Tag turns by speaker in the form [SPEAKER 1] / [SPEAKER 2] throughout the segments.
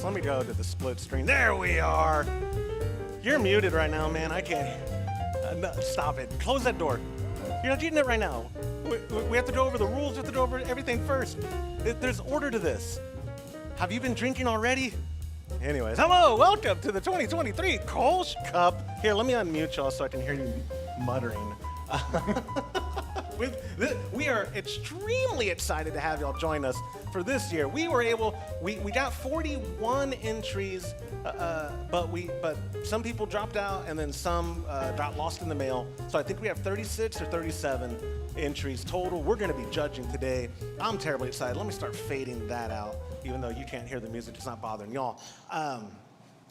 [SPEAKER 1] this. Let me go to the split screen. There we are. You're muted right now, man. I can't. No, stop it. Close that door. You're not getting it right now. We have to go over the rules. We have to go over everything first. There's order to this. Have you been drinking already? Anyways, hello. Welcome to the 2023 Kolsch Cup. Here, let me unmute y'all so I can hear you muttering. We are extremely excited to have y'all join us for this year. We got 41 entries, but some people dropped out and then some got lost in the mail. So I think we have 36 or 37 entries total. We're going to be judging today. I'm terribly excited. Let me start fading that out, even though you can't hear the music. It's not bothering y'all.
[SPEAKER 2] I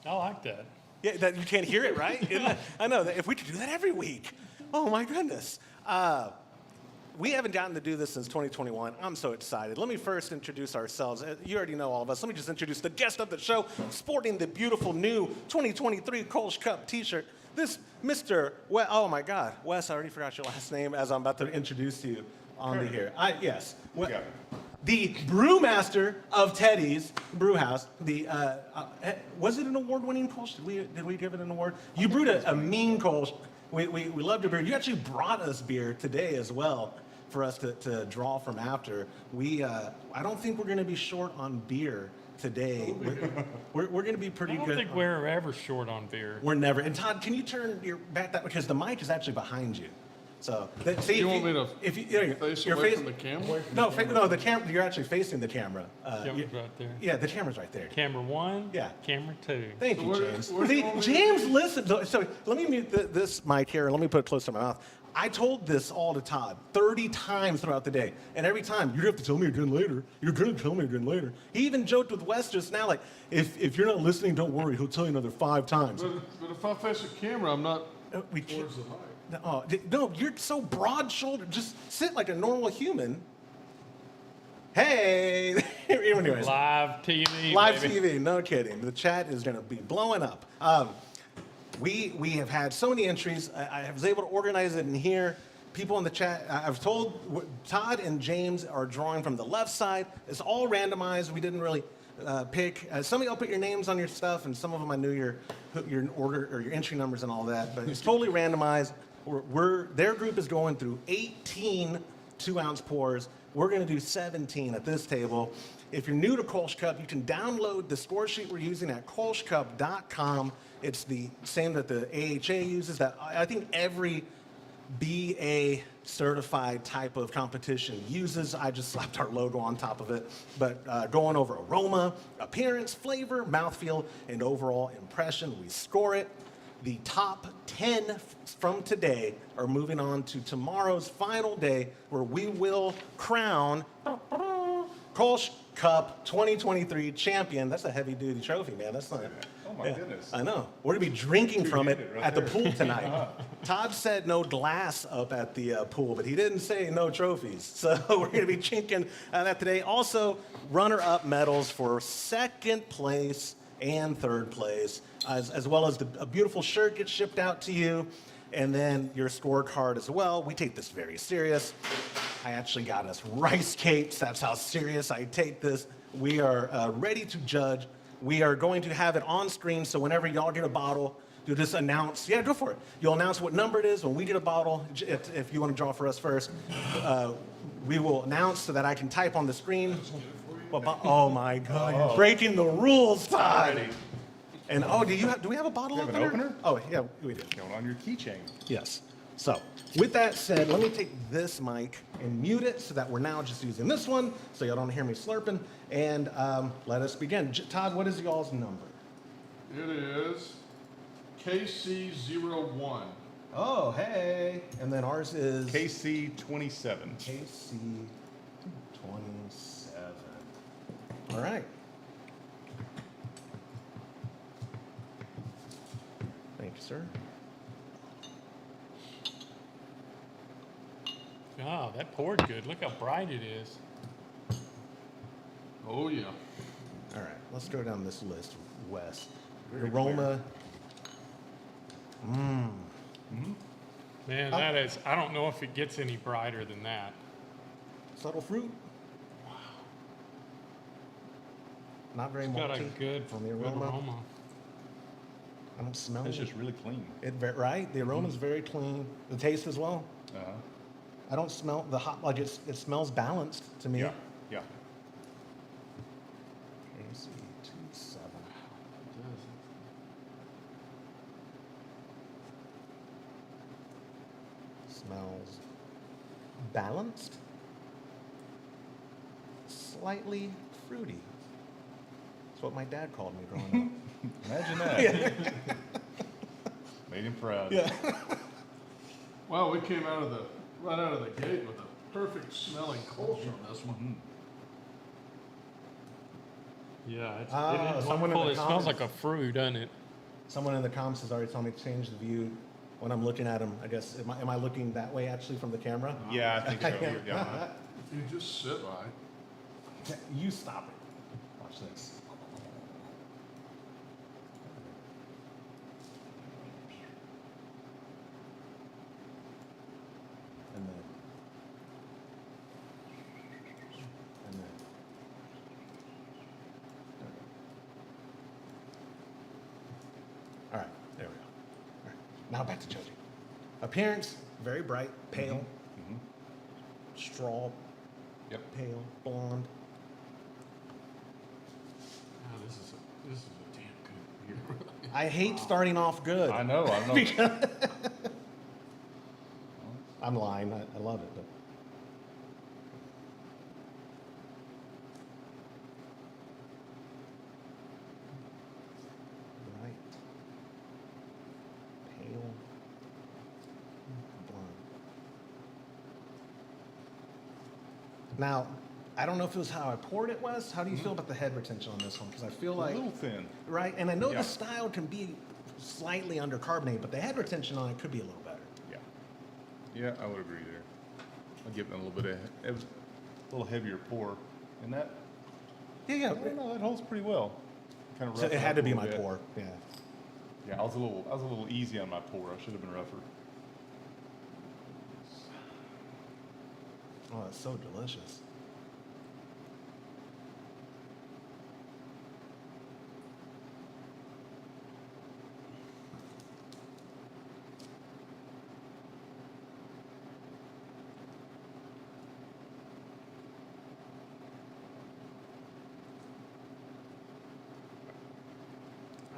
[SPEAKER 2] like that.
[SPEAKER 1] Yeah, that you can't hear it, right? I know that if we could do that every week. Oh my goodness. We haven't gotten to do this since 2021. I'm so excited. Let me first introduce ourselves. You already know all of us. Let me just introduce the guest of the show, sporting the beautiful new 2023 Kolsch Cup t-shirt. This Mr. Oh my God. Wes, I already forgot your last name as I'm about to introduce you on the here. Yes. The brewmaster of Teddy's Brewhouse. Was it an award-winning Kolsch? Did we give it an award? You brewed a mean Kolsch. We loved your beer. You actually brought us beer today as well for us to draw from after. I don't think we're going to be short on beer today. We're going to be pretty good.
[SPEAKER 2] I don't think we're ever short on beer.
[SPEAKER 1] We're never. And Todd, can you turn your back that because the mic is actually behind you. So see,
[SPEAKER 3] you want me to face away from the camera?
[SPEAKER 1] No, the camera. You're actually facing the camera.
[SPEAKER 2] Camera's right there.
[SPEAKER 1] Yeah, the camera's right there.
[SPEAKER 2] Camera 1.
[SPEAKER 1] Yeah.
[SPEAKER 2] Camera 2.
[SPEAKER 1] Thank you, James. James, listen. So let me mute this mic here and let me put it close to my mouth. I told this all to Todd 30 times throughout the day, and every time you're gonna have to tell me again later. You're gonna tell me again later. He even joked with Wes just now, like if you're not listening, don't worry. He'll tell you another 5 times.
[SPEAKER 3] But if I face the camera, I'm not
[SPEAKER 1] we can't.
[SPEAKER 3] towards the mic.
[SPEAKER 1] No, you're so broad-shouldered. Just sit like a normal human. Hey! Anyways.
[SPEAKER 2] Live TV.
[SPEAKER 1] Live
[SPEAKER 2] baby.
[SPEAKER 1] TV, no kidding. The chat is going to be blowing up. We have had so many entries. I was able to organize it in here. People in the chat, I've told Todd and James are drawing from the left side. It's all randomized. We didn't really pick. Some of y'all put your names on your stuff, and some of them I knew your order or your entry numbers and all that. But it's totally randomized. Their group is going through 18 2-ounce pours. We're going to do 17 at this table. If you're new to Kolsch Cup, you can download the score sheet we're using at kolschcup.com. It's the same that the AHA uses. That I think every BA certified type of competition uses. I just slapped our logo on top of it. But going over aroma, appearance, flavor, mouthfeel, and overall impression, we score it. The top 10 from today are moving on to tomorrow's final day where we will crown Kolsch Cup 2023 champion. That's a heavy-duty trophy, man. That's not.
[SPEAKER 3] Oh my goodness.
[SPEAKER 1] I know. We're going to be drinking from it at the pool tonight. Todd said no glass up at the pool, but he didn't say no trophies. So we're going to be drinking that today. Also, runner-up medals for second place and third place, as well as a beautiful shirt gets shipped out to you, and then your scorecard as well. We take this very serious. I actually got us rice cakes. That's how serious I take this. We are ready to judge. We are going to have it on screen, so whenever y'all get a bottle, you'll just announce. Yeah, go for it. You'll announce what number it is when we get a bottle. If you want to draw for us first, we will announce so that I can type on the screen. Oh my God! You're breaking the rules, Todd. And do we have a bottle
[SPEAKER 4] opener?
[SPEAKER 1] opener? Oh yeah, we do.
[SPEAKER 4] Going on your keychain.
[SPEAKER 1] Yes. So with that said, let me take this mic and mute it so that we're now just using this one, so y'all don't hear me slurping. And let us begin. Todd, what is y'all's number?
[SPEAKER 3] It is KC01.
[SPEAKER 1] Oh hey. And then ours is
[SPEAKER 4] KC27.
[SPEAKER 1] KC27. All right. Thank you, sir.
[SPEAKER 2] Oh, that poured good. Look how bright it is.
[SPEAKER 3] Oh yeah.
[SPEAKER 1] All right, let's go down this list. Wes,
[SPEAKER 4] Very
[SPEAKER 1] aroma.
[SPEAKER 2] Man, that is, I don't know if it gets any brighter than that.
[SPEAKER 1] Subtle fruit. Not very
[SPEAKER 2] It's got a
[SPEAKER 1] malty
[SPEAKER 2] good,
[SPEAKER 1] on the
[SPEAKER 2] good
[SPEAKER 1] aroma.
[SPEAKER 2] aroma.
[SPEAKER 1] I don't smell
[SPEAKER 4] It's
[SPEAKER 1] it.
[SPEAKER 4] just really clean.
[SPEAKER 1] Right? The aroma's very clean. The taste as well.
[SPEAKER 4] Uh-huh.
[SPEAKER 1] I don't smell the hot, like it smells balanced to me.
[SPEAKER 4] Yeah, yeah.
[SPEAKER 1] AC 27. Smells balanced, slightly fruity. That's what my dad called me growing
[SPEAKER 4] Imagine that. Made him proud.
[SPEAKER 1] up.
[SPEAKER 3] Well, we came right out of the gate with a perfect smelling Kolsch on this one.
[SPEAKER 2] Yeah, it's,
[SPEAKER 1] Ah,
[SPEAKER 2] it is
[SPEAKER 1] someone in
[SPEAKER 2] wonderful.
[SPEAKER 1] the
[SPEAKER 2] It smells
[SPEAKER 1] comments-
[SPEAKER 2] like a fruit, doesn't it?
[SPEAKER 1] Someone in the comments has already told me to change the view when I'm looking at him. I guess, am I looking that way actually from the camera?
[SPEAKER 4] Yeah, I think so. Yeah.
[SPEAKER 3] If you just sit right.
[SPEAKER 1] You stop it. Watch this. And then. And then. All right, there we go. All right, now back to judging. Appearance, very bright, pale, straw,
[SPEAKER 4] Yep.
[SPEAKER 1] pale, blonde.
[SPEAKER 2] Oh, this is a damn good beer.
[SPEAKER 1] I hate starting off good.
[SPEAKER 4] I know.
[SPEAKER 1] I'm lying. I love it, but bright, pale, blonde. Now, I don't know if it was how I poured it, Wes. How do you feel about the head retention on this one? Because I feel
[SPEAKER 4] A
[SPEAKER 1] like
[SPEAKER 4] little thin.
[SPEAKER 1] right, and I know
[SPEAKER 4] Yeah.
[SPEAKER 1] the style can be slightly undercarbonated, but the head retention on it could be a little better.
[SPEAKER 4] Yeah. Yeah, I would agree there. I'll give it a little bit of, it was a little heavier pour. And that,
[SPEAKER 1] Yeah,
[SPEAKER 4] I don't know, that holds pretty well. Kind of
[SPEAKER 1] So
[SPEAKER 4] rough
[SPEAKER 1] it had to be
[SPEAKER 4] a
[SPEAKER 1] my
[SPEAKER 4] little bit.
[SPEAKER 1] pour. Yeah.
[SPEAKER 4] Yeah, I was a little easy on my pour. I should have been rougher.
[SPEAKER 1] Oh, it's so delicious.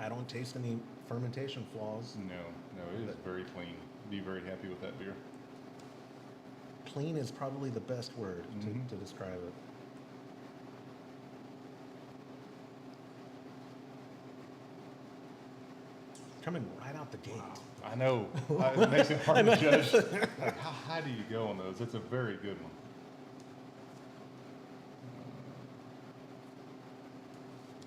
[SPEAKER 1] I don't taste any fermentation flaws.
[SPEAKER 4] No, it is very clean. Be very happy with that beer.
[SPEAKER 1] Clean is probably the best word
[SPEAKER 4] Mhm.
[SPEAKER 1] to describe it. Coming right out the gate.
[SPEAKER 4] I know. It makes it hard to judge. Like, how high do you go on those? It's a very good one.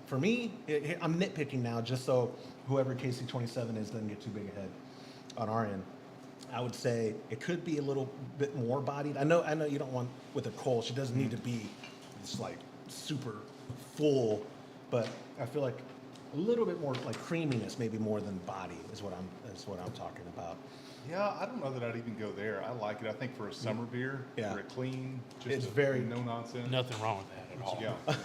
[SPEAKER 1] For me, I'm nitpicking now just so whoever KC27 is doesn't get too big ahead on our end. I would say it could be a little bit more bodied. I know you don't want with a Kolsch, it doesn't need to be just like super full, but I feel like a little bit more like creaminess, maybe more than body is what I'm talking about.
[SPEAKER 4] Yeah, I don't know that I'd even go there. I like it. I think for a summer beer,
[SPEAKER 1] Yeah.
[SPEAKER 4] for a clean, just
[SPEAKER 1] It's very-
[SPEAKER 4] no nonsense.
[SPEAKER 2] Nothing wrong with that at all.
[SPEAKER 4] Yeah.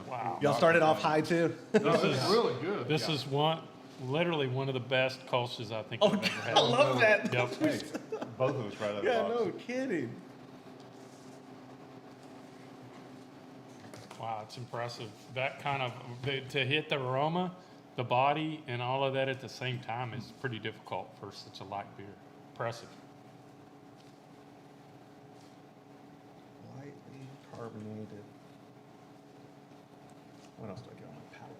[SPEAKER 2] Wow.
[SPEAKER 1] Y'all started off high too?
[SPEAKER 3] No, it's really good.
[SPEAKER 2] This is literally one of the best Kolsch's I think
[SPEAKER 1] Oh,
[SPEAKER 2] I've ever had.
[SPEAKER 1] I love that.
[SPEAKER 2] Yep.
[SPEAKER 4] Hey, both of us right out of the
[SPEAKER 1] Yeah,
[SPEAKER 4] box.
[SPEAKER 1] no kidding.
[SPEAKER 2] Wow, it's impressive. That kind of, to hit the aroma, the body, and all of that at the same time is pretty difficult for such a light beer. Impressive.
[SPEAKER 1] Lightly carbonated. What else do I get on my palate?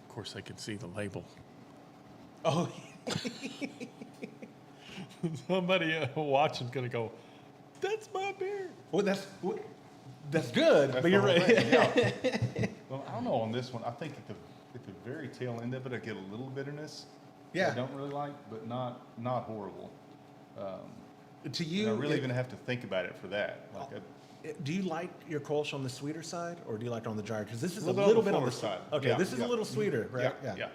[SPEAKER 2] Of course, they can see the label.
[SPEAKER 1] Oh,
[SPEAKER 2] Somebody watching is going to go, that's my beer.
[SPEAKER 1] well, that's good,
[SPEAKER 4] That's
[SPEAKER 1] but you're
[SPEAKER 4] the whole
[SPEAKER 1] right.
[SPEAKER 4] thing, yeah. Well, I don't know on this one. I think at the very tail end of it, I get a little bitterness.
[SPEAKER 1] Yeah.
[SPEAKER 4] I don't really like, but not horrible.
[SPEAKER 1] To
[SPEAKER 4] And
[SPEAKER 1] you,
[SPEAKER 4] I really even have to think about it for that. Like
[SPEAKER 1] do you like your Kolsch on the sweeter side, or do you like it on the drier? Because this is a
[SPEAKER 4] Little on
[SPEAKER 1] little
[SPEAKER 4] the
[SPEAKER 1] bit on the
[SPEAKER 4] fuller side.
[SPEAKER 1] Okay,
[SPEAKER 4] Yeah,
[SPEAKER 1] this is
[SPEAKER 4] yeah.
[SPEAKER 1] a little sweeter, right?
[SPEAKER 4] yeah.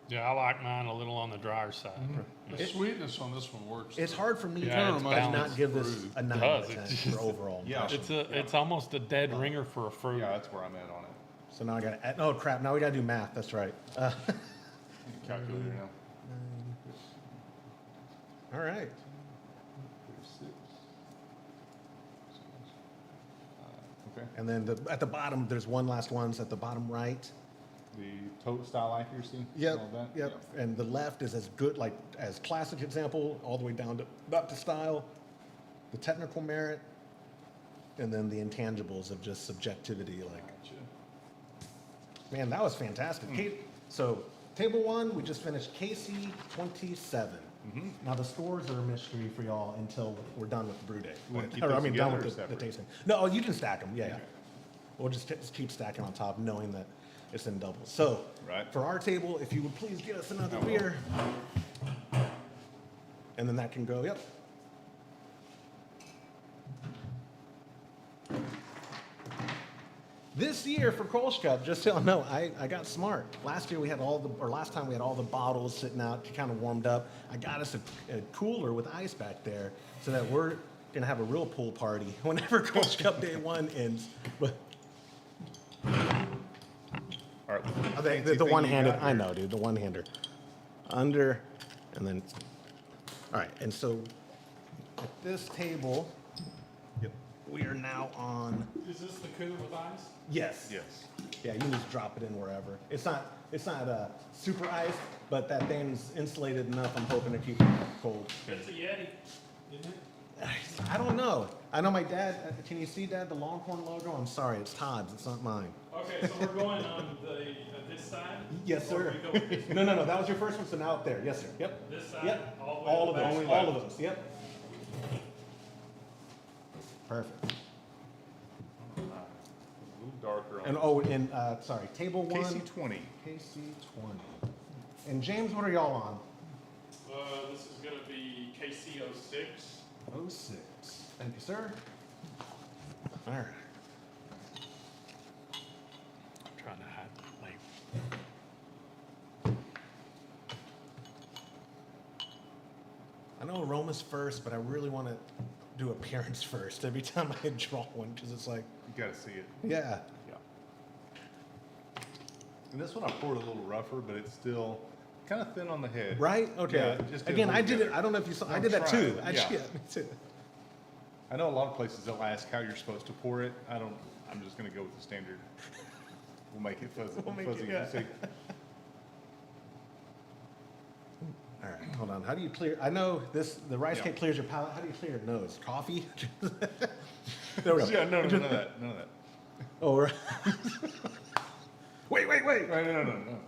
[SPEAKER 2] Yeah, I like mine a little on the drier side.
[SPEAKER 3] The sweetness on this one works.
[SPEAKER 1] It's hard for me
[SPEAKER 2] Yeah,
[SPEAKER 1] to
[SPEAKER 2] it's
[SPEAKER 1] not
[SPEAKER 2] balanced
[SPEAKER 1] give this
[SPEAKER 3] fruit.
[SPEAKER 1] a 9
[SPEAKER 2] does,
[SPEAKER 1] out of
[SPEAKER 2] it's
[SPEAKER 1] 10
[SPEAKER 2] just-
[SPEAKER 1] for overall.
[SPEAKER 4] Yeah.
[SPEAKER 1] impression.
[SPEAKER 2] It's almost a dead ringer for a fruit.
[SPEAKER 4] Yeah, that's where I'm at on it.
[SPEAKER 1] So now I got to, oh crap, now we got to do math. That's right.
[SPEAKER 4] Calculator now.
[SPEAKER 1] All right.
[SPEAKER 4] 36. Okay.
[SPEAKER 1] And then at the bottom, there's one last one's at the bottom right.
[SPEAKER 4] The total style accuracy.
[SPEAKER 1] Yep,
[SPEAKER 4] All that.
[SPEAKER 1] yep. And the left is as good, like as classic example, all the way down to up to style, the technical merit, and then the intangibles of just subjectivity. Like,
[SPEAKER 4] Gotcha.
[SPEAKER 1] man, that was fantastic. So table one, we just finished KC 27. Now the scores are a mystery for y'all until we're done with the brew day.
[SPEAKER 4] You wanna keep
[SPEAKER 1] Or, I
[SPEAKER 4] those
[SPEAKER 1] mean,
[SPEAKER 4] together
[SPEAKER 1] done
[SPEAKER 4] or
[SPEAKER 1] with the
[SPEAKER 4] separate?
[SPEAKER 1] tasting. No, you can stack them. Yeah, yeah.
[SPEAKER 4] Okay.
[SPEAKER 1] We'll just keep stacking on top, knowing that it's in doubles. So,
[SPEAKER 4] Right.
[SPEAKER 1] for our table, if you would please get us another
[SPEAKER 4] I will.
[SPEAKER 1] beer. And then that can go, yep. This year for Kolsch Cup, just so you know, I got smart. Last year we had last time we had all the bottles sitting out, kind of warmed up. I got us a cooler with ice back there so that we're gonna have a real pool party whenever Kolsch Cup Day 1 ends. But
[SPEAKER 4] All right.
[SPEAKER 1] the
[SPEAKER 4] fancy thing you
[SPEAKER 1] one-handed,
[SPEAKER 4] got
[SPEAKER 1] I
[SPEAKER 4] here.
[SPEAKER 1] know, dude, the one-hander. Under, and then, all right, and so at this table, we are now on,
[SPEAKER 2] Is this the cooler with ice?
[SPEAKER 1] yes.
[SPEAKER 4] Yes.
[SPEAKER 1] Yeah, you can just drop it in wherever. It's not super ice, but that thing's insulated enough, I'm hoping to keep it cold.
[SPEAKER 2] It's a Yeti, isn't it?
[SPEAKER 1] I don't know. I know my dad, can you see, Dad, the Longhorn logo? I'm sorry, it's Todd's, it's not mine.
[SPEAKER 2] Okay, so we're going on this side?
[SPEAKER 1] Yes,
[SPEAKER 2] Or
[SPEAKER 1] sir.
[SPEAKER 2] we go with this
[SPEAKER 1] No, that was your first one, so now up there. Yes, sir. Yep.
[SPEAKER 2] This side?
[SPEAKER 1] Yep.
[SPEAKER 2] All the way
[SPEAKER 1] All
[SPEAKER 2] to
[SPEAKER 1] of
[SPEAKER 2] the
[SPEAKER 1] those,
[SPEAKER 2] back?
[SPEAKER 1] all of those, yep. Perfect.
[SPEAKER 4] A little darker on
[SPEAKER 1] Sorry, table one.
[SPEAKER 4] KC 20.
[SPEAKER 1] KC 20. And James, what are y'all on?
[SPEAKER 2] This is gonna be KC 06.
[SPEAKER 1] 06. Thank you, sir. All right.
[SPEAKER 2] I'm trying to hide the label.
[SPEAKER 1] I know aroma's first, but I really want to do appearance first every time I draw one because it's like,
[SPEAKER 4] You gotta see it.
[SPEAKER 1] yeah.
[SPEAKER 4] Yeah. And this one I poured a little rougher, but it's still kind of thin on the head.
[SPEAKER 1] Right? Okay.
[SPEAKER 4] Yeah, just
[SPEAKER 1] Again,
[SPEAKER 4] a
[SPEAKER 1] I
[SPEAKER 4] little
[SPEAKER 1] did it.
[SPEAKER 4] together.
[SPEAKER 1] I don't know if you saw. I
[SPEAKER 4] I'm
[SPEAKER 1] did that too.
[SPEAKER 4] trying, yeah.
[SPEAKER 1] Yeah, me too.
[SPEAKER 4] I know a lot of places they'll ask how you're supposed to pour it. I'm just gonna go with the standard. We'll make it fuzzy.
[SPEAKER 1] We'll make it,
[SPEAKER 4] fuzzy.
[SPEAKER 1] yeah.
[SPEAKER 4] See,
[SPEAKER 1] All right, hold on. How do you clear? I know this. The rice
[SPEAKER 4] Yeah.
[SPEAKER 1] cake clears your palate. How do you clear your nose? Coffee? There we go.
[SPEAKER 4] yeah, no, none of that. None of that.
[SPEAKER 1] Oh, right. wait.
[SPEAKER 4] No.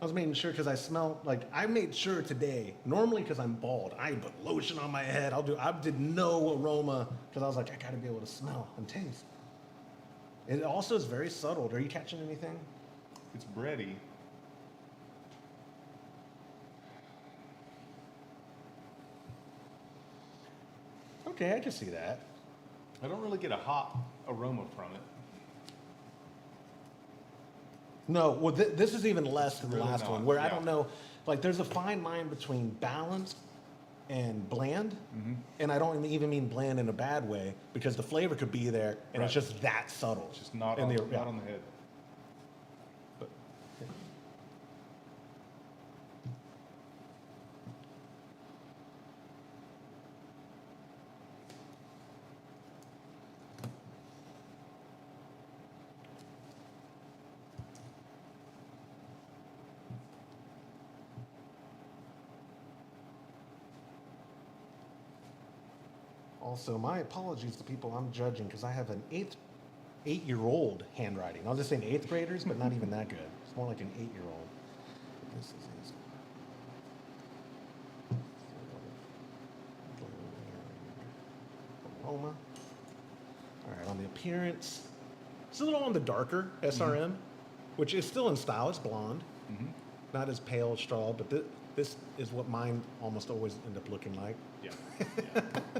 [SPEAKER 1] I was making sure because I smell like I made sure today. Normally, because I'm bald, I put lotion on my head. I did no aroma because I was like, I got to be able to smell and taste. It also is very subtle. Are you catching anything?
[SPEAKER 4] It's bready.
[SPEAKER 1] Okay, I can see that.
[SPEAKER 4] I don't really get a hot aroma from it.
[SPEAKER 1] No, well, this is even less than the
[SPEAKER 4] Really
[SPEAKER 1] last
[SPEAKER 4] not,
[SPEAKER 1] one, where I
[SPEAKER 4] yeah.
[SPEAKER 1] don't know, like, there's a fine line between balanced and bland, and I don't even mean bland in a bad way, because the flavor could be there, and it's
[SPEAKER 4] Right.
[SPEAKER 1] just that subtle.
[SPEAKER 4] It's just not
[SPEAKER 1] In
[SPEAKER 4] on,
[SPEAKER 1] the-
[SPEAKER 4] not
[SPEAKER 1] yeah.
[SPEAKER 4] on the head.
[SPEAKER 1] But- Also, my apologies to people I'm judging because I have an eight-year-old handwriting. I was just saying eighth graders, but not even that good. It's more like an 8-year-old. This is his. Aroma. All right, on the appearance, it's a little on the darker SRM, which is still in style. It's blonde, not as pale as straw, but this is what mine almost always end up looking like.
[SPEAKER 4] Yeah. But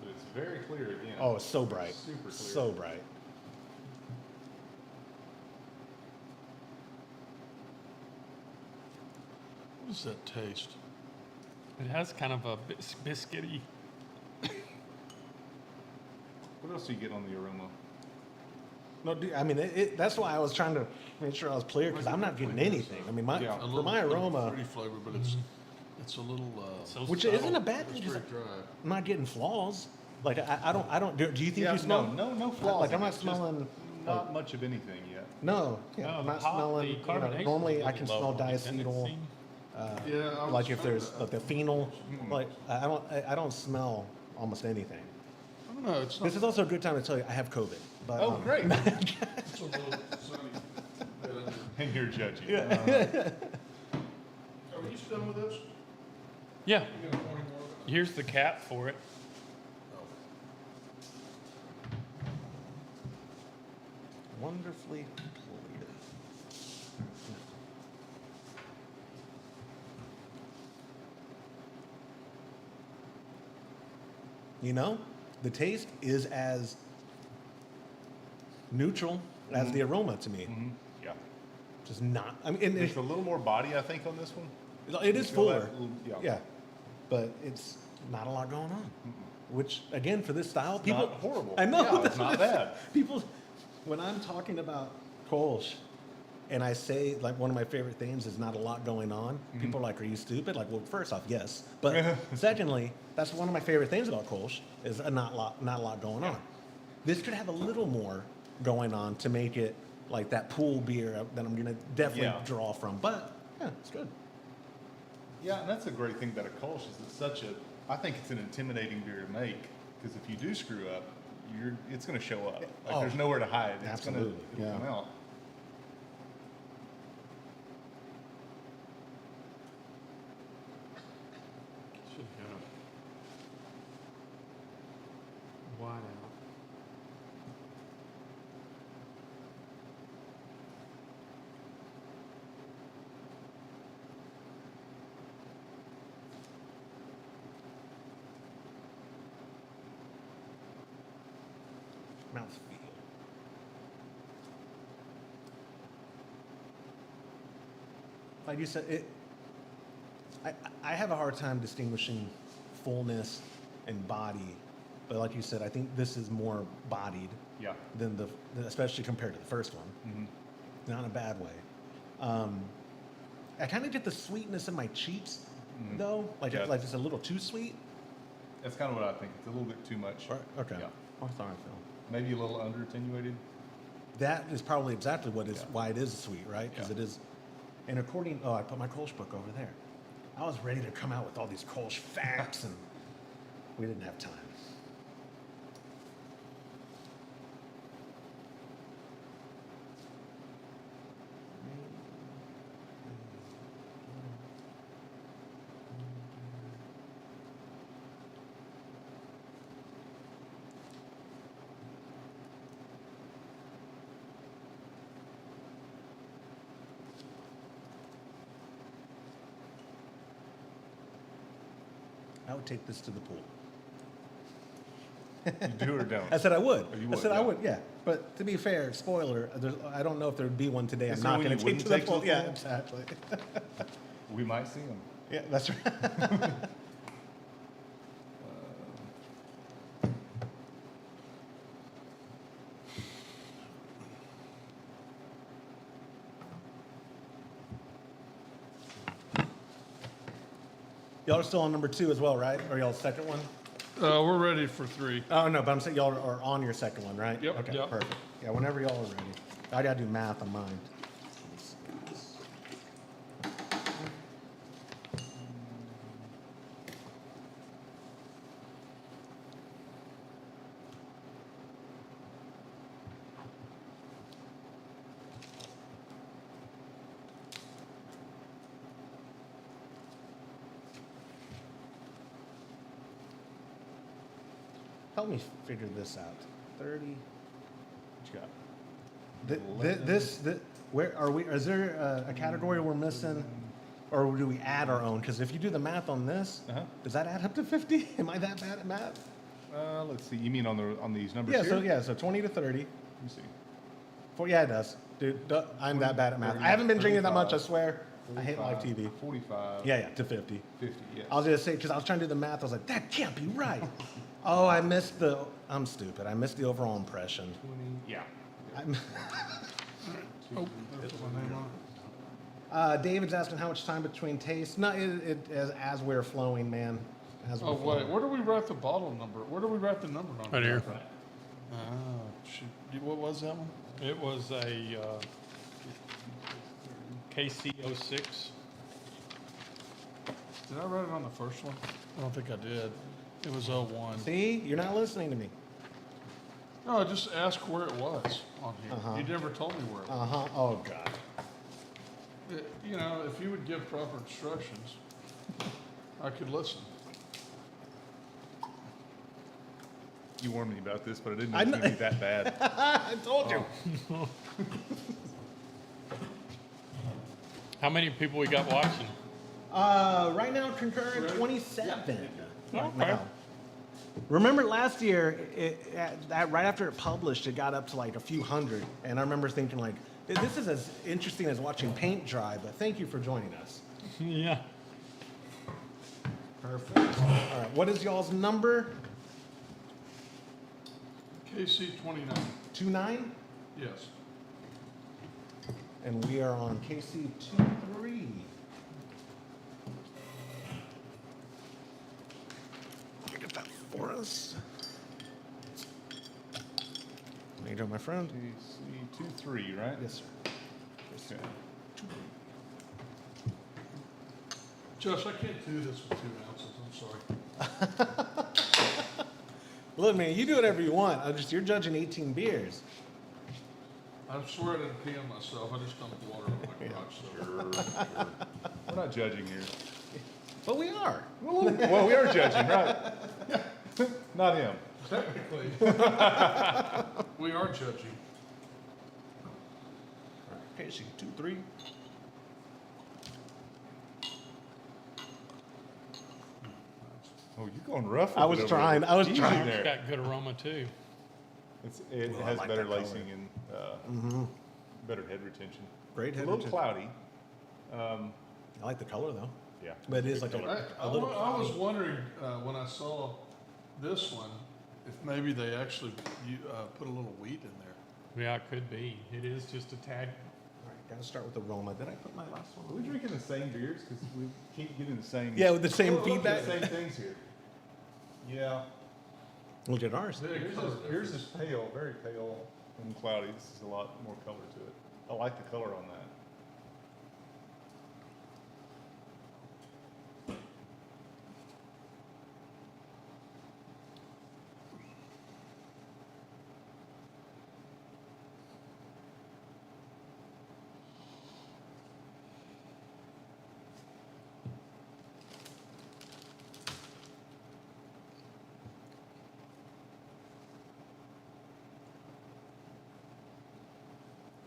[SPEAKER 4] it's very clear again.
[SPEAKER 1] Oh, it's so bright.
[SPEAKER 4] Super clear.
[SPEAKER 1] So bright.
[SPEAKER 3] What does that taste?
[SPEAKER 2] It has kind of a biscuity.
[SPEAKER 4] What else do you get on the aroma?
[SPEAKER 1] No, I mean, that's why I was trying to make sure I was clear, because I'm not getting anything. I mean,
[SPEAKER 4] Yeah.
[SPEAKER 1] for my aroma,
[SPEAKER 3] Pretty flavor, but it's a little,
[SPEAKER 2] So
[SPEAKER 1] which
[SPEAKER 2] subtle.
[SPEAKER 1] isn't a bad thing, 'cause
[SPEAKER 3] straight dry.
[SPEAKER 1] I'm not getting flaws. Like, I don't, do you think
[SPEAKER 4] Yeah,
[SPEAKER 1] you smell?
[SPEAKER 4] no flaws.
[SPEAKER 1] Like,
[SPEAKER 4] in
[SPEAKER 1] I'm
[SPEAKER 4] it,
[SPEAKER 1] not
[SPEAKER 4] just
[SPEAKER 1] smelling,
[SPEAKER 4] Not much of anything yet.
[SPEAKER 1] no, yeah,
[SPEAKER 2] No,
[SPEAKER 1] I'm
[SPEAKER 2] the
[SPEAKER 1] not
[SPEAKER 2] hop-
[SPEAKER 1] smelling,
[SPEAKER 2] the
[SPEAKER 1] you know,
[SPEAKER 2] carbonation
[SPEAKER 1] normally
[SPEAKER 2] is a
[SPEAKER 1] I can
[SPEAKER 2] little
[SPEAKER 1] smell
[SPEAKER 2] low on it, doesn't it
[SPEAKER 1] diacetyl.
[SPEAKER 2] seem?
[SPEAKER 3] Yeah, I was
[SPEAKER 1] Like if
[SPEAKER 3] trying
[SPEAKER 1] there's
[SPEAKER 3] to-
[SPEAKER 1] like the phenol, like I don't smell almost anything.
[SPEAKER 3] I don't know, it's not.
[SPEAKER 1] This is also a good time to tell you I have COVID. But,
[SPEAKER 4] Oh, great.
[SPEAKER 3] It's a little sunny.
[SPEAKER 4] And you're judging.
[SPEAKER 3] Are you done with this?
[SPEAKER 2] Yeah,
[SPEAKER 3] You got 20 more?
[SPEAKER 2] here's the cap for it.
[SPEAKER 1] Wonderfully completed. You know, the taste is as neutral as the aroma to me.
[SPEAKER 4] Mhm. Yeah.
[SPEAKER 1] Just not. I mean,
[SPEAKER 4] There's a little more body, I think, on this one.
[SPEAKER 1] it is
[SPEAKER 4] You feel that
[SPEAKER 1] fuller.
[SPEAKER 4] little- yeah.
[SPEAKER 1] Yeah, but it's not a lot going on. Which, again, for this style, people
[SPEAKER 4] Not horrible.
[SPEAKER 1] I know
[SPEAKER 4] Yeah, it's not bad.
[SPEAKER 1] People, when I'm talking about Kolsch, and I say like one of my favorite things is not a lot going on,
[SPEAKER 4] Mm-hmm.
[SPEAKER 1] people are like, "Are you stupid?" Like, well, first off, yes, but secondly, that's one of my favorite things about Kolsch is not a lot going on. This could have a little more going on to make it like that pool beer that I'm gonna definitely
[SPEAKER 4] Yeah.
[SPEAKER 1] draw from. But yeah, it's good.
[SPEAKER 4] Yeah, and that's a great thing about a Kolsch is it's such a, I think it's an intimidating beer to make, because if you do screw up, it's going to show up. Like
[SPEAKER 1] Oh,
[SPEAKER 4] there's nowhere to hide. It's
[SPEAKER 1] absolutely,
[SPEAKER 4] it'll
[SPEAKER 1] yeah.
[SPEAKER 4] come out.
[SPEAKER 2] Should go wide out.
[SPEAKER 1] Mouthfeel. Like you said, I have a hard time distinguishing fullness and body, but like you said, I think this is more bodied
[SPEAKER 4] Yeah.
[SPEAKER 1] than especially compared to the first one.
[SPEAKER 4] Mhm.
[SPEAKER 1] Not in a bad way. I kind of get the sweetness in my cheeks, though. Like,
[SPEAKER 4] Yeah.
[SPEAKER 1] like it's a little too sweet.
[SPEAKER 4] That's kind of what I think. It's a little bit too much.
[SPEAKER 1] Okay.
[SPEAKER 4] Yeah.
[SPEAKER 1] Oh, I thought I felt.
[SPEAKER 4] Maybe a little under attenuated.
[SPEAKER 1] That is probably exactly what is
[SPEAKER 4] Yeah.
[SPEAKER 1] why it is sweet, right? Because
[SPEAKER 4] Yeah.
[SPEAKER 1] it is. And I put my Kolsch book over there. I was ready to come out with all these Kolsch facts, and we didn't have time. I would take this to the pool.
[SPEAKER 4] You do or don't.
[SPEAKER 1] I said I would.
[SPEAKER 4] Oh, you
[SPEAKER 1] I
[SPEAKER 4] would,
[SPEAKER 1] said I
[SPEAKER 4] yeah.
[SPEAKER 1] would, yeah. But to be fair, spoiler, I don't know if there would be one today.
[SPEAKER 4] Is
[SPEAKER 1] I'm
[SPEAKER 4] there
[SPEAKER 1] not
[SPEAKER 4] one
[SPEAKER 1] going
[SPEAKER 4] you
[SPEAKER 1] to take
[SPEAKER 4] wouldn't
[SPEAKER 1] to the
[SPEAKER 4] take to
[SPEAKER 1] pool.
[SPEAKER 4] the
[SPEAKER 1] Yeah,
[SPEAKER 4] pool?
[SPEAKER 1] exactly.
[SPEAKER 4] We might see them.
[SPEAKER 1] Yeah, that's right. Y'all are still on number 2 as well, right? Or y'all second one?
[SPEAKER 3] We're ready for 3.
[SPEAKER 1] Oh, no, but I'm saying y'all are on your second one, right?
[SPEAKER 3] Yep,
[SPEAKER 1] Okay,
[SPEAKER 3] yep.
[SPEAKER 1] perfect. Yeah, whenever y'all are ready. I gotta do math on mine. Help me figure this out. 30. What you got? Where are we? Is there a category we're missing, or do we add our own? Because if you do the math on this,
[SPEAKER 4] Uh-huh.
[SPEAKER 1] does that add up to 50? Am I that bad at math?
[SPEAKER 4] Let's see. You mean on these numbers
[SPEAKER 1] Yeah.
[SPEAKER 4] here?
[SPEAKER 1] So 20 to 30.
[SPEAKER 4] Let me see.
[SPEAKER 1] Yeah, it does, dude. I'm that bad at math. I haven't been drinking that much. I swear. I hate live TV.
[SPEAKER 4] 45.
[SPEAKER 1] Yeah, to 50.
[SPEAKER 4] 50, yes.
[SPEAKER 1] I was gonna say because I was trying to do the math. I was like, that can't be right. Oh, I missed the. I'm stupid. I missed the overall impression.
[SPEAKER 4] 20. Yeah.
[SPEAKER 1] I'm,
[SPEAKER 3] Oh, there's my name on it.
[SPEAKER 1] David's asking how much time between tastes. No, as we're flowing, man. As we're
[SPEAKER 3] Oh,
[SPEAKER 1] flowing.
[SPEAKER 3] wait, where do we write the bottle number? Where do we write the number on?
[SPEAKER 2] Right here.
[SPEAKER 3] Oh, shoot. What was that one?
[SPEAKER 2] It was a KC06.
[SPEAKER 3] Did I write it on the first one? I don't think I did. It was 01.
[SPEAKER 1] See, you're not listening to me.
[SPEAKER 3] No, I just asked where it was on here.
[SPEAKER 1] Uh-huh.
[SPEAKER 3] You never told me where it was.
[SPEAKER 1] Uh huh. Oh God.
[SPEAKER 3] You know, if you would give proper instructions, I could listen.
[SPEAKER 4] You warned me about this, but I didn't know
[SPEAKER 1] I
[SPEAKER 4] it was
[SPEAKER 1] kn-
[SPEAKER 4] going to be that bad.
[SPEAKER 1] I told you.
[SPEAKER 2] How many people we got watching?
[SPEAKER 1] Right now, concurrent 27. Right
[SPEAKER 2] Okay.
[SPEAKER 1] now. Remember last year, right after it published, it got up to like a few hundred, and I remember thinking like, this is as interesting as watching paint dry. But thank you for joining us.
[SPEAKER 2] Yeah.
[SPEAKER 1] Perfect. All right. What is y'all's number?
[SPEAKER 3] KC 29.
[SPEAKER 1] 29,
[SPEAKER 3] Yes.
[SPEAKER 1] and we are on KC 23. Get that for us. How you doing, my friend?
[SPEAKER 4] KC 2-3, right?
[SPEAKER 1] Yes, sir.
[SPEAKER 4] Okay.
[SPEAKER 3] Josh, I can't do this with 2 ounces. I'm sorry.
[SPEAKER 1] Look, man, you do whatever you want. You're judging 18 beers.
[SPEAKER 3] I swear I didn't pee on myself. I just dumped water on my crotch. So.
[SPEAKER 4] Sure. We're not judging here.
[SPEAKER 1] But we are.
[SPEAKER 4] Well, we are judging, right? Not him.
[SPEAKER 3] Technically, we are judging.
[SPEAKER 1] KC 23.
[SPEAKER 4] Oh, you're going rough.
[SPEAKER 1] I
[SPEAKER 4] with
[SPEAKER 1] was
[SPEAKER 4] it over
[SPEAKER 1] trying.
[SPEAKER 4] there.
[SPEAKER 1] I was
[SPEAKER 4] Easy
[SPEAKER 1] trying.
[SPEAKER 2] It's
[SPEAKER 4] there.
[SPEAKER 2] got good aroma too.
[SPEAKER 4] It
[SPEAKER 1] Well, I
[SPEAKER 4] has
[SPEAKER 1] like
[SPEAKER 4] better
[SPEAKER 1] that color.
[SPEAKER 4] lacing and better head retention.
[SPEAKER 1] Great
[SPEAKER 4] It's a
[SPEAKER 1] head
[SPEAKER 4] little
[SPEAKER 1] retention.
[SPEAKER 4] cloudy.
[SPEAKER 1] I like the color though.
[SPEAKER 4] Yeah.
[SPEAKER 1] But it is
[SPEAKER 4] Good
[SPEAKER 1] like
[SPEAKER 4] color.
[SPEAKER 3] I was wondering when I saw this one if maybe they actually put a little wheat in there.
[SPEAKER 2] Yeah, it could be. It is just a tad.
[SPEAKER 1] All right, gotta start with aroma. Did I put my last one?
[SPEAKER 4] Are we drinking the same beers? Because we keep getting the same.
[SPEAKER 1] Yeah, with the same
[SPEAKER 4] Look,
[SPEAKER 1] feedback.
[SPEAKER 4] The same things here. Yeah.
[SPEAKER 1] Look at ours.
[SPEAKER 4] Yours is pale, very pale and cloudy. This is a lot more color to it. I like the color on that.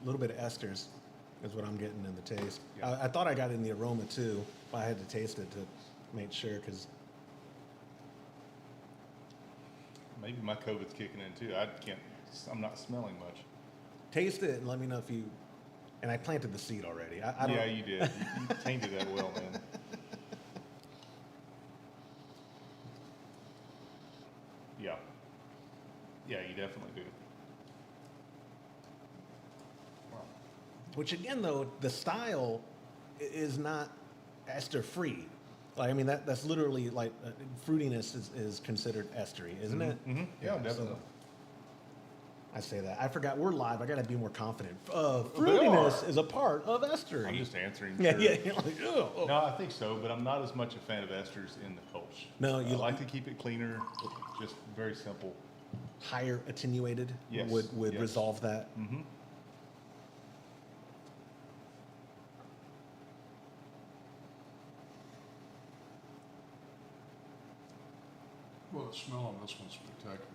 [SPEAKER 1] A little bit of esters is what I'm getting in the taste.
[SPEAKER 4] Yeah.
[SPEAKER 1] I thought I got it in the aroma too, but I had to taste it to make sure because
[SPEAKER 4] Maybe my COVID's kicking in too. I'm not smelling much.
[SPEAKER 1] taste it and let me know if you. And I planted the seed already. I don't.
[SPEAKER 4] Yeah, you did. You tainted that well, man. Yeah. Yeah, you definitely do.
[SPEAKER 1] Which again, though, the style is not ester free. Like, I mean, that's literally like fruitiness is considered estery, isn't it?
[SPEAKER 4] Mm-hmm. Yeah,
[SPEAKER 1] so
[SPEAKER 4] definitely.
[SPEAKER 1] I say that. I forgot we're live. I got to be more confident. Fruitiness is a part of estery.
[SPEAKER 4] I'm just answering.
[SPEAKER 1] yeah,
[SPEAKER 4] sure.
[SPEAKER 1] yeah. You're like, oh.
[SPEAKER 4] No, I think so, but I'm not as much a fan of esters in the Kolsch.
[SPEAKER 1] No, you
[SPEAKER 4] I like to keep it cleaner, just very simple.
[SPEAKER 1] Higher attenuated
[SPEAKER 4] Yes,
[SPEAKER 1] would
[SPEAKER 4] yes.
[SPEAKER 1] resolve that.
[SPEAKER 4] Mm-hmm.
[SPEAKER 3] Well, the smell on this one's spectacular.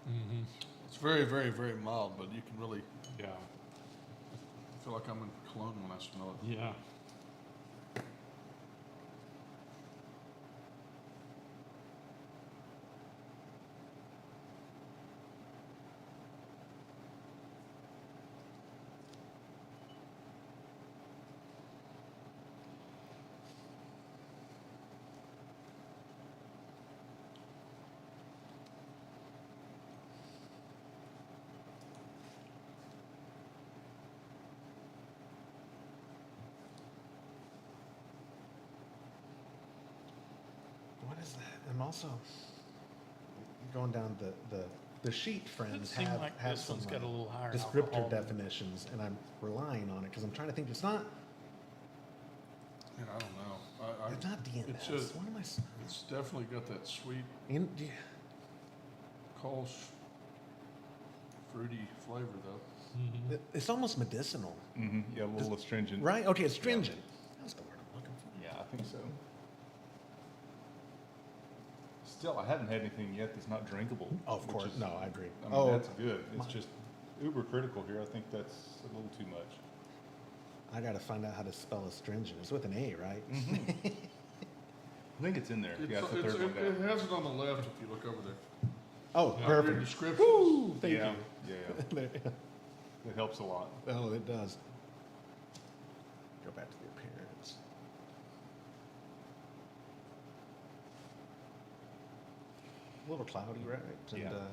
[SPEAKER 2] Mm-hmm.
[SPEAKER 3] It's very, very, very mild, but you can really
[SPEAKER 2] Yeah.
[SPEAKER 3] feel like I'm in cologne when I smell it.
[SPEAKER 2] Yeah.
[SPEAKER 1] is that? I'm also going down the sheet. Friends
[SPEAKER 2] seemed
[SPEAKER 1] have
[SPEAKER 2] like
[SPEAKER 1] have
[SPEAKER 2] this
[SPEAKER 1] some
[SPEAKER 2] one's got a little higher
[SPEAKER 1] descriptor
[SPEAKER 2] alcohol.
[SPEAKER 1] definitions, and I'm relying on it because I'm trying to think. It's not.
[SPEAKER 3] And I don't know.
[SPEAKER 1] It's not DNS.
[SPEAKER 3] It's just,
[SPEAKER 1] What am I?
[SPEAKER 3] it's definitely got that sweet
[SPEAKER 1] Yeah.
[SPEAKER 3] Kolsch fruity flavor though.
[SPEAKER 2] Mhm.
[SPEAKER 1] It's almost medicinal,
[SPEAKER 4] Mm-hmm. Yeah, a little astringent.
[SPEAKER 1] right? Okay, it's stringent. That's the word I'm looking for.
[SPEAKER 4] Yeah, I think so. Still, I haven't had anything yet that's not drinkable.
[SPEAKER 1] Oh, of
[SPEAKER 4] which
[SPEAKER 1] course.
[SPEAKER 4] is-
[SPEAKER 1] No, I agree.
[SPEAKER 4] I mean,
[SPEAKER 1] Oh,
[SPEAKER 4] that's good. It's
[SPEAKER 1] my-
[SPEAKER 4] just uber critical here. I think that's a little too much.
[SPEAKER 1] I got to find out how to spell astringent. It's with an A, right?
[SPEAKER 4] I think it's in there.
[SPEAKER 3] It's,
[SPEAKER 4] Yeah, it's the third one
[SPEAKER 3] it
[SPEAKER 4] down.
[SPEAKER 3] has it on the left if you look over there.
[SPEAKER 1] Oh,
[SPEAKER 2] Yeah.
[SPEAKER 3] Under
[SPEAKER 1] perfect.
[SPEAKER 3] descriptions.
[SPEAKER 1] Woo! Thank
[SPEAKER 4] Yeah,
[SPEAKER 1] you.
[SPEAKER 4] yeah,
[SPEAKER 1] There-
[SPEAKER 4] it helps a lot.
[SPEAKER 1] Oh, it does. Go back to the appearance. A little cloudy, right? And,
[SPEAKER 4] Yeah.
[SPEAKER 1] but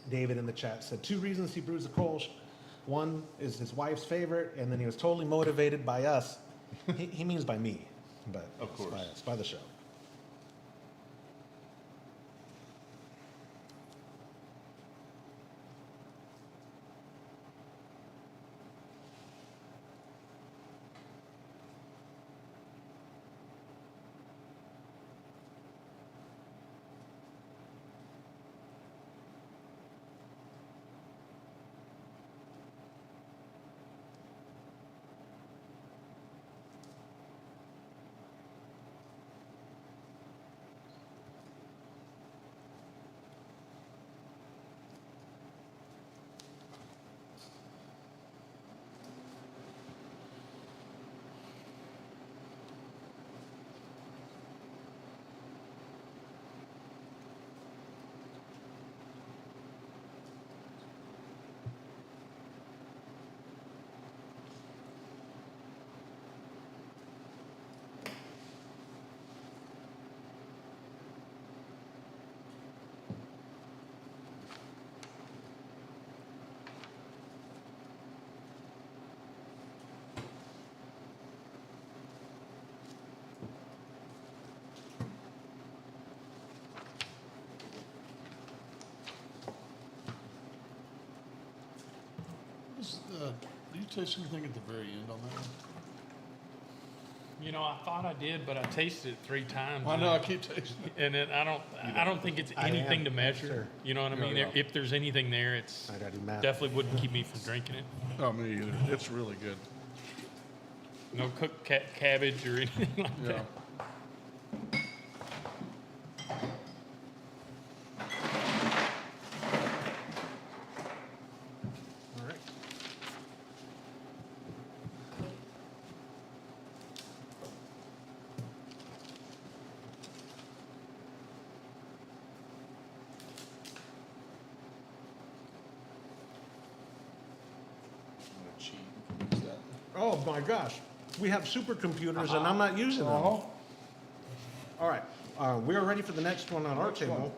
[SPEAKER 1] David in the chat said 2 reasons he brews the Kolsch. One is his wife's favorite, and then he was totally motivated by us. He means by me, but
[SPEAKER 4] Of
[SPEAKER 1] it's
[SPEAKER 4] course.
[SPEAKER 1] by us, by the show.
[SPEAKER 3] Do you taste anything at the very end on that one?
[SPEAKER 2] You know, I thought I did, but I tasted it 3 times.
[SPEAKER 3] I know, I keep tasting it.
[SPEAKER 2] And then I don't think it's
[SPEAKER 1] I
[SPEAKER 2] anything
[SPEAKER 1] am,
[SPEAKER 2] to measure.
[SPEAKER 1] sure.
[SPEAKER 2] You know what I mean?
[SPEAKER 3] Yeah.
[SPEAKER 2] If there's anything there, it's
[SPEAKER 1] I gotta do math.
[SPEAKER 2] definitely wouldn't keep me from drinking it.
[SPEAKER 3] Oh, me either. It's really good.
[SPEAKER 2] No cooked cabbage or anything like
[SPEAKER 3] Yeah.
[SPEAKER 2] that.
[SPEAKER 1] All right.
[SPEAKER 4] I'm gonna cheat. You can use that.
[SPEAKER 1] Oh my gosh, we have supercomputers and I'm not using them. All right, we are ready for the next one on our table.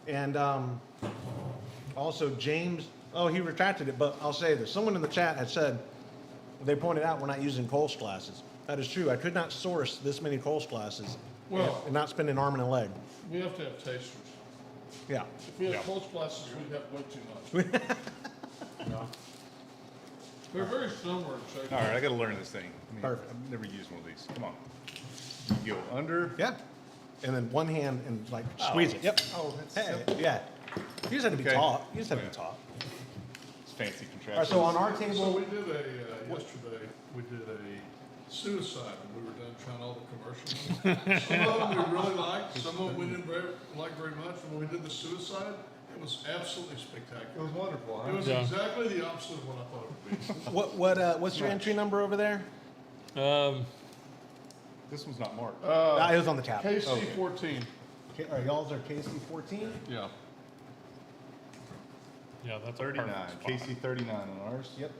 [SPEAKER 1] And also James, oh, he retracted it, but I'll say this. Someone in the chat had said, they pointed out we're not using Kolsch glasses. That is true. I could not source this many Kolsch glasses
[SPEAKER 3] Well-
[SPEAKER 1] and not spend an arm and a leg.
[SPEAKER 3] We have to have tasters.
[SPEAKER 1] Yeah.
[SPEAKER 3] If we had Kolsch glasses, we'd have way too much. They're very similar in shape.
[SPEAKER 4] All right, I gotta learn this thing. I mean,
[SPEAKER 1] Perfect.
[SPEAKER 4] I've never used one of these. Come on. You go under.
[SPEAKER 1] Yeah. And then one hand and like squeeze it. Yep.
[SPEAKER 4] Oh, that's
[SPEAKER 1] Hey,
[SPEAKER 4] simple.
[SPEAKER 1] yeah. You just have to be
[SPEAKER 4] Okay.
[SPEAKER 1] taught. You just have to
[SPEAKER 4] Yeah.
[SPEAKER 1] be taught.
[SPEAKER 4] It's fancy
[SPEAKER 1] All right,
[SPEAKER 4] contraption.
[SPEAKER 1] so on our
[SPEAKER 3] So
[SPEAKER 1] table,
[SPEAKER 3] we did yesterday, we did a suicide when we were done trying all the commercials. Some of them we really liked, some of them we didn't like very much. When we did the suicide, it was absolutely
[SPEAKER 4] It
[SPEAKER 3] spectacular.
[SPEAKER 4] was wonderful,
[SPEAKER 3] It
[SPEAKER 4] huh?
[SPEAKER 3] was
[SPEAKER 2] Yeah.
[SPEAKER 3] exactly the opposite of what I thought it would be.
[SPEAKER 1] what's your entry number over there?
[SPEAKER 4] This one's not marked.
[SPEAKER 1] It was on the tab.
[SPEAKER 3] KC 14,
[SPEAKER 1] Okay, all right, y'all's are KC 14.
[SPEAKER 3] yeah.
[SPEAKER 2] Yeah, that's a
[SPEAKER 4] 39.
[SPEAKER 2] perfect spot.
[SPEAKER 4] KC 39 on ours.
[SPEAKER 1] Yep.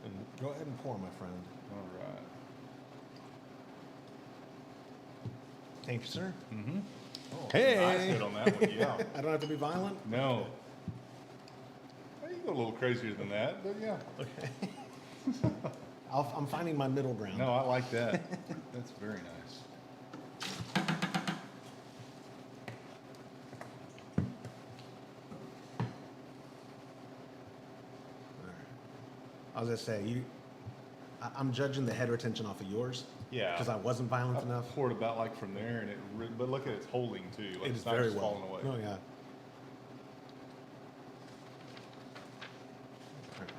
[SPEAKER 1] And go ahead and pour, my friend.
[SPEAKER 4] All right.
[SPEAKER 1] Thank you, sir.
[SPEAKER 4] Oh,
[SPEAKER 1] Hey.
[SPEAKER 4] nice hit on that one. Yeah.
[SPEAKER 1] I don't have to be violent.
[SPEAKER 4] No. Well, you go a little crazier than that, but yeah.
[SPEAKER 1] I'm finding my middle ground.
[SPEAKER 4] No, I like that. That's very nice.
[SPEAKER 1] I was gonna say I'm judging the head retention off of yours.
[SPEAKER 4] Yeah.
[SPEAKER 1] Because I wasn't violent
[SPEAKER 4] I
[SPEAKER 1] enough.
[SPEAKER 4] poured about like from there, and but look at it's holding too. Like
[SPEAKER 1] It is
[SPEAKER 4] it's not
[SPEAKER 1] very
[SPEAKER 4] just
[SPEAKER 1] well.
[SPEAKER 4] falling away.
[SPEAKER 1] Oh yeah.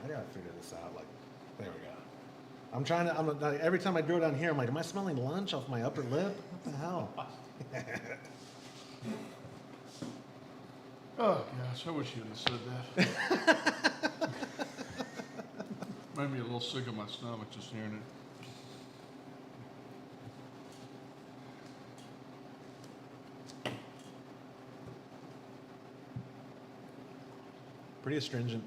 [SPEAKER 1] I gotta figure this out. Like, there we go. I'm trying to. Every time I go down here, I'm like, am I smelling lunch off my upper lip? What the hell?
[SPEAKER 3] Oh, gosh, I wish you'd have said that. Made me a little sick of my stomach just hearing it.
[SPEAKER 1] Pretty astringent.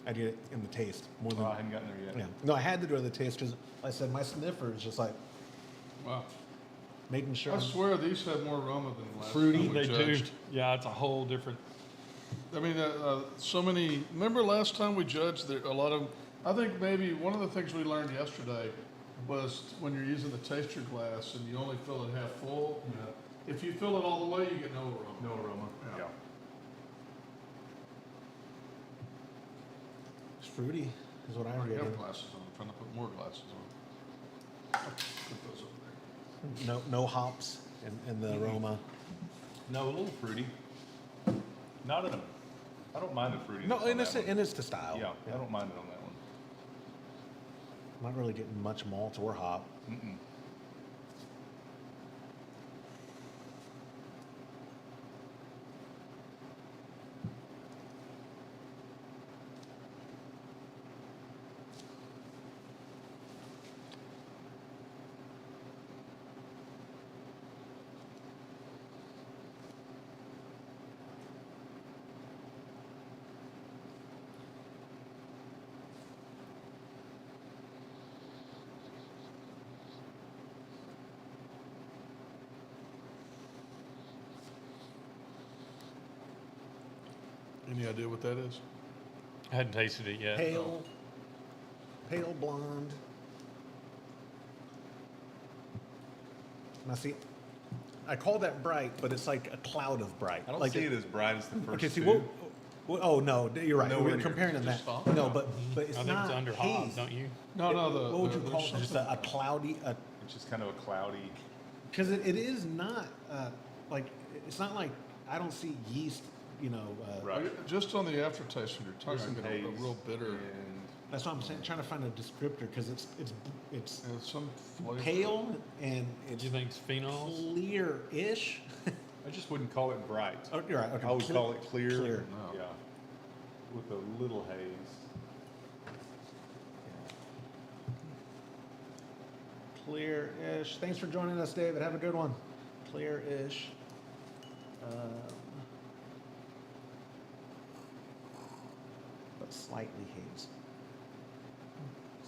[SPEAKER 1] I get it in the taste more
[SPEAKER 4] Oh,
[SPEAKER 1] than.
[SPEAKER 4] I haven't gotten there yet.
[SPEAKER 1] Yeah. No, I had to do the taste because I said my sniffer is just like
[SPEAKER 3] Wow.
[SPEAKER 1] making sure.
[SPEAKER 3] I swear these have more aroma than the last
[SPEAKER 1] Fruity.
[SPEAKER 3] time we
[SPEAKER 2] They do.
[SPEAKER 3] judged.
[SPEAKER 2] Yeah, it's a whole different.
[SPEAKER 3] I mean, so many. Remember last time we judged? There a lot of. I think maybe one of the things we learned yesterday was when you're using the taster glass and you only fill it half full. If you fill it all the way, you get no aroma.
[SPEAKER 4] No aroma.
[SPEAKER 3] Yeah.
[SPEAKER 1] It's fruity, is what I
[SPEAKER 3] I
[SPEAKER 1] read.
[SPEAKER 3] have glasses on. I'm trying to put more glasses on. Put those over there.
[SPEAKER 1] No hops in the aroma.
[SPEAKER 4] No, a little fruity. Not in a. I don't mind the fruity.
[SPEAKER 1] No, and it's the style.
[SPEAKER 4] Yeah, I don't mind it on that one.
[SPEAKER 1] I'm not really getting much malt or hop.
[SPEAKER 4] Mm-mm.
[SPEAKER 3] Any idea what that is?
[SPEAKER 2] I hadn't tasted it yet.
[SPEAKER 1] Pale blonde. Now see, I call that bright, but it's like a cloud of bright.
[SPEAKER 4] I don't
[SPEAKER 1] like
[SPEAKER 4] see it as bright as the first
[SPEAKER 1] Okay, see,
[SPEAKER 4] two.
[SPEAKER 1] oh no, you're right.
[SPEAKER 4] Nowhere
[SPEAKER 1] We're
[SPEAKER 4] near.
[SPEAKER 1] comparing to that.
[SPEAKER 3] Just off?
[SPEAKER 1] No, but it's
[SPEAKER 2] I think
[SPEAKER 1] not
[SPEAKER 2] it's under
[SPEAKER 1] haze.
[SPEAKER 2] hop, don't you?
[SPEAKER 3] No, no.
[SPEAKER 1] What would you call
[SPEAKER 3] there's
[SPEAKER 1] it? Just a cloudy,
[SPEAKER 4] It's just kind of a cloudy.
[SPEAKER 1] because it is not like it's not like I don't see yeast.
[SPEAKER 4] Right.
[SPEAKER 3] Just on the aftertaste of your tongue,
[SPEAKER 4] There's
[SPEAKER 3] I
[SPEAKER 4] some
[SPEAKER 3] get
[SPEAKER 4] haze.
[SPEAKER 3] a real bitter.
[SPEAKER 4] And
[SPEAKER 1] That's what I'm saying. Trying to find a descriptor because it's
[SPEAKER 3] And some flavor.
[SPEAKER 1] pale and
[SPEAKER 2] Do
[SPEAKER 1] it's
[SPEAKER 2] you think it's phenols?
[SPEAKER 1] clear-ish.
[SPEAKER 4] I just wouldn't call it bright.
[SPEAKER 1] Oh, you're right. Okay.
[SPEAKER 4] I would call it clear.
[SPEAKER 1] Clear.
[SPEAKER 3] No.
[SPEAKER 4] Yeah. With a little haze.
[SPEAKER 1] Clear-ish. Thanks for joining us, David. Have a good one. Clear-ish. But slightly hazed.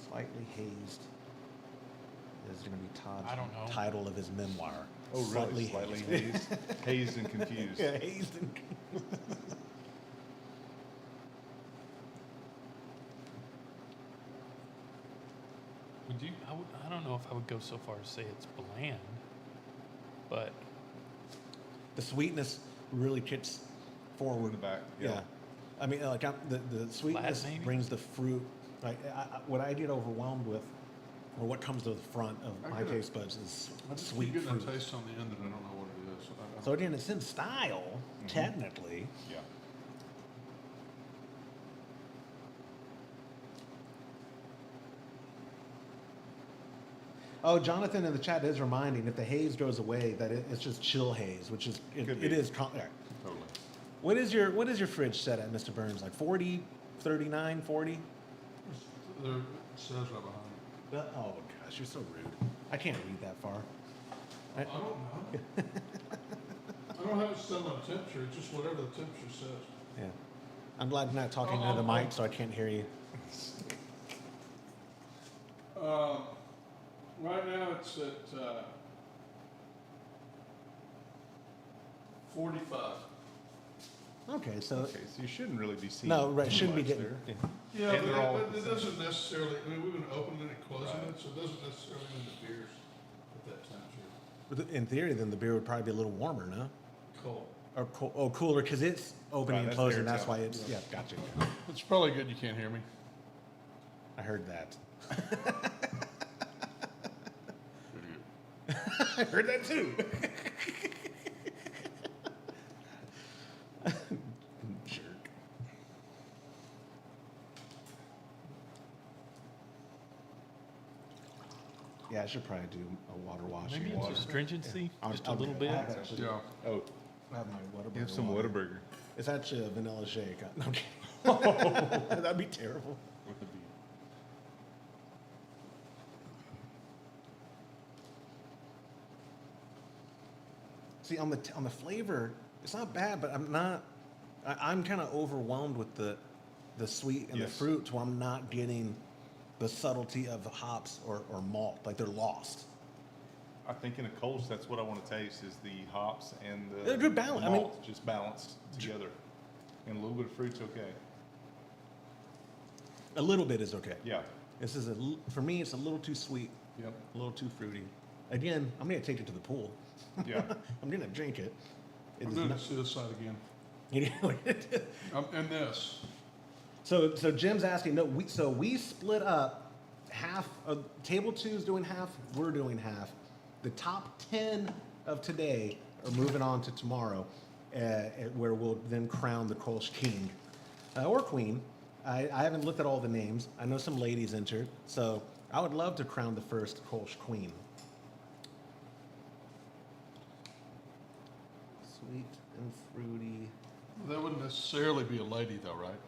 [SPEAKER 1] Slightly hazed is going to be Todd's
[SPEAKER 2] I don't know.
[SPEAKER 1] title of his memoir.
[SPEAKER 4] Oh, really? Slightly hazed. Hazed and confused.
[SPEAKER 1] Yeah, hazed and
[SPEAKER 2] Would you? I don't know if I would go so far as say it's bland, but
[SPEAKER 1] the sweetness really kicks forward.
[SPEAKER 4] In the back.
[SPEAKER 1] Yeah. I mean, like the sweetness
[SPEAKER 2] maybe?
[SPEAKER 1] brings the fruit. Like what I get overwhelmed with, or what comes to the front of
[SPEAKER 3] I
[SPEAKER 1] my
[SPEAKER 3] get it.
[SPEAKER 1] taste buds is
[SPEAKER 3] I just
[SPEAKER 1] sweet
[SPEAKER 3] keep getting
[SPEAKER 1] fruit.
[SPEAKER 3] a taste on the end, and I don't know what it is.
[SPEAKER 1] So again, it's in style, technically.
[SPEAKER 4] Yeah.
[SPEAKER 1] Oh, Jonathan in the chat is reminding if the haze goes away that it's just chill haze, which is
[SPEAKER 4] Could
[SPEAKER 1] it
[SPEAKER 4] be.
[SPEAKER 1] is. Yeah.
[SPEAKER 4] Totally.
[SPEAKER 1] What is your fridge set at, Mr. Burns? Like 40, 39, 40?
[SPEAKER 3] There it says right behind it.
[SPEAKER 1] Oh gosh, you're so rude. I can't read that far.
[SPEAKER 3] I don't know. I don't have it set on temperature. It's just whatever the temperature says.
[SPEAKER 1] Yeah. I'm glad I'm not talking
[SPEAKER 3] Oh,
[SPEAKER 1] to the
[SPEAKER 3] oh,
[SPEAKER 1] mic,
[SPEAKER 3] oh.
[SPEAKER 1] so I can't hear you.
[SPEAKER 3] Right now it's at 45.
[SPEAKER 1] Okay, so
[SPEAKER 4] Okay, so you shouldn't really be seeing.
[SPEAKER 1] no, right,
[SPEAKER 4] too
[SPEAKER 1] shouldn't be
[SPEAKER 4] much
[SPEAKER 1] getting.
[SPEAKER 4] there.
[SPEAKER 1] Yeah.
[SPEAKER 3] Yeah,
[SPEAKER 4] And they're all
[SPEAKER 3] but
[SPEAKER 4] the
[SPEAKER 3] it
[SPEAKER 4] same.
[SPEAKER 3] doesn't necessarily, I mean, we've been opening it and closing
[SPEAKER 4] Right.
[SPEAKER 3] it, so it doesn't necessarily mean the beer's at that temperature.
[SPEAKER 1] But in theory, then the beer would probably be a little warmer, no?
[SPEAKER 3] Cold.
[SPEAKER 1] Or cooler because it's opening
[SPEAKER 4] Right,
[SPEAKER 1] and
[SPEAKER 4] that's
[SPEAKER 1] closing.
[SPEAKER 4] their
[SPEAKER 1] That's why
[SPEAKER 4] job.
[SPEAKER 1] it's yeah. Gotcha.
[SPEAKER 3] It's probably good you can't hear me.
[SPEAKER 1] I heard that. I heard that too. Jerk. Yeah, I should probably do a water wash.
[SPEAKER 2] Maybe
[SPEAKER 1] here.
[SPEAKER 2] it's
[SPEAKER 4] water.
[SPEAKER 2] astringency,
[SPEAKER 1] I'll-
[SPEAKER 2] just
[SPEAKER 1] I'll
[SPEAKER 2] a
[SPEAKER 1] do
[SPEAKER 2] little
[SPEAKER 1] that.
[SPEAKER 2] bit.
[SPEAKER 1] I have actually-
[SPEAKER 3] Yeah.
[SPEAKER 4] Oh,
[SPEAKER 1] I have my Whataburger.
[SPEAKER 4] you have some
[SPEAKER 1] water.
[SPEAKER 4] Whataburger.
[SPEAKER 1] It's actually a vanilla shake. No, I'm kidding. That'd be terrible.
[SPEAKER 4] With the beer.
[SPEAKER 1] See, on the flavor, it's not bad, but I'm kind of overwhelmed with the sweet and
[SPEAKER 4] Yes.
[SPEAKER 1] the fruit, to where I'm not getting the subtlety of the hops or malt. Like they're lost.
[SPEAKER 4] I think in a Kolsch, that's what I want to taste is the hops and the
[SPEAKER 1] They're good balance. I mean-
[SPEAKER 4] malt, just balanced together. And a little bit of fruit's okay.
[SPEAKER 1] A little bit is okay.
[SPEAKER 4] Yeah.
[SPEAKER 1] This is for me. It's a little too sweet,
[SPEAKER 4] Yep.
[SPEAKER 1] a little too fruity. Again, I'm gonna take it to the pool.
[SPEAKER 4] Yeah.
[SPEAKER 1] I'm gonna drink it. It
[SPEAKER 3] I'm
[SPEAKER 1] is
[SPEAKER 3] doing
[SPEAKER 1] not-
[SPEAKER 3] the suicide again.
[SPEAKER 1] You know,
[SPEAKER 3] And this.
[SPEAKER 1] so Jim's asking. No, we split up half. Table 2 is doing half. We're doing half. The top 10 of today are moving on to tomorrow, where we'll then crown the Kolsch King or Queen. I haven't looked at all the names. I know some ladies entered, so I would love to crown the first Kolsch Queen. Sweet and fruity.
[SPEAKER 3] That wouldn't necessarily be a lady though, right?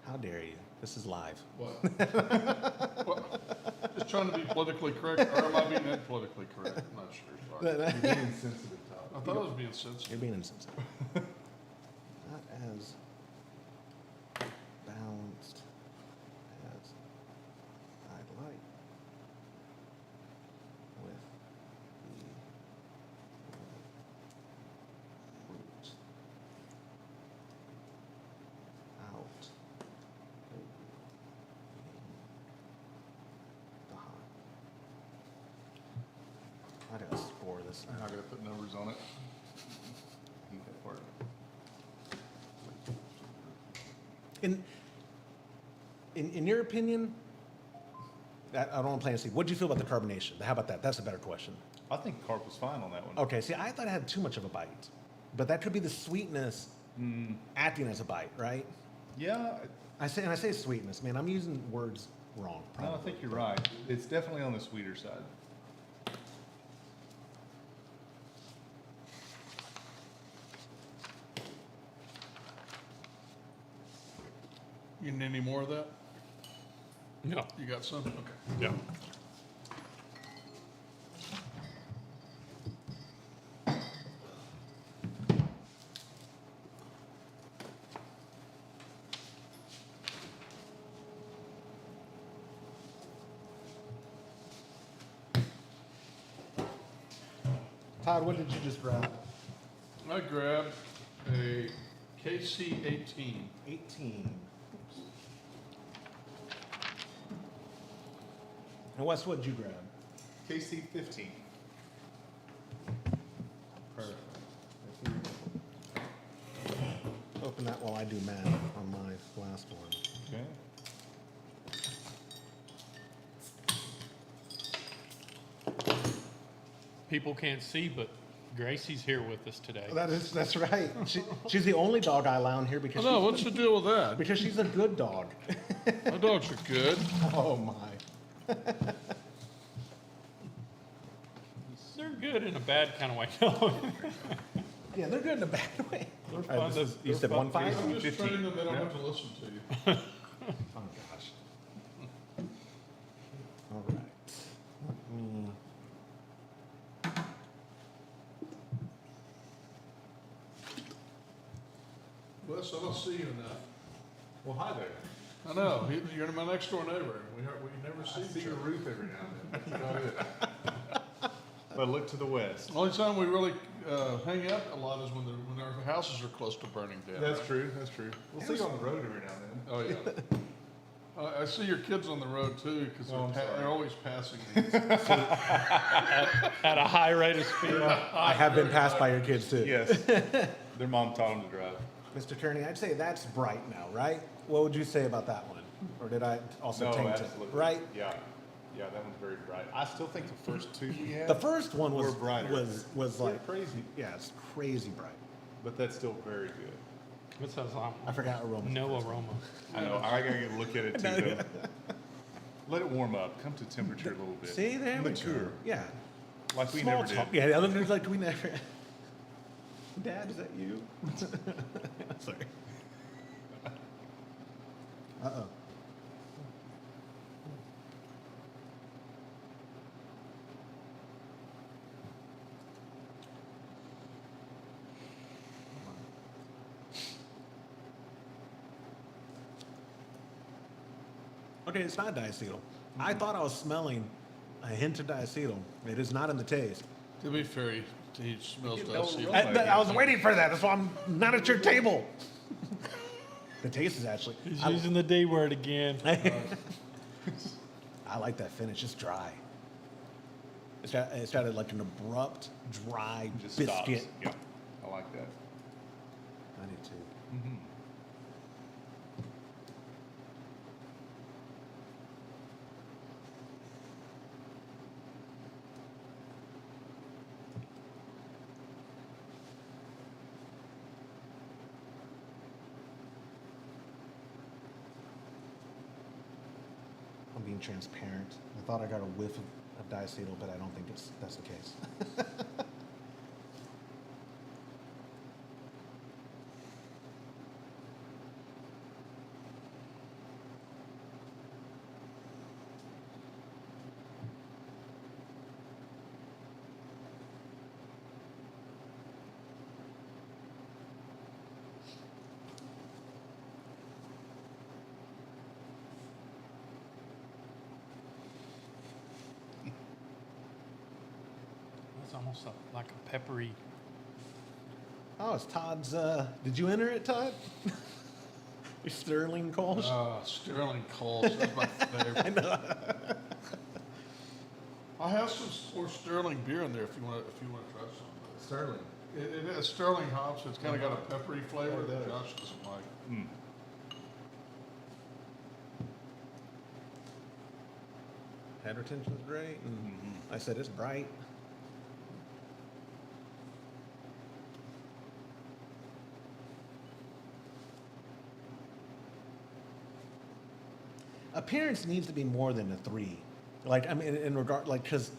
[SPEAKER 1] How dare you? This is live.
[SPEAKER 3] What? What? Just trying to be politically correct, or am I being politically correct? I'm not sure, sorry.
[SPEAKER 4] You're being insensitive, Todd.
[SPEAKER 3] I thought I was being sensitive.
[SPEAKER 1] You're being insensitive. Not as balanced as I'd like with the fruit out the hot. I gotta score this.
[SPEAKER 3] I'm not gonna put numbers on it.
[SPEAKER 4] I hate that part.
[SPEAKER 1] In your opinion, I don't want to plant a seed. What do you feel about the carbonation? How about that? That's a better question.
[SPEAKER 4] I think carp was fine on that one.
[SPEAKER 1] Okay, see, I thought it had too much of a bite, but that could be the sweetness acting as a bite, right?
[SPEAKER 4] Yeah,
[SPEAKER 1] I say sweetness, man. I'm using words wrong.
[SPEAKER 4] no, I
[SPEAKER 1] Probably.
[SPEAKER 4] think you're right. It's definitely on the sweeter side.
[SPEAKER 3] You need any more of that?
[SPEAKER 2] No.
[SPEAKER 3] You got some? Okay.
[SPEAKER 2] Yeah.
[SPEAKER 1] Todd, what did you just grab?
[SPEAKER 3] I grabbed a KC-18.
[SPEAKER 1] 18. And Wes, what did you grab?
[SPEAKER 4] KC 15.
[SPEAKER 1] Perfect. Open that while I do math on my last one.
[SPEAKER 4] Okay.
[SPEAKER 2] People can't see, but Gracie's here with us today.
[SPEAKER 1] That's right. She's the only dog I allow in here
[SPEAKER 3] I
[SPEAKER 1] because
[SPEAKER 3] know, what's the deal with that?
[SPEAKER 1] because she's a good dog.
[SPEAKER 3] My dogs are good.
[SPEAKER 1] Oh my.
[SPEAKER 2] They're good in a bad kind of way. No.
[SPEAKER 1] Yeah, they're good in a bad way.
[SPEAKER 2] They're
[SPEAKER 1] All right,
[SPEAKER 2] fun
[SPEAKER 1] this
[SPEAKER 2] to-
[SPEAKER 1] is- you
[SPEAKER 2] they're
[SPEAKER 1] said
[SPEAKER 2] fun
[SPEAKER 1] 1.5?
[SPEAKER 3] I'm just
[SPEAKER 4] 15.
[SPEAKER 3] training them, they don't have to listen to you.
[SPEAKER 1] Oh gosh. All right. Let me.
[SPEAKER 3] Wes, I don't see you enough.
[SPEAKER 4] Well, hi there.
[SPEAKER 3] I know, you're my next door neighbor. We never
[SPEAKER 4] I
[SPEAKER 3] see
[SPEAKER 4] see
[SPEAKER 3] each
[SPEAKER 4] your
[SPEAKER 3] other.
[SPEAKER 4] roof every now and then. That's about it. But look to the west.
[SPEAKER 3] Only time we really hang out a lot is when our houses are close to burning down.
[SPEAKER 4] That's
[SPEAKER 3] right?
[SPEAKER 4] true. That's true. We'll see you on the road every now and then.
[SPEAKER 3] Oh, yeah. I see your kids on the road too, because
[SPEAKER 4] Oh, I'm sorry.
[SPEAKER 3] they're always passing me.
[SPEAKER 2] At a high rate of speed.
[SPEAKER 1] I have been passed by your kids too.
[SPEAKER 4] Yes. Their mom taught them to drive.
[SPEAKER 1] Mr. Kearney, I'd say that's bright now, right? What would you say about that one? Or did I also taint it?
[SPEAKER 4] absolutely.
[SPEAKER 1] Right?
[SPEAKER 4] Yeah. Yeah, that one's very bright. I still think the first two we had
[SPEAKER 1] The first one was
[SPEAKER 4] were brighter.
[SPEAKER 1] was
[SPEAKER 4] They're
[SPEAKER 1] like
[SPEAKER 4] crazy,
[SPEAKER 1] yeah, it's crazy bright.
[SPEAKER 4] but that's still very good.
[SPEAKER 2] It says
[SPEAKER 1] I forgot aroma.
[SPEAKER 2] no aroma.
[SPEAKER 4] I know. I gotta get a look at it too. Though. Let it warm up. Come to temperature a little bit.
[SPEAKER 1] See, there we
[SPEAKER 4] Mature.
[SPEAKER 1] go. Yeah.
[SPEAKER 4] Like we
[SPEAKER 1] Small
[SPEAKER 4] never
[SPEAKER 1] talk.
[SPEAKER 4] did.
[SPEAKER 1] Yeah, the other thing's like we never. Dad, is that you? Sorry. Uh-oh. Okay, it's not diacetyl. I thought I was smelling a hint of diacetyl. It is not in the taste.
[SPEAKER 3] To be fair, he smells
[SPEAKER 4] You know,
[SPEAKER 3] diacetyl.
[SPEAKER 1] I was waiting for that. That's why I'm not at your table. The taste is actually.
[SPEAKER 2] He's
[SPEAKER 1] I,
[SPEAKER 2] using the D word again.
[SPEAKER 1] I like that finish. It's dry. It's got like an abrupt, dry
[SPEAKER 4] Just
[SPEAKER 1] biscuit.
[SPEAKER 4] stops. Yeah. I like that.
[SPEAKER 1] I do too.
[SPEAKER 4] Mm-hmm.
[SPEAKER 1] I'm being transparent. I thought I got a whiff of diacetyl, but I don't think that's the case.
[SPEAKER 2] It's almost like a peppery.
[SPEAKER 1] Oh, it's Todd's. Did you enter it, Todd? Your Sterling Kolsch?
[SPEAKER 3] Sterling Kolsch, that's my favorite.
[SPEAKER 1] I know.
[SPEAKER 3] I have some more Sterling beer in there if you want to try some.
[SPEAKER 1] Sterling.
[SPEAKER 3] It has Sterling hops. It's kind of got a peppery flavor that Josh doesn't like.
[SPEAKER 4] Mm.
[SPEAKER 1] Head retention's great. And I said it's bright. Appearance needs to be more than a 3. Like, I mean, in regard, like, because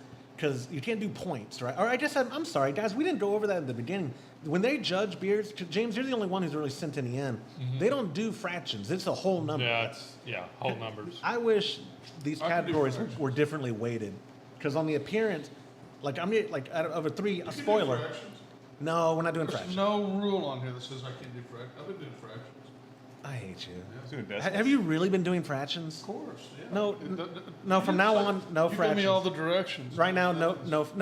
[SPEAKER 1] you can't do points, right? Or I guess I'm sorry, guys, we didn't go over that in the beginning. When they judge beers, 'cause James, you're the only one who's really sent any in. They don't do fractions. It's a whole number.
[SPEAKER 2] Yeah, whole numbers.
[SPEAKER 1] I wish these
[SPEAKER 3] I can do
[SPEAKER 1] categories
[SPEAKER 3] fractions.
[SPEAKER 1] were differently weighted. Because on the appearance, like, I'm like, out of a 3, a
[SPEAKER 3] You can do
[SPEAKER 1] spoiler.
[SPEAKER 3] fractions.
[SPEAKER 1] No, we're not doing
[SPEAKER 3] There's
[SPEAKER 1] fractions.
[SPEAKER 3] no rule on here that says I can't do fractions. I've been doing fractions.
[SPEAKER 1] I hate you.
[SPEAKER 4] Let's do a
[SPEAKER 1] Have you really been doing fractions?
[SPEAKER 3] Of course, yeah.
[SPEAKER 1] No, no,
[SPEAKER 3] You
[SPEAKER 1] from
[SPEAKER 3] did
[SPEAKER 1] now
[SPEAKER 3] say-
[SPEAKER 1] on, no
[SPEAKER 3] you gave me all
[SPEAKER 1] fractions.
[SPEAKER 3] the directions.
[SPEAKER 1] Right now, no,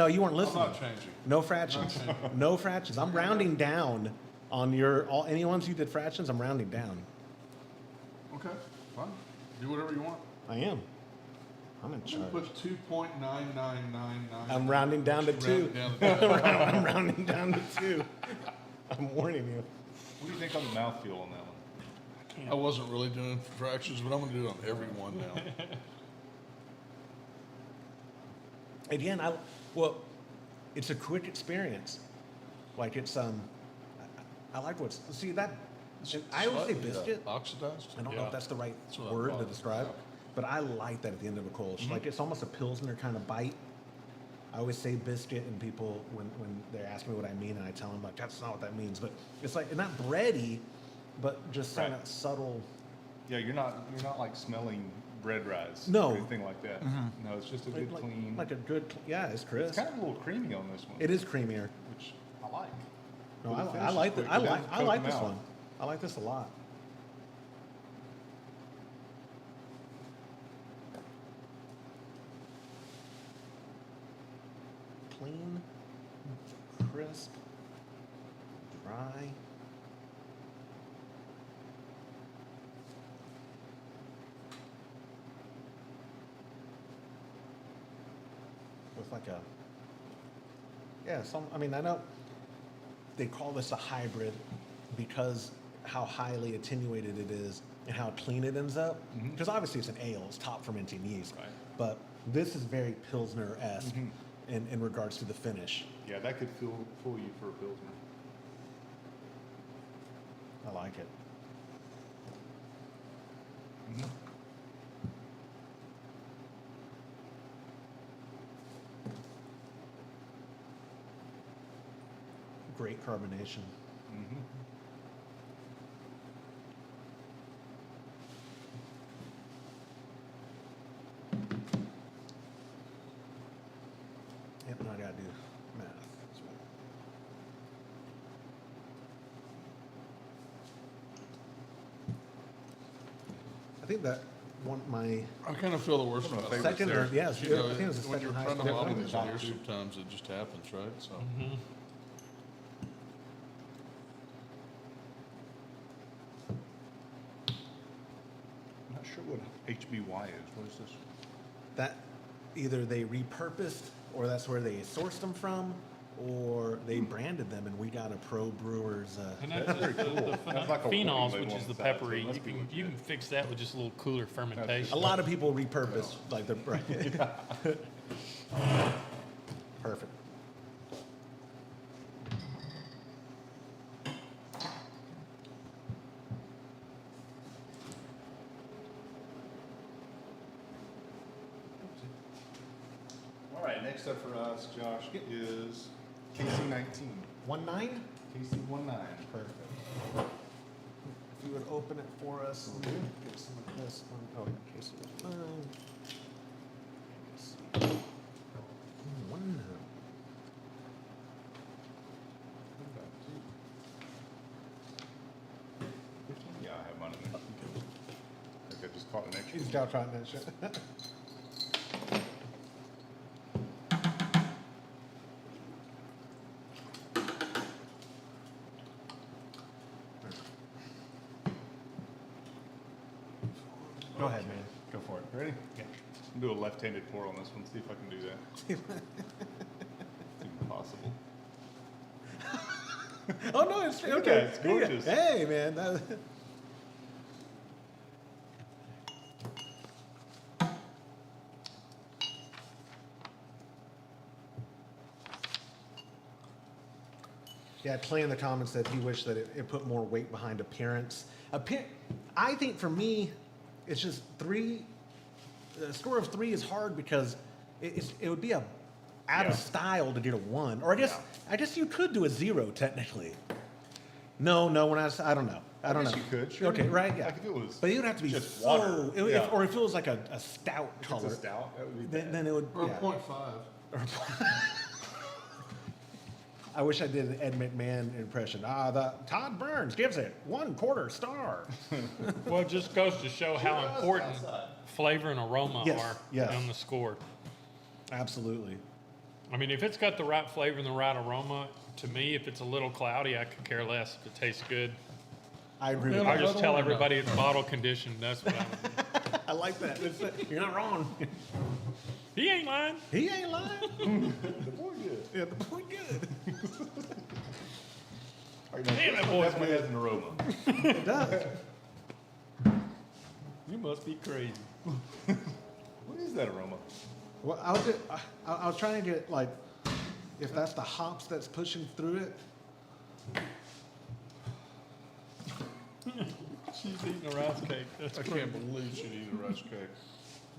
[SPEAKER 1] you weren't
[SPEAKER 3] I'm
[SPEAKER 1] listening.
[SPEAKER 3] not changing.
[SPEAKER 1] No fractions. No fractions. I'm rounding down on any ones you did fractions, I'm rounding down.
[SPEAKER 3] Okay, fine. Do whatever you want.
[SPEAKER 1] I am. I'm in charge.
[SPEAKER 3] Put 2.9999.
[SPEAKER 1] I'm rounding down to
[SPEAKER 3] Round
[SPEAKER 1] 2.
[SPEAKER 3] it down to
[SPEAKER 1] I'm rounding down to 2. I'm warning you.
[SPEAKER 4] What do you think on the mouthfeel on that one?
[SPEAKER 3] I wasn't really doing fractions, but I'm gonna do it on every one now.
[SPEAKER 1] Again, well, it's a quick experience. Like it's I like what's see that. I always say
[SPEAKER 3] Slightly,
[SPEAKER 1] biscuit.
[SPEAKER 3] Oxidized?
[SPEAKER 1] I don't know
[SPEAKER 2] Yeah.
[SPEAKER 1] if that's the right
[SPEAKER 3] That's what I
[SPEAKER 1] word to
[SPEAKER 3] thought.
[SPEAKER 1] describe, but I like that at the end of a Kolsch. Like it's almost a Pilsner kind of bite. I always say biscuit, and people, when they ask me what I mean, and I tell them, like, that's not what that means. But it's like, not bready, but just kind of
[SPEAKER 4] Right.
[SPEAKER 1] subtle.
[SPEAKER 4] Yeah, you're not like smelling bread rise
[SPEAKER 1] No.
[SPEAKER 4] or anything like that. No, it's just a good clean.
[SPEAKER 1] Like a good, yeah, it's crisp.
[SPEAKER 4] It's kind of a little creamy on this one.
[SPEAKER 1] It is creamier.
[SPEAKER 4] which I like.
[SPEAKER 1] No,
[SPEAKER 4] But the
[SPEAKER 1] I
[SPEAKER 4] finish is
[SPEAKER 1] like
[SPEAKER 4] quick.
[SPEAKER 1] it.
[SPEAKER 4] It
[SPEAKER 1] I
[SPEAKER 4] doesn't coat
[SPEAKER 1] like
[SPEAKER 4] them
[SPEAKER 1] this
[SPEAKER 4] out.
[SPEAKER 1] one. I like this a lot. Clean, crisp. Rye. With like a, yeah, I mean, I know they call this a hybrid because how highly attenuated it is and how clean it ends up. Because obviously it's an ale, it's top fermenting yeast.
[SPEAKER 4] Right.
[SPEAKER 1] But this is very Pilsner-esque in regards to the finish.
[SPEAKER 4] Yeah, that could fool you for a Pilsner.
[SPEAKER 1] I like it. Great carbonation. Yep, now I gotta do math as well. I think that my
[SPEAKER 3] I kind of feel the worst about it.
[SPEAKER 1] second or, yes,
[SPEAKER 3] You know,
[SPEAKER 1] I think it was the
[SPEAKER 3] when
[SPEAKER 1] second
[SPEAKER 3] you're
[SPEAKER 1] highest.
[SPEAKER 3] trying to model
[SPEAKER 1] Definitely
[SPEAKER 3] these
[SPEAKER 1] the top
[SPEAKER 3] beers,
[SPEAKER 1] two.
[SPEAKER 3] sometimes it just happens, right? So,
[SPEAKER 4] I'm not sure what HBY is. What is this?
[SPEAKER 1] That either they repurposed or that's where they sourced them from or they branded them and we got a pro brewers
[SPEAKER 2] And that's just the
[SPEAKER 4] That's like a
[SPEAKER 2] phenols,
[SPEAKER 4] warning
[SPEAKER 2] which
[SPEAKER 4] label
[SPEAKER 2] is
[SPEAKER 4] on
[SPEAKER 2] the
[SPEAKER 4] the side, so
[SPEAKER 2] peppery.
[SPEAKER 4] it must
[SPEAKER 2] You
[SPEAKER 4] be
[SPEAKER 2] can,
[SPEAKER 4] legit.
[SPEAKER 2] you can fix that with just a little cooler fermentation.
[SPEAKER 1] a lot of people repurpose like the right. Perfect.
[SPEAKER 4] All right, next up for us, Josh, is KC19.
[SPEAKER 1] 1-9?
[SPEAKER 4] KC19.
[SPEAKER 1] Perfect. If you would open it for us, and get some of this one. Oh, in case it was mine. Let's see. 1-9.
[SPEAKER 4] Yeah, I have mine in there. I think I just caught an extra.
[SPEAKER 1] He's got trying that shit. Go ahead, man. Go for it.
[SPEAKER 4] Ready? Yeah. I'll do a left-handed pour on this one, see if I can do that. It's impossible.
[SPEAKER 1] Oh no, it's
[SPEAKER 4] Look at
[SPEAKER 1] okay.
[SPEAKER 4] that, it's gorgeous.
[SPEAKER 1] Hey, man. Yeah, Clay in the comments said he wished that it put more weight behind appearance. I think for me, it's just three. A score of 3 is hard because it would be out
[SPEAKER 4] Yeah.
[SPEAKER 1] of style to get a 1, or I guess you could do a 0 technically. No, when I don't know. I don't know.
[SPEAKER 4] guess you could, sure.
[SPEAKER 1] Okay, right, yeah.
[SPEAKER 4] Like if it was
[SPEAKER 1] but it would have to be
[SPEAKER 4] just
[SPEAKER 1] so,
[SPEAKER 4] water, yeah.
[SPEAKER 1] or if it was like a stout
[SPEAKER 4] If
[SPEAKER 1] color,
[SPEAKER 4] it's a stout, that would be bad.
[SPEAKER 1] then it would.
[SPEAKER 3] or
[SPEAKER 1] yeah.
[SPEAKER 3] a 0.5.
[SPEAKER 1] I wish I did an Ed McMahon impression. The Todd Burns gives it 1/4 star.
[SPEAKER 2] Well, it just goes to show how
[SPEAKER 4] Sure does
[SPEAKER 2] important
[SPEAKER 4] outside.
[SPEAKER 2] flavor and aroma
[SPEAKER 1] Yes,
[SPEAKER 2] are
[SPEAKER 1] yes.
[SPEAKER 2] on the score.
[SPEAKER 1] Absolutely.
[SPEAKER 2] I mean, if it's got the right flavor and the right aroma, to me, if it's a little cloudy, I could care less if it tastes good.
[SPEAKER 1] I agree with
[SPEAKER 3] Yeah,
[SPEAKER 1] you.
[SPEAKER 2] I
[SPEAKER 3] I
[SPEAKER 2] just
[SPEAKER 3] don't
[SPEAKER 2] tell
[SPEAKER 3] wanna know.
[SPEAKER 2] everybody it's bottle conditioned. That's what I
[SPEAKER 1] I like that. You're not wrong.
[SPEAKER 2] He ain't lying.
[SPEAKER 1] He ain't lying.
[SPEAKER 4] The boy good.
[SPEAKER 1] Yeah, the point good.
[SPEAKER 4] All right, now,
[SPEAKER 2] Damn,
[SPEAKER 4] this
[SPEAKER 2] that
[SPEAKER 4] one
[SPEAKER 2] boy's
[SPEAKER 4] definitely has an aroma.
[SPEAKER 1] It does.
[SPEAKER 2] You must be crazy.
[SPEAKER 4] What is that aroma?
[SPEAKER 1] Well, I was trying to get like, if that's the hops that's pushing through it.
[SPEAKER 2] She's eating a rice cake. That's
[SPEAKER 3] I can't believe she'd eat a rice cake.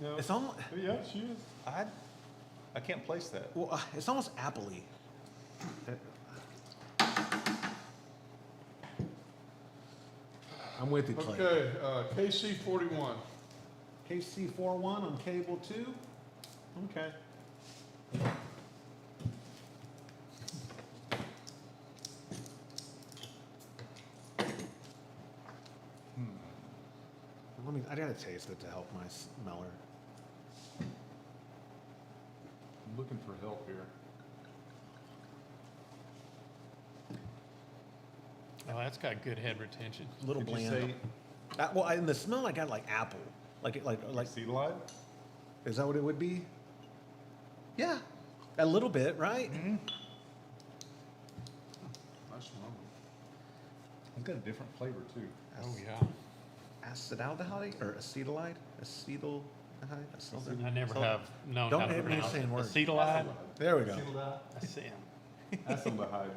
[SPEAKER 2] No.
[SPEAKER 1] It's almost,
[SPEAKER 2] Yeah, she is.
[SPEAKER 4] I can't place that.
[SPEAKER 1] well, it's almost appley. I'm with you, Clay.
[SPEAKER 3] Okay, KC 41.
[SPEAKER 1] KC 41 on cable 2. Okay. I gotta taste it to help my smeller.
[SPEAKER 4] I'm looking for help here.
[SPEAKER 2] Oh, that's got good head retention.
[SPEAKER 1] A little
[SPEAKER 4] Would you
[SPEAKER 1] bland.
[SPEAKER 4] say
[SPEAKER 1] Well, in the smell, I got like apple. Like
[SPEAKER 4] Cedarlight?
[SPEAKER 1] is that what it would be? Yeah, a little bit, right?
[SPEAKER 3] Nice one.
[SPEAKER 4] It's got a different flavor too.
[SPEAKER 2] Oh, yeah.
[SPEAKER 1] Acetaldehyde or acetalide? Acetaldehyde?
[SPEAKER 2] I never have known
[SPEAKER 1] Don't
[SPEAKER 2] how to
[SPEAKER 1] hit me
[SPEAKER 2] pronounce it.
[SPEAKER 1] saying words.
[SPEAKER 2] Acetylide?
[SPEAKER 1] There we go.
[SPEAKER 4] Acetaldehyde. Acetaldehyde.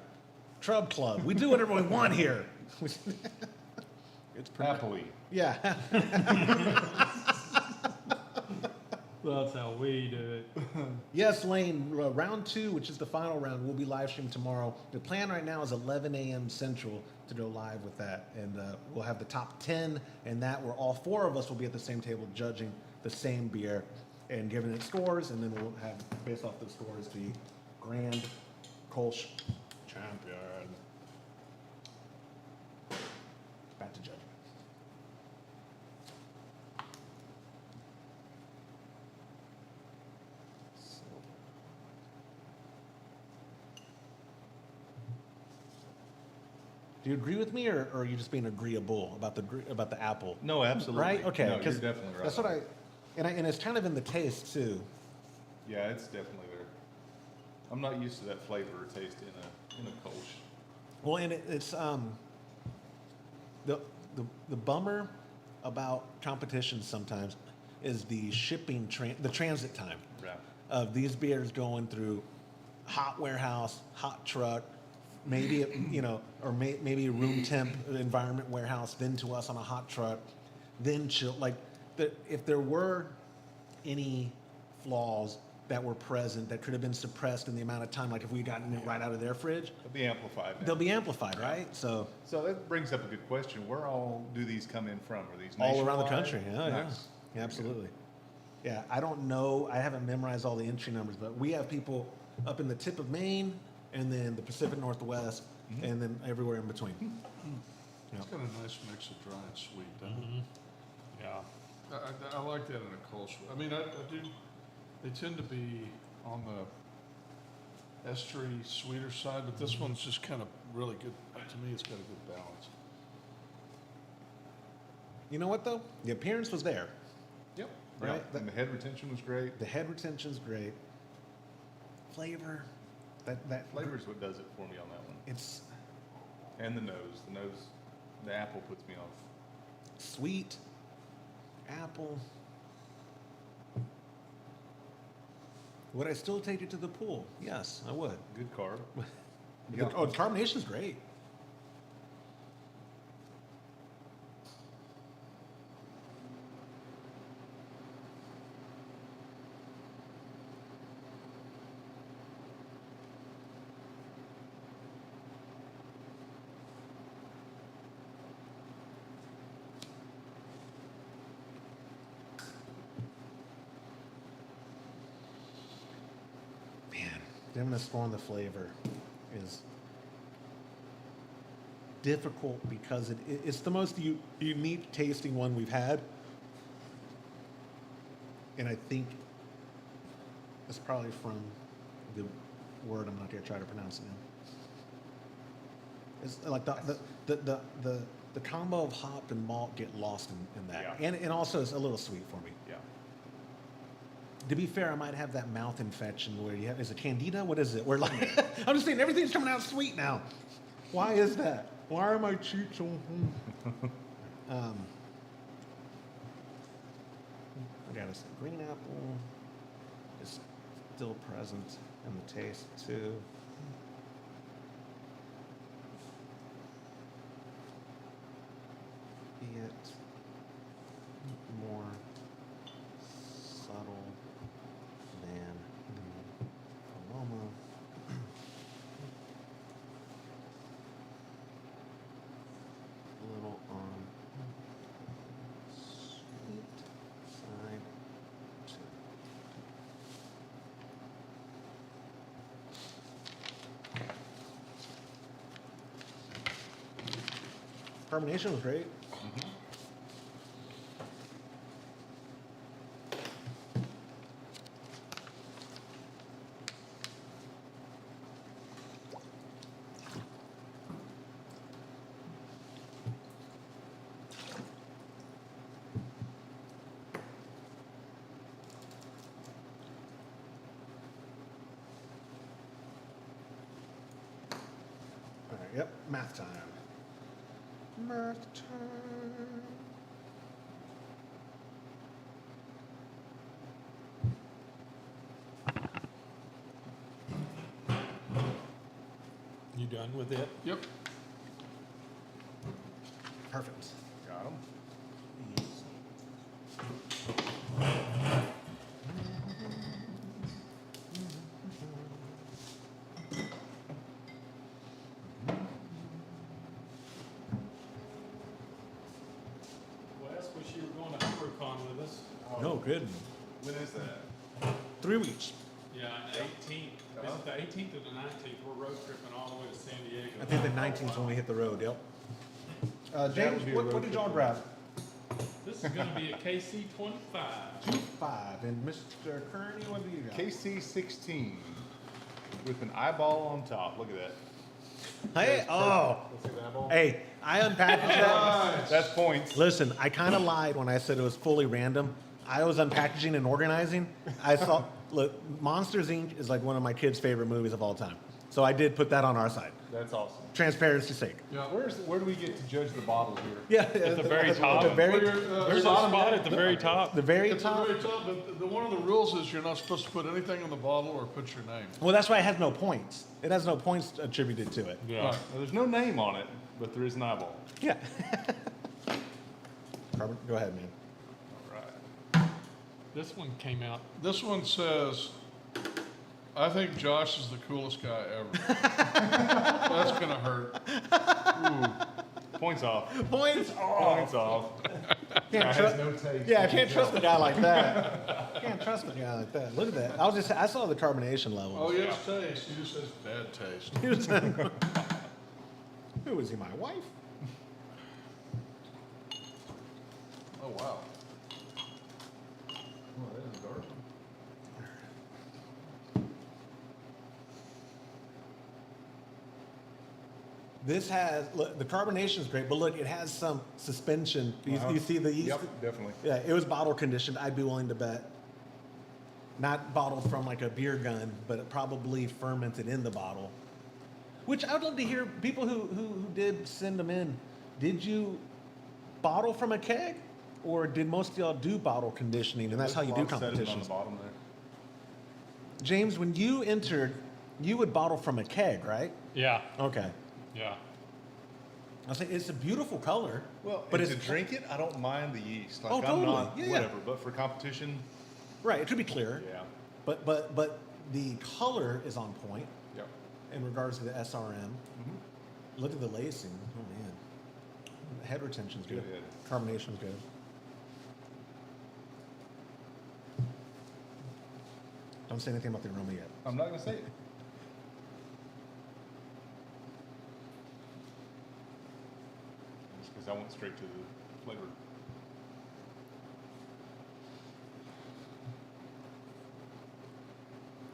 [SPEAKER 1] Trub Club. We do whatever we want here. It's pretty.
[SPEAKER 4] Happily.
[SPEAKER 1] Yeah.
[SPEAKER 2] That's how we do it.
[SPEAKER 1] Yes, Lane. Round 2, which is the final round, will be live streamed tomorrow. The plan right now is 11 a.m. Central to go live with that, and we'll have the top 10, and that where all 4 of us will be at the same table judging the same beer and giving it scores, and then we'll have, based off those scores, the grand Kolsch champion. Back to judging. Do you agree with me, or are you just being agreeable about the apple?
[SPEAKER 4] No, absolutely.
[SPEAKER 1] Right? Okay.
[SPEAKER 4] No, you're
[SPEAKER 1] 'cause
[SPEAKER 4] definitely right.
[SPEAKER 1] That's what and it's kind of in the taste too.
[SPEAKER 4] Yeah, it's definitely there. I'm not used to that flavor or taste in a Kolsch.
[SPEAKER 1] Well, and it's the bummer about competition sometimes is the shipping the transit time
[SPEAKER 4] Right.
[SPEAKER 1] of these beers going through hot warehouse, hot truck, maybe or maybe a room temp environment warehouse, then to us on a hot truck, then chill. Like if there were any flaws that were present that could have been suppressed in the amount of time, like if we gotten it right out of their fridge,
[SPEAKER 4] It'll be amplified now.
[SPEAKER 1] they'll be amplified, right? So
[SPEAKER 4] So that brings up a good question. Where all do these come in from? Are these
[SPEAKER 1] all around the
[SPEAKER 4] nationwide?
[SPEAKER 1] country, yeah,
[SPEAKER 4] Nice.
[SPEAKER 1] yeah, absolutely. Yeah, I don't know. I haven't memorized all the entry numbers, but we have people up in the tip of Maine, and then the Pacific Northwest, and then everywhere in between.
[SPEAKER 3] It's got a nice mix of dry and sweet, doesn't it?
[SPEAKER 2] Yeah.
[SPEAKER 3] I like that in a Kolsch. I mean, I do, they tend to be on the estery sweeter side, but this one's just kind of really good. To me, it's got a good balance.
[SPEAKER 1] You know what though? The appearance was there.
[SPEAKER 3] Yep.
[SPEAKER 4] Yeah,
[SPEAKER 1] Right.
[SPEAKER 4] and the head retention was great.
[SPEAKER 1] The head retention's great. Flavor, that
[SPEAKER 4] Flavor is what does it for me on that one.
[SPEAKER 1] it's
[SPEAKER 4] And the nose. The apple puts me off.
[SPEAKER 1] sweet, apple. Would I still take it to the pool? Yes, I would.
[SPEAKER 4] Good carb.
[SPEAKER 1] The carbonation's great. Man, giving a score on the flavor is difficult because it's the most unique tasting one we've had. And I think it's probably from the word I'm not going to try to pronounce it in. It's like the combo of hop and malt get lost in that.
[SPEAKER 4] Yeah.
[SPEAKER 1] And also it's a little sweet for me.
[SPEAKER 4] Yeah.
[SPEAKER 1] To be fair, I might have that mouth infection where you have, is it candida? What is it? Where like, I'm just saying everything's coming out sweet now. Why is that? Why are my cheeks so? I got a green apple is still present in the taste too. Be it more subtle than the aroma. A little on sweet side too. Carbonation was great. Yep, math time. Math time.
[SPEAKER 2] You done with it?
[SPEAKER 3] Yep.
[SPEAKER 1] Perfect.
[SPEAKER 4] Got them.
[SPEAKER 2] Wes, wish you were going to HyperCon with us.
[SPEAKER 1] No, good.
[SPEAKER 4] When is that?
[SPEAKER 1] 3 weeks.
[SPEAKER 2] Yeah, on the 18th. Is it the 18th or the 19th? We're road tripping all the way to San Diego.
[SPEAKER 1] I think the 19th is when we hit the road, yep.
[SPEAKER 4] That
[SPEAKER 1] James,
[SPEAKER 4] would be a
[SPEAKER 1] what
[SPEAKER 4] road
[SPEAKER 1] did
[SPEAKER 4] trip
[SPEAKER 1] y'all
[SPEAKER 4] for
[SPEAKER 1] grab?
[SPEAKER 2] This is gonna be a KC 25.
[SPEAKER 1] 5. And Mr. Kearney, what do you got?
[SPEAKER 4] KC 16 with an eyeball on top. Look at that.
[SPEAKER 1] Hey, oh.
[SPEAKER 4] Let's see the eyeball.
[SPEAKER 1] Hey, I unpackaged that.
[SPEAKER 3] Nice.
[SPEAKER 4] That's points.
[SPEAKER 1] Listen, I kind of lied when I said it was fully random. I was unpackaging and organizing. I saw, look, Monsters Inc. is like one of my kids' favorite movies of all time. So I did put that on our side.
[SPEAKER 4] That's awesome.
[SPEAKER 1] Transparency's sake.
[SPEAKER 3] Yeah.
[SPEAKER 4] Where do we get to judge the bottle here?
[SPEAKER 1] Yeah.
[SPEAKER 2] At the very top.
[SPEAKER 1] At the very,
[SPEAKER 2] There's a spot at the very top.
[SPEAKER 1] the very
[SPEAKER 3] It's
[SPEAKER 1] top.
[SPEAKER 3] at the very top, but one of the rules is you're not supposed to put anything on the bottle or put your name.
[SPEAKER 1] Well, that's why it has no points. It has no points attributed to it.
[SPEAKER 2] Yeah.
[SPEAKER 3] Right.
[SPEAKER 4] Now, there's no name on it, but there is an eyeball.
[SPEAKER 1] Yeah. Robert, go ahead, man.
[SPEAKER 4] All right.
[SPEAKER 2] This one came out.
[SPEAKER 3] This one says, I think Josh is the coolest guy ever. That's gonna hurt.
[SPEAKER 4] Points off.
[SPEAKER 1] Points
[SPEAKER 4] Points off.
[SPEAKER 1] Can't
[SPEAKER 4] Guy
[SPEAKER 1] tru-
[SPEAKER 4] has no taste.
[SPEAKER 1] Yeah, I can't trust a guy like that. Can't trust a guy like that. Look at that. I saw the carbonation level.
[SPEAKER 3] Oh, yes, taste. You just says bad taste.
[SPEAKER 1] Who is he, my wife?
[SPEAKER 3] Oh, wow.
[SPEAKER 4] Oh, that is dark.
[SPEAKER 1] This has, look, the carbonation is great, but look, it has some suspension. You,
[SPEAKER 4] Uh-huh.
[SPEAKER 1] you see the yeast?
[SPEAKER 4] Yep, definitely.
[SPEAKER 1] Yeah, it was bottle conditioned. I'd be willing to bet. Not bottled from like a beer gun, but it probably fermented in the bottle. Which I would love to hear people who did send them in. Did you bottle from a keg? Or did most of y'all do bottle conditioning and that's how you do
[SPEAKER 4] Log sediment
[SPEAKER 1] competitions?
[SPEAKER 4] on the bottom there.
[SPEAKER 1] James, when you entered, you would bottle from a keg, right?
[SPEAKER 2] Yeah.
[SPEAKER 1] Okay.
[SPEAKER 2] Yeah.
[SPEAKER 1] I say it's a beautiful color.
[SPEAKER 4] Well,
[SPEAKER 1] but
[SPEAKER 4] but
[SPEAKER 1] it's
[SPEAKER 4] to drink it, I don't mind the yeast. Like
[SPEAKER 1] Oh,
[SPEAKER 4] I'm
[SPEAKER 1] totally.
[SPEAKER 4] not
[SPEAKER 1] Yeah, yeah.
[SPEAKER 4] whatever. But for competition,
[SPEAKER 1] right. It should be clear.
[SPEAKER 4] yeah.
[SPEAKER 1] But the color is on point
[SPEAKER 4] Yep.
[SPEAKER 1] in regards to the SRM.
[SPEAKER 4] Mm-hmm.
[SPEAKER 1] Look at the lacing. Oh man, the head retention's good.
[SPEAKER 4] Good.
[SPEAKER 1] Carbonation's good. Don't say anything about the aroma yet.
[SPEAKER 4] I'm not gonna say it. Just because I went straight to the flavor.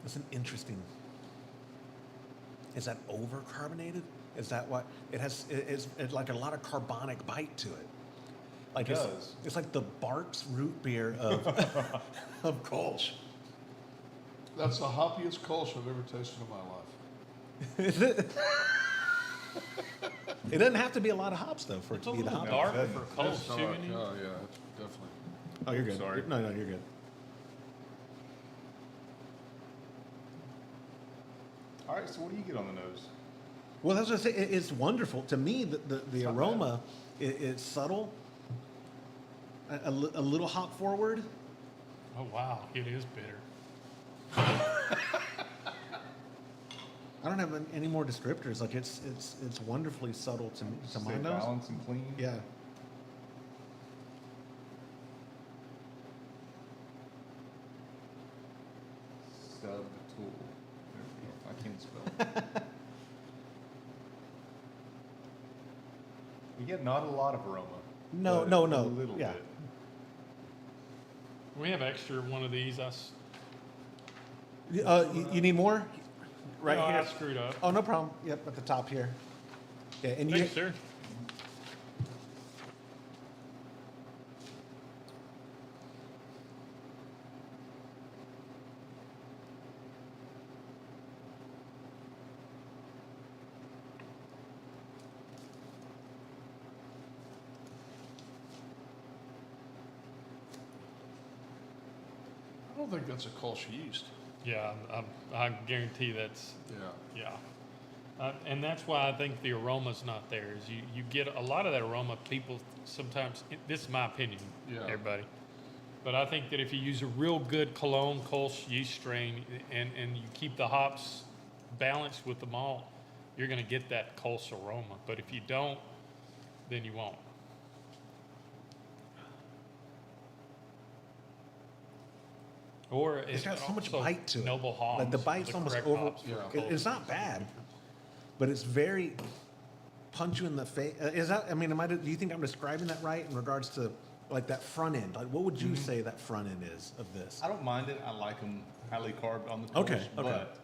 [SPEAKER 1] It's an interesting. Is that over carbonated? Is that what it has? It's like a lot of carbonic bite to it. Like
[SPEAKER 4] It
[SPEAKER 1] it's,
[SPEAKER 4] does.
[SPEAKER 1] it's like the Barks root beer of of Kolsch.
[SPEAKER 3] That's the hoppiest Kolsch I've ever tasted in my life.
[SPEAKER 1] Is it? It doesn't have to be a lot of hops though for it
[SPEAKER 2] It's a
[SPEAKER 1] to be the
[SPEAKER 2] little
[SPEAKER 1] hop.
[SPEAKER 2] dark
[SPEAKER 4] that-
[SPEAKER 2] for
[SPEAKER 3] It's
[SPEAKER 2] Kolsch too.
[SPEAKER 3] dark.
[SPEAKER 2] isn't it?
[SPEAKER 3] Oh, yeah, it's definitely.
[SPEAKER 1] Oh, you're good.
[SPEAKER 4] Sorry.
[SPEAKER 1] No, you're good.
[SPEAKER 4] All right. So what do you get on the nose?
[SPEAKER 1] Well, that's what I say. It's wonderful to me. The
[SPEAKER 4] not
[SPEAKER 1] aroma, it's subtle, a little hop forward.
[SPEAKER 2] Oh wow, it is bitter.
[SPEAKER 1] I don't have any more descriptors. Like it's wonderfully subtle to my
[SPEAKER 4] Stay
[SPEAKER 1] nose.
[SPEAKER 4] balanced and clean.
[SPEAKER 1] Yeah.
[SPEAKER 4] Stub tool. There we go. I can't spell. You get not a lot of aroma.
[SPEAKER 1] No,
[SPEAKER 4] but
[SPEAKER 1] no,
[SPEAKER 4] a
[SPEAKER 1] no.
[SPEAKER 4] little
[SPEAKER 1] Yeah.
[SPEAKER 4] bit.
[SPEAKER 2] We have extra one of these.
[SPEAKER 1] You need more? Right
[SPEAKER 2] No,
[SPEAKER 1] here.
[SPEAKER 2] I screwed up.
[SPEAKER 1] Oh, no problem. Yep, at the top here. Yeah, and you.
[SPEAKER 2] Thanks, sir.
[SPEAKER 3] don't think that's a Kolsch yeast.
[SPEAKER 2] Yeah, I guarantee that's,
[SPEAKER 3] Yeah.
[SPEAKER 2] yeah. And that's why I think the aroma's not there. Is you get a lot of that aroma. People sometimes. This is my opinion,
[SPEAKER 3] Yeah.
[SPEAKER 2] everybody. But I think that if you use a real good Cologne Kolsch yeast strain and you keep the hops balanced with the malt, you're going to get that Kolsch aroma. But if you don't, then you won't. Or
[SPEAKER 1] It's got so much
[SPEAKER 2] also
[SPEAKER 1] bite to it.
[SPEAKER 2] Noble hops.
[SPEAKER 1] Like the bite's almost
[SPEAKER 2] correct
[SPEAKER 1] over.
[SPEAKER 2] hops for
[SPEAKER 3] Yeah.
[SPEAKER 2] Kolsch.
[SPEAKER 1] It's not bad, but it's very punch you in the face. Is that? I mean, do you think I'm describing that right in regards to like that front end? Like, what would you say that front end is of this?
[SPEAKER 4] I don't mind it. I like them highly carbed on the Kolsch.
[SPEAKER 1] Okay, okay.
[SPEAKER 4] But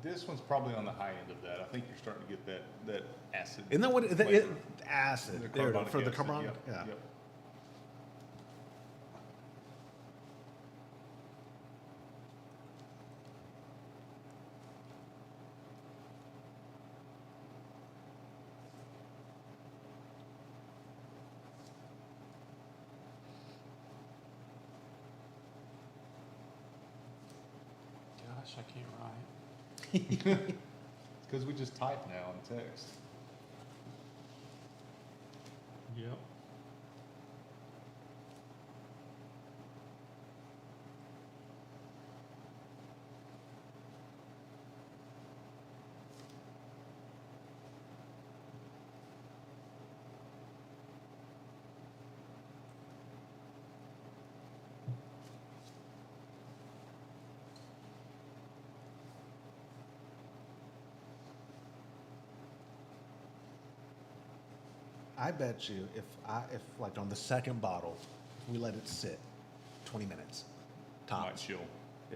[SPEAKER 4] this one's probably on the high end of that. I think you're starting to get that acid.
[SPEAKER 1] Isn't that what
[SPEAKER 4] flavor.
[SPEAKER 1] acid?
[SPEAKER 4] The
[SPEAKER 1] There it is,
[SPEAKER 4] carbonic
[SPEAKER 1] for the
[SPEAKER 4] acid,
[SPEAKER 1] carbonic.
[SPEAKER 4] yep,
[SPEAKER 1] Yeah.
[SPEAKER 4] yep.
[SPEAKER 2] Gosh, I can't write.
[SPEAKER 4] It's because we just type now in text.
[SPEAKER 2] Yep.
[SPEAKER 1] I bet you if like on the second bottle, we let it sit 20 minutes,
[SPEAKER 4] Might
[SPEAKER 1] tops.
[SPEAKER 4] chill.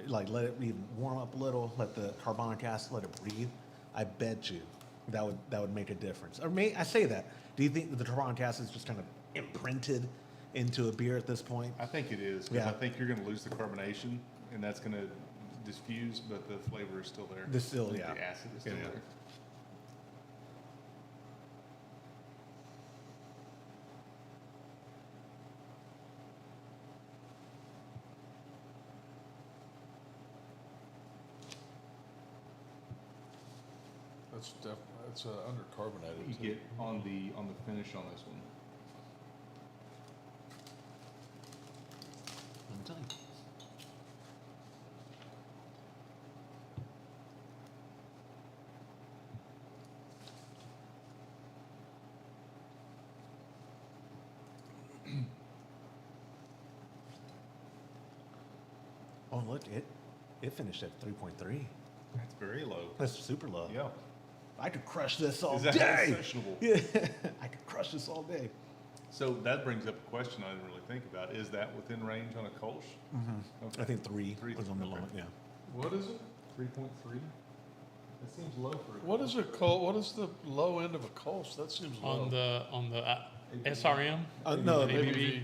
[SPEAKER 1] Like let it even warm up a little, let the carbonic acid let it breathe. I bet you that would make a difference. Or I say that. Do you think that the carbonic acid is just kind of imprinted into a beer at this point?
[SPEAKER 4] I think it is. 'Cause
[SPEAKER 1] Yeah.
[SPEAKER 4] I think you're going to lose the carbonation, and that's going to diffuse, but the flavor is still there.
[SPEAKER 1] The still,
[SPEAKER 4] I think
[SPEAKER 1] yeah.
[SPEAKER 4] The acid is still
[SPEAKER 1] Yeah.
[SPEAKER 4] there.
[SPEAKER 3] That's undercarbonated.
[SPEAKER 4] You
[SPEAKER 3] too.
[SPEAKER 4] get on the finish on this one.
[SPEAKER 1] I'm telling you. Oh, look, it finished at 3.3.
[SPEAKER 4] That's very low.
[SPEAKER 1] That's super low.
[SPEAKER 4] Yeah.
[SPEAKER 1] I could crush this all
[SPEAKER 4] Is that
[SPEAKER 1] day.
[SPEAKER 4] sessionable?
[SPEAKER 1] Yeah, I could crush this all day.
[SPEAKER 4] So that brings up a question I didn't really think about. Is that within range on a Kolsch? Okay.
[SPEAKER 1] I think three
[SPEAKER 4] Three,
[SPEAKER 1] was on the
[SPEAKER 4] okay.
[SPEAKER 1] low. Yeah.
[SPEAKER 3] What is it?
[SPEAKER 4] 3.3? That seems low for a
[SPEAKER 3] What is what is the low end of a Kolsch? That seems low.
[SPEAKER 2] On the SRM.
[SPEAKER 1] No,
[SPEAKER 2] Maybe.
[SPEAKER 3] ABV.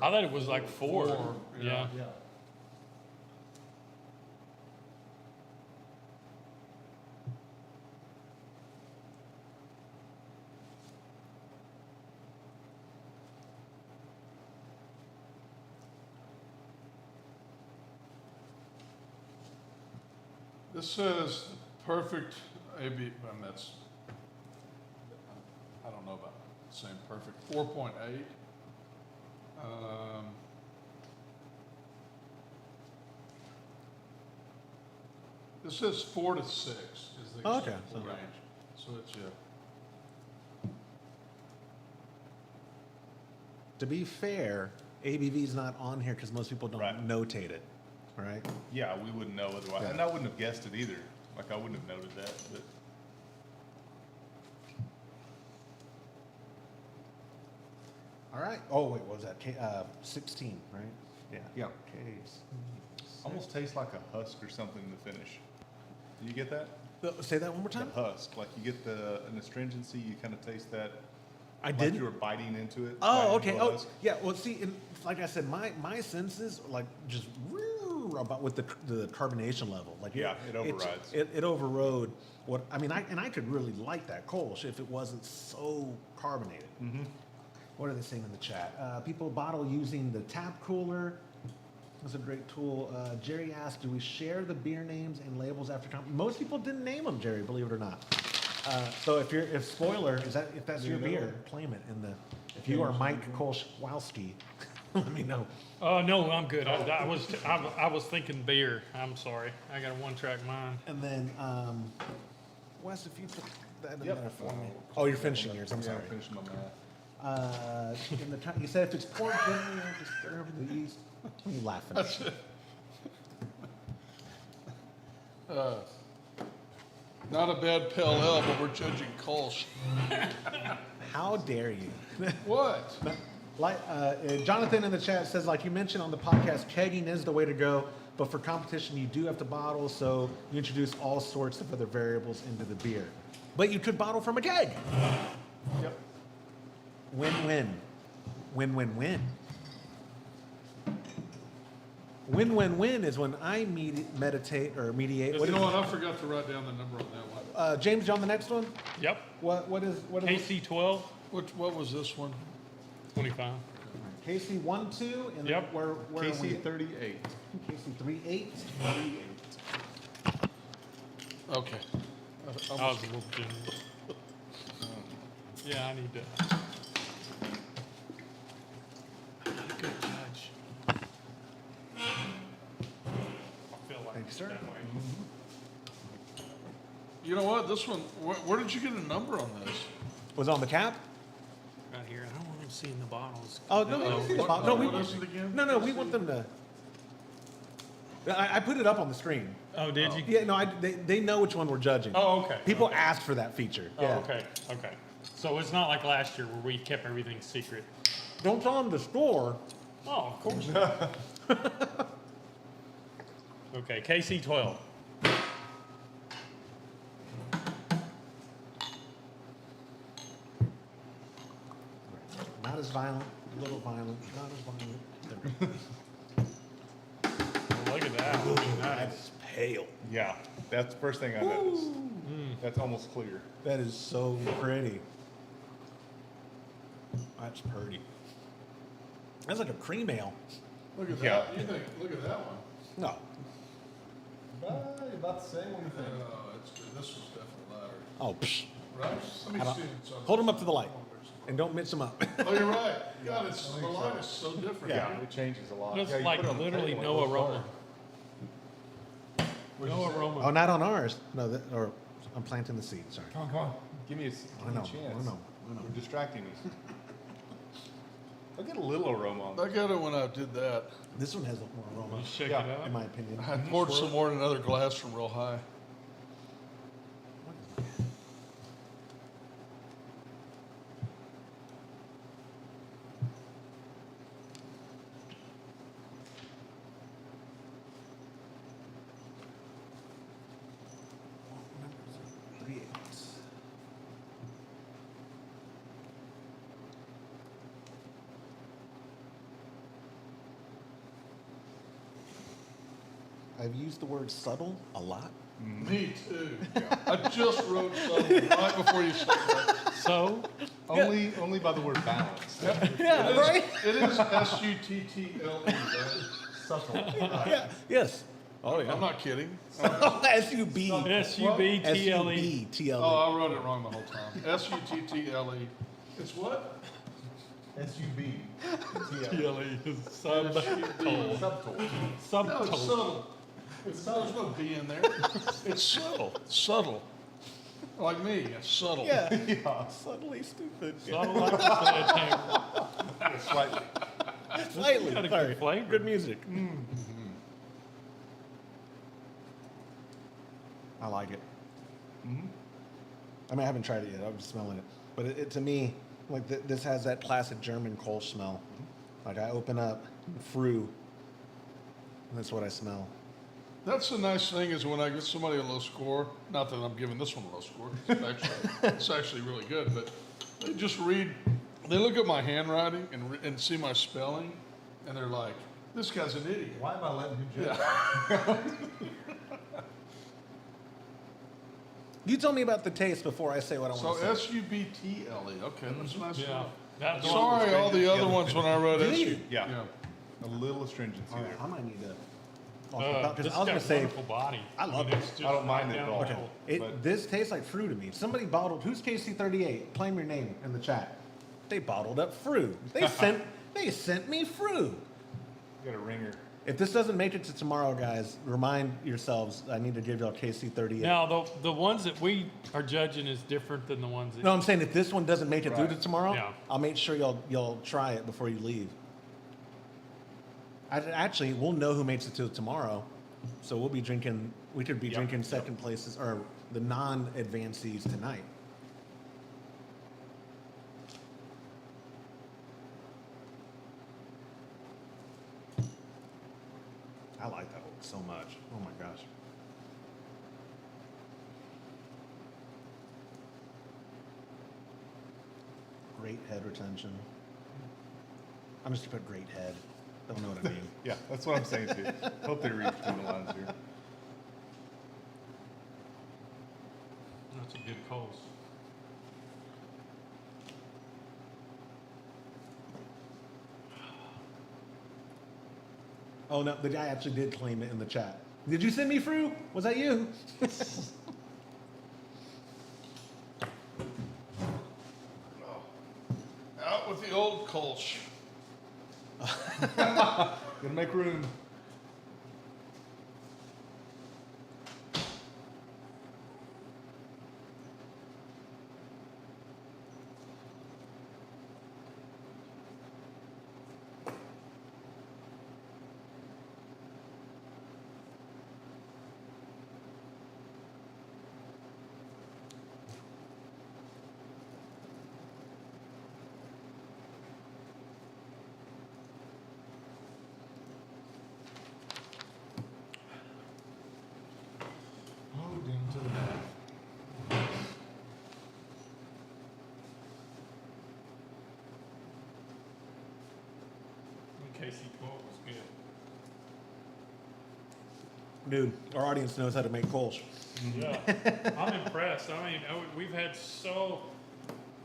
[SPEAKER 2] I thought it was like 4.
[SPEAKER 3] Four,
[SPEAKER 2] Yeah.
[SPEAKER 3] yeah. This says perfect AB, I mean, that's, I don't know about saying perfect, 4.8. This says 4 to 6 is the
[SPEAKER 1] Oh, okay.
[SPEAKER 3] acceptable
[SPEAKER 1] So-
[SPEAKER 3] range. So it's, yeah.
[SPEAKER 1] To be fair, ABV is not on here because most people don't
[SPEAKER 4] Right.
[SPEAKER 1] notate it, right?
[SPEAKER 4] Yeah, we wouldn't know otherwise.
[SPEAKER 1] Yeah.
[SPEAKER 4] And I wouldn't have guessed it either. Like, I wouldn't have noted that. But
[SPEAKER 1] All right. Oh wait, what was that? 16, right? Yeah.
[SPEAKER 4] Yeah.
[SPEAKER 1] Case.
[SPEAKER 4] almost tastes like a husk or something in the finish. Do you get that?
[SPEAKER 1] Say that one more time.
[SPEAKER 4] The husk. Like, you get an astringency, you kind of taste that.
[SPEAKER 1] I
[SPEAKER 4] Like
[SPEAKER 1] did.
[SPEAKER 4] you were biting into it.
[SPEAKER 1] Oh,
[SPEAKER 4] biting
[SPEAKER 1] okay.
[SPEAKER 4] into a
[SPEAKER 1] Oh,
[SPEAKER 4] husk.
[SPEAKER 1] yeah. Well, see, like I said, my senses like just about with the carbonation level. Like
[SPEAKER 4] Yeah, it overrides.
[SPEAKER 1] It overrode what I mean. I could really like that Kolsch if it wasn't so carbonated.
[SPEAKER 4] Mm-hmm.
[SPEAKER 1] What are they saying in the chat? People bottle using the tap cooler. That's a great tool. Jerry asked, do we share the beer names and labels after most people didn't name them, Jerry, believe it or not. So if spoiler, if that's your beer, claim it in the, if you are Mike Kolschwowski, let me know.
[SPEAKER 2] Oh, no, I'm good. I was thinking beer. I'm sorry. I got a one-track mind.
[SPEAKER 1] And then, Wes, if you put that in
[SPEAKER 4] Yep.
[SPEAKER 1] there for me. Oh, you're finishing yours, I'm
[SPEAKER 4] Yeah,
[SPEAKER 1] sorry.
[SPEAKER 4] I'm finishing my math.
[SPEAKER 1] In the time, you said if it's poured gently, just stir over the yeast. What are you laughing at?
[SPEAKER 3] Not a bad pale ale, but we're judging Kolsch.
[SPEAKER 1] How dare you?
[SPEAKER 3] What?
[SPEAKER 1] Like Jonathan in the chat says, like you mentioned on the podcast, kegging is the way to go, but for competition you do have to bottle, so you introduce all sorts of other variables into the beer. But you could bottle from a keg.
[SPEAKER 4] Yep.
[SPEAKER 1] Win-win. Win-win-win. Win-win-win is when I mediate.
[SPEAKER 3] You know what? I forgot to write down the number on that one.
[SPEAKER 1] James, you on the next one?
[SPEAKER 2] Yep.
[SPEAKER 1] What is
[SPEAKER 2] KC 12,
[SPEAKER 3] What was this one?
[SPEAKER 2] 25.
[SPEAKER 1] KC 1-2 and
[SPEAKER 2] Yep.
[SPEAKER 1] where are we?
[SPEAKER 4] KC 38.
[SPEAKER 1] KC 3-8.
[SPEAKER 3] Okay.
[SPEAKER 2] I was a little generous. Yeah, I need to. I'm not a good judge. I feel like
[SPEAKER 1] Thank you, sir.
[SPEAKER 2] that way.
[SPEAKER 3] You know what? This one, where did you get a number on this?
[SPEAKER 1] Was it on the cap?
[SPEAKER 2] Right here. I don't want them seeing the bottles.
[SPEAKER 1] Oh no, we don't see the bottle. No,
[SPEAKER 3] What is it again?
[SPEAKER 1] no, we want them to. I put it up on the screen.
[SPEAKER 2] Oh, did you?
[SPEAKER 1] Yeah, no, they know which one we're judging.
[SPEAKER 2] Oh, okay.
[SPEAKER 1] People asked for that feature.
[SPEAKER 2] Oh,
[SPEAKER 1] Yeah.
[SPEAKER 2] okay. Okay. So it's not like last year where we kept everything secret.
[SPEAKER 1] Don't tell them to store.
[SPEAKER 2] Oh, of course. Okay, KC 12.
[SPEAKER 1] Not as violent, a little violent, not as violent. There we go.
[SPEAKER 2] Well, look at that.
[SPEAKER 1] That's pale.
[SPEAKER 4] Yeah, that's the first thing I noticed. That's almost clear.
[SPEAKER 1] That is so pretty. That's pretty. That's like a cream ale.
[SPEAKER 3] Look at
[SPEAKER 4] Yeah.
[SPEAKER 3] that. You think, look at that one.
[SPEAKER 1] No.
[SPEAKER 4] About the same one
[SPEAKER 3] Oh, it's good. This was definitely louder.
[SPEAKER 1] Oh, psh.
[SPEAKER 3] Right? Let me
[SPEAKER 1] I don't-
[SPEAKER 3] see. it. So-
[SPEAKER 1] Hold them up to the light and don't mix them up.
[SPEAKER 3] Oh, you're right. God, it's, the line is so different.
[SPEAKER 1] Yeah.
[SPEAKER 4] It changes a lot.
[SPEAKER 2] There's
[SPEAKER 4] Yeah, you
[SPEAKER 2] like
[SPEAKER 4] put it on the
[SPEAKER 2] literally
[SPEAKER 4] table,
[SPEAKER 2] no
[SPEAKER 4] it goes
[SPEAKER 2] aroma.
[SPEAKER 4] far.
[SPEAKER 2] No aroma.
[SPEAKER 1] Oh, not on ours. No, or I'm planting the seed. Sorry.
[SPEAKER 4] Come on. Give me a, give
[SPEAKER 1] I
[SPEAKER 4] me
[SPEAKER 1] know.
[SPEAKER 4] a chance.
[SPEAKER 1] I know.
[SPEAKER 4] You're distracting me. I'll get a little aroma on
[SPEAKER 3] I got it when I did that.
[SPEAKER 1] This one has more aroma,
[SPEAKER 2] You shake
[SPEAKER 4] Yeah.
[SPEAKER 2] it up.
[SPEAKER 1] in my opinion.
[SPEAKER 3] I poured some more in another glass from real high.
[SPEAKER 1] I've used the word subtle a lot.
[SPEAKER 3] Me too. I just wrote something right before you said that.
[SPEAKER 2] So,
[SPEAKER 4] Only by the word balance.
[SPEAKER 1] Yeah, right?
[SPEAKER 3] It is S-U-T-T-L-E, right?
[SPEAKER 4] Subtle.
[SPEAKER 1] Yeah. Yes. Oh
[SPEAKER 3] I'm not kidding.
[SPEAKER 1] S-U-B.
[SPEAKER 2] SUBTLE.
[SPEAKER 1] S-U-B-T-L-E.
[SPEAKER 3] Oh, I wrote it wrong the whole time. S-U-T-T-L-E. It's what?
[SPEAKER 4] S-U-B.
[SPEAKER 2] TLE is subtotal.
[SPEAKER 4] Subtle.
[SPEAKER 3] No, it's
[SPEAKER 2] Subtotal.
[SPEAKER 3] subtle. There's no B in there. It's subtle. Subtle. Like me, it's subtle.
[SPEAKER 1] Yeah. Subtly stupid.
[SPEAKER 2] Subtle like a sledgehammer.
[SPEAKER 4] Slightly.
[SPEAKER 1] Slightly.
[SPEAKER 2] Got a
[SPEAKER 1] Sorry.
[SPEAKER 2] good flavor.
[SPEAKER 1] Good music. I like it. I mean, I haven't tried it yet. I'm just smelling it. But it to me, like this has that classic German Kolsch smell. Like I open up, through, and that's what I smell.
[SPEAKER 3] That's the nice thing is when I get somebody a low score, not that I'm giving this one a low score, it's actually really good, but they just read, they look at my handwriting and see my spelling, and they're like, this guy's an idiot.
[SPEAKER 4] Why am I letting him judge?
[SPEAKER 3] Yeah.
[SPEAKER 1] You tell me about the taste before I say what I
[SPEAKER 3] So
[SPEAKER 1] want to say.
[SPEAKER 3] S-U-B-T-L-E, okay, that's nice.
[SPEAKER 2] Yeah.
[SPEAKER 3] enough.
[SPEAKER 2] That one was
[SPEAKER 3] Sorry, all the
[SPEAKER 2] great.
[SPEAKER 3] other ones when I wrote
[SPEAKER 1] Did
[SPEAKER 3] S-U.
[SPEAKER 1] you?
[SPEAKER 4] Yeah. A little astringency
[SPEAKER 1] All right,
[SPEAKER 4] there.
[SPEAKER 1] I might need to.
[SPEAKER 2] This
[SPEAKER 1] I was gonna
[SPEAKER 2] got
[SPEAKER 1] say,
[SPEAKER 2] wonderful body.
[SPEAKER 1] I love
[SPEAKER 2] mean,
[SPEAKER 1] it.
[SPEAKER 2] it's just
[SPEAKER 4] I don't mind
[SPEAKER 2] right
[SPEAKER 4] it at
[SPEAKER 2] down
[SPEAKER 4] all.
[SPEAKER 2] the
[SPEAKER 1] okay,
[SPEAKER 2] middle.
[SPEAKER 4] But-
[SPEAKER 1] this tastes like fruit to me. Somebody bottled. Who's KC38? Claim your name in the chat. They bottled up fruit. They sent me fruit.
[SPEAKER 4] Got a ringer.
[SPEAKER 1] If this doesn't make it to tomorrow, guys, remind yourselves. I need to give y'all KC38.
[SPEAKER 2] Now, the ones that we are judging is different than the ones that.
[SPEAKER 1] No, I'm saying if this one doesn't make it through to
[SPEAKER 4] Right.
[SPEAKER 1] tomorrow,
[SPEAKER 2] Yeah.
[SPEAKER 1] I'll make sure y'all try it before you leave. Actually, we'll know who makes it to tomorrow, so we'll be drinking. We could be
[SPEAKER 2] Yep.
[SPEAKER 1] drinking second places or the non-advancees tonight. I like that one so much. Oh my gosh. Great head retention. I'm just gonna put great head. Don't know what I mean.
[SPEAKER 4] Yeah, that's what I'm saying too. Hope they read between the lines here.
[SPEAKER 2] That's a good Kolsch.
[SPEAKER 1] Oh no, the guy actually did claim it in the chat. Did you send me fruit? Was that you?
[SPEAKER 3] Out with the old Kolsch.
[SPEAKER 4] Gonna make room.
[SPEAKER 3] Moved into the back.
[SPEAKER 2] KC 12 was good.
[SPEAKER 1] Dude, our audience knows how to make Kolsch.
[SPEAKER 2] Yeah, I'm impressed. I mean, we've had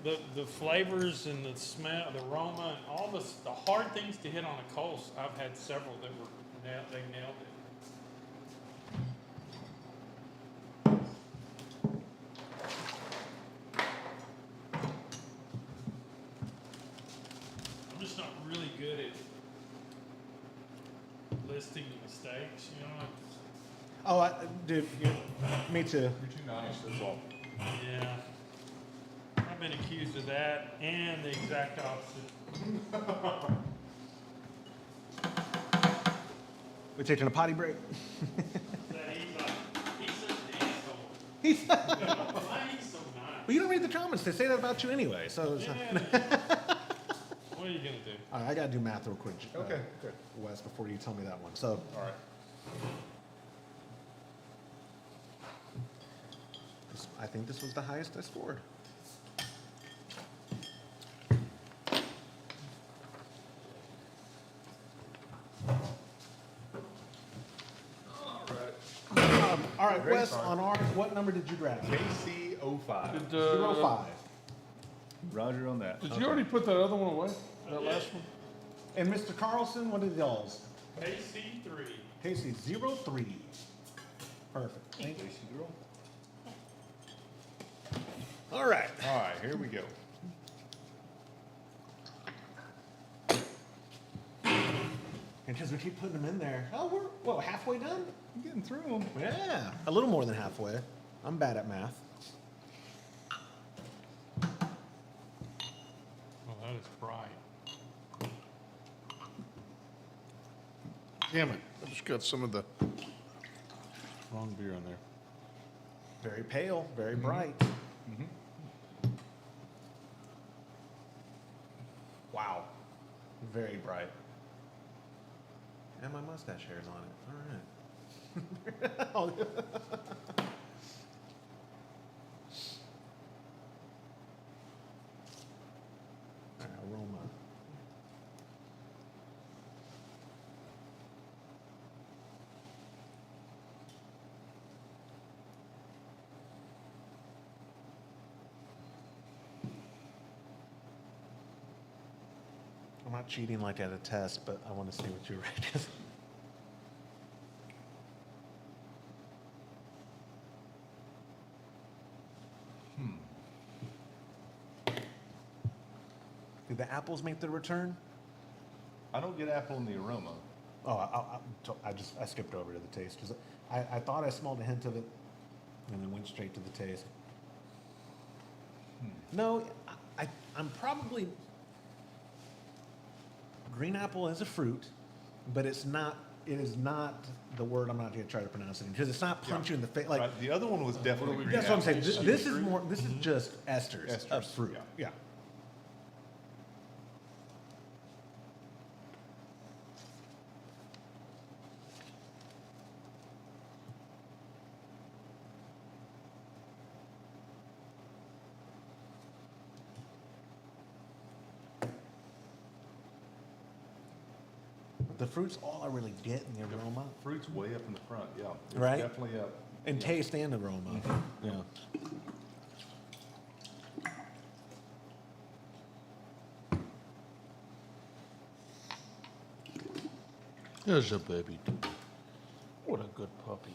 [SPEAKER 2] the flavors and the smell, the aroma, and all the hard things to hit on a Kolsch. I've had several that were they nailed it. I'm just not really good at listing the mistakes, you know.
[SPEAKER 1] Oh, dude, me too.
[SPEAKER 4] You're too nice, that's all.
[SPEAKER 2] Yeah. I've been accused of that and the exact opposite.
[SPEAKER 1] We're taking a potty break.
[SPEAKER 2] That he's such an asshole.
[SPEAKER 1] He's, well,
[SPEAKER 2] Why he's so nice?
[SPEAKER 1] you don't read the comments. They say that about you anyway. So, it's
[SPEAKER 2] Yeah. What are you gonna do?
[SPEAKER 1] all right, I gotta do math real quick.
[SPEAKER 4] Okay, good.
[SPEAKER 1] Wes, before you tell me that one. So,
[SPEAKER 4] All right.
[SPEAKER 1] I think this was the highest I scored. All right,
[SPEAKER 4] Great
[SPEAKER 1] Wes,
[SPEAKER 4] start.
[SPEAKER 1] on ours, what number did you grab?
[SPEAKER 4] KC05.
[SPEAKER 3] Did,
[SPEAKER 1] 05.
[SPEAKER 4] Roger on that.
[SPEAKER 3] Did you already put that other one away? That last one?
[SPEAKER 1] And Mr. Carlson, what did y'all's?
[SPEAKER 2] KC3.
[SPEAKER 1] Casey, 03. Perfect. Thank you.
[SPEAKER 4] Casey girl.
[SPEAKER 1] All right.
[SPEAKER 4] All right, here we go.
[SPEAKER 1] And because we keep putting them in there. Oh, we're, what, halfway done?
[SPEAKER 4] I'm getting through them.
[SPEAKER 1] Yeah, a little more than halfway. I'm bad at math.
[SPEAKER 2] Well, that is bright.
[SPEAKER 3] Damn it, I just got some of the wrong beer on there.
[SPEAKER 1] Very pale, very bright. Wow. Very bright. And my mustache hair's on it. All right. All right, aroma. I'm not cheating like at a test, but I want to see what you rate. Did the apples make the return?
[SPEAKER 4] I don't get apple in the aroma.
[SPEAKER 1] Oh, I skipped over to the taste. 'Cause I thought I smelled a hint of it, and then went straight to the taste. No, I'm probably green apple is a fruit, but it's not. It is not the word I'm not going to try to pronounce it because it's not punch you in the face. Like
[SPEAKER 4] Right, the other one was definitely green
[SPEAKER 1] that's what I'm
[SPEAKER 4] apple.
[SPEAKER 1] saying. This is more. This is just esters, of
[SPEAKER 4] Esters,
[SPEAKER 1] fruit.
[SPEAKER 4] yeah.
[SPEAKER 1] Yeah. The fruit's all I really get in the aroma.
[SPEAKER 4] Fruit's way up in the front, yeah. It's
[SPEAKER 1] Right.
[SPEAKER 4] definitely up.
[SPEAKER 1] And taste and aroma. Yeah.
[SPEAKER 5] There's a baby. What a good puppy.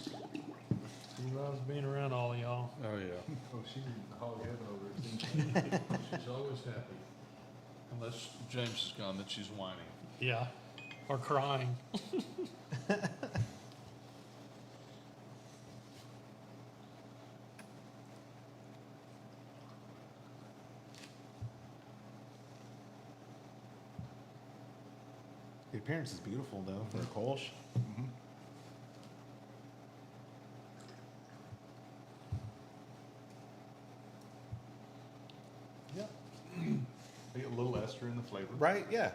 [SPEAKER 2] He loves being around all of y'all.
[SPEAKER 5] Oh, yeah.
[SPEAKER 3] Oh, she's in hog heaven over there. She's always happy. Unless James is gone, then she's whining.
[SPEAKER 2] Yeah. Or crying.
[SPEAKER 1] The appearance is beautiful though for a Kolsch.
[SPEAKER 4] Yeah. They get a little ester in the flavor.
[SPEAKER 1] Right? Yeah.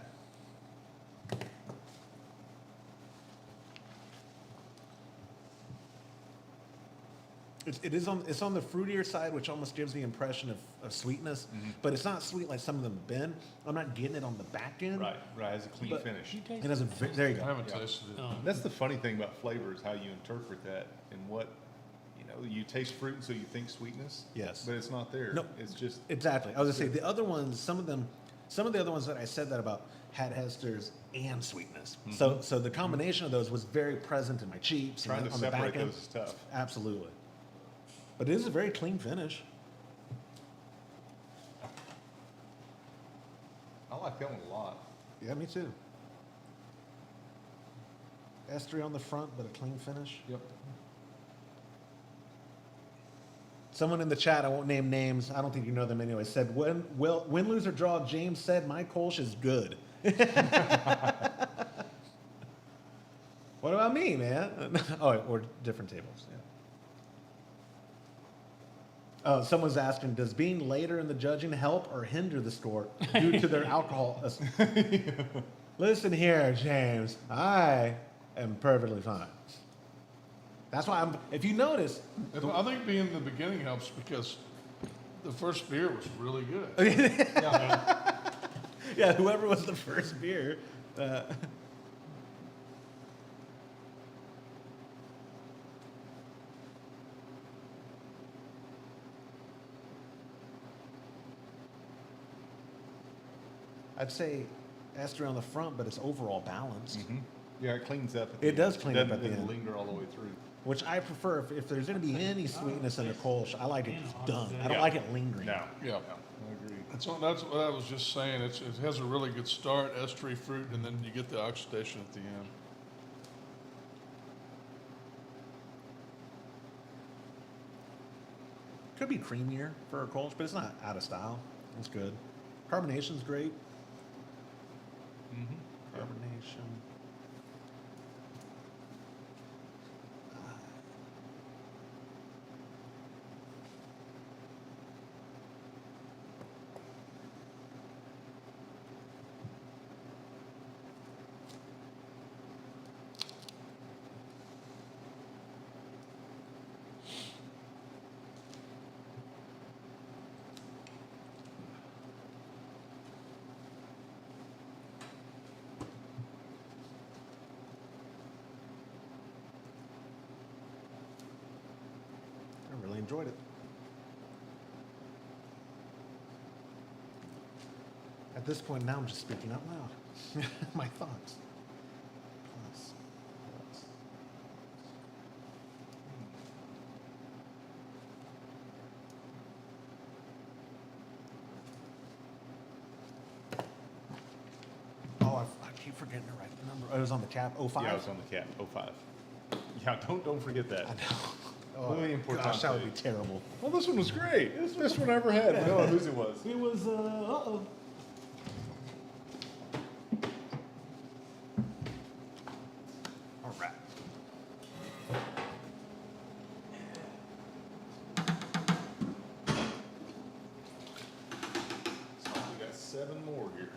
[SPEAKER 1] It's on the fruitier side, which almost gives the impression of sweetness, but it's not sweet like some of them have been. I'm not getting it on the back end.
[SPEAKER 4] Right, has a clean
[SPEAKER 1] But-
[SPEAKER 4] finish.
[SPEAKER 1] It has a there you
[SPEAKER 3] I
[SPEAKER 1] go.
[SPEAKER 3] haven't
[SPEAKER 4] Yeah.
[SPEAKER 3] tasted it.
[SPEAKER 4] That's the funny thing about flavor is how you interpret that and what, you taste fruit and so you think sweetness.
[SPEAKER 1] Yes.
[SPEAKER 4] But it's not there.
[SPEAKER 1] No.
[SPEAKER 4] It's just,
[SPEAKER 1] Exactly. I was gonna say the other ones, some of the other ones that I said that about had esters and sweetness. So the combination of those was very present in my cheeks
[SPEAKER 4] trying
[SPEAKER 1] and
[SPEAKER 4] to
[SPEAKER 1] on the
[SPEAKER 4] separate
[SPEAKER 1] back end.
[SPEAKER 4] those is tough.
[SPEAKER 1] Absolutely. But it is a very clean finish.
[SPEAKER 4] I like that one a lot.
[SPEAKER 1] Yeah, me too. Estery on the front, but a clean finish.
[SPEAKER 4] Yep.
[SPEAKER 1] Someone in the chat, I won't name names, I don't think you know them anyway, said, win, lose, or draw, James said, my Kolsch is good. What about me, man? Oh, or different tables, yeah. Oh, someone's asking, does being later in the judging help or hinder the score due to their alcohol? Listen here, James, I am perfectly fine. That's why if you notice,
[SPEAKER 3] I think being in the beginning helps because the first beer was really good.
[SPEAKER 1] yeah, whoever was the first beer. I'd say ester on the front, but it's overall balanced,
[SPEAKER 4] Yeah, it cleans up. At the
[SPEAKER 1] It
[SPEAKER 4] end.
[SPEAKER 1] does clean up at the
[SPEAKER 4] Doesn't
[SPEAKER 1] end.
[SPEAKER 4] linger all the way through.
[SPEAKER 1] which I prefer. If there's going to be any sweetness in a Kolsch, I like it done. I don't
[SPEAKER 4] Yeah.
[SPEAKER 1] like it lingering.
[SPEAKER 4] No.
[SPEAKER 3] Yeah.
[SPEAKER 4] I agree.
[SPEAKER 3] That's what I was just saying. It has a really good start, estery fruit, and then you get the oxidation at the end.
[SPEAKER 1] Could be creamier for a Kolsch, but it's not out of style. It's good. Carbonation's great. Carbonation. I really enjoyed it. At this point now, I'm just speaking out loud. My thoughts. Plus. Oh, I keep forgetting to write the number. Oh, it was on the cap. 05?
[SPEAKER 4] Yeah, I was on the cap. 05. Yeah, don't forget that.
[SPEAKER 1] I know.
[SPEAKER 4] Really important.
[SPEAKER 1] Gosh, that would be terrible.
[SPEAKER 4] Well, this one was great. This was the best one I ever had. I don't know whose it was.
[SPEAKER 1] It was, uh-oh. All right.
[SPEAKER 4] So we got 7 more here.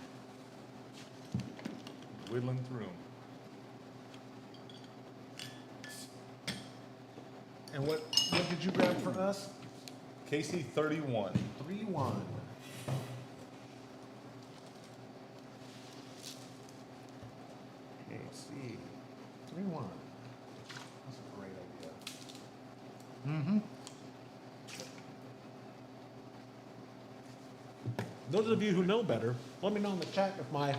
[SPEAKER 4] Whittling through them.
[SPEAKER 1] And what did you grab for us?
[SPEAKER 4] KC 31.
[SPEAKER 1] 3-1. KC 3-1. That's a great idea. Mm-hmm. Those of you who know better, let me know in the chat if my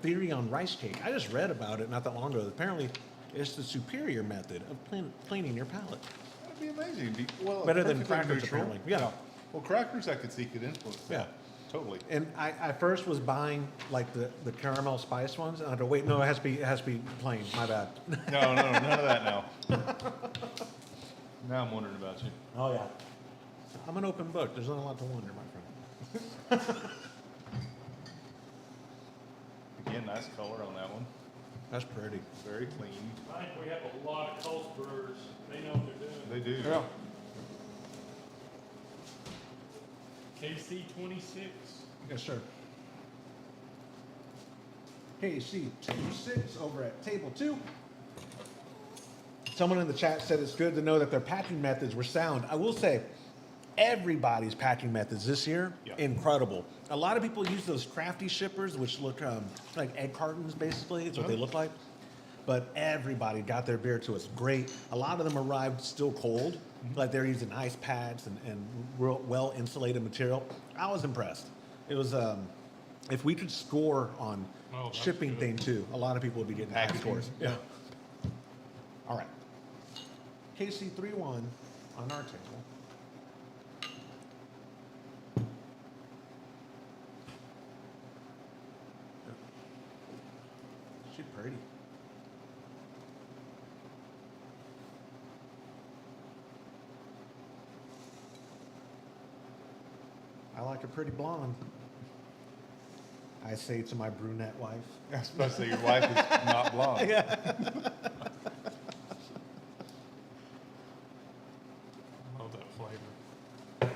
[SPEAKER 1] theory on rice cake. I just read about it not that long ago. Apparently, it's the superior method of cleaning your palate.
[SPEAKER 4] That'd be amazing. It'd be, well,
[SPEAKER 1] Better than
[SPEAKER 4] perfectly
[SPEAKER 1] crackers,
[SPEAKER 4] neutral.
[SPEAKER 1] apparently. Yeah.
[SPEAKER 4] Well, crackers I could see could influence that.
[SPEAKER 1] Yeah.
[SPEAKER 4] Totally.
[SPEAKER 1] And I first was buying like the caramel spice ones, and I had to wait. No, it has to be plain. My bad.
[SPEAKER 4] No, none of that now. Now I'm wondering about you.
[SPEAKER 1] Oh yeah. I'm an open book. There's not a lot to wonder, my friend.
[SPEAKER 4] Again, nice color on that one.
[SPEAKER 1] That's pretty.
[SPEAKER 4] Very clean.
[SPEAKER 2] I think we have a lot of Kolsch brewers. They know what they're doing.
[SPEAKER 4] They do.
[SPEAKER 1] Yeah.
[SPEAKER 2] KC 26.
[SPEAKER 1] Yes, sir. KC 26 over at table 2. Someone in the chat said it's good to know that their packing methods were sound. I will say, everybody's packing methods this year,
[SPEAKER 4] Yeah.
[SPEAKER 1] incredible. A lot of people use those crafty shippers, which look like egg cartons, basically. It's what they look like. But everybody got their beer to us. Great. A lot of them arrived still cold, like they're using ice pads and real well insulated material. I was impressed. It was, if we could score on
[SPEAKER 2] Oh, that's
[SPEAKER 1] shipping
[SPEAKER 2] good.
[SPEAKER 1] thing too, a lot of people would be getting high
[SPEAKER 4] Packaging.
[SPEAKER 1] scores. Yeah. All right. KC 3-1 on our table. She's pretty. I like a pretty blonde. I say to my brunette wife.
[SPEAKER 4] I was supposed to say your wife is not blonde.
[SPEAKER 1] Yeah.
[SPEAKER 2] Love that flavor.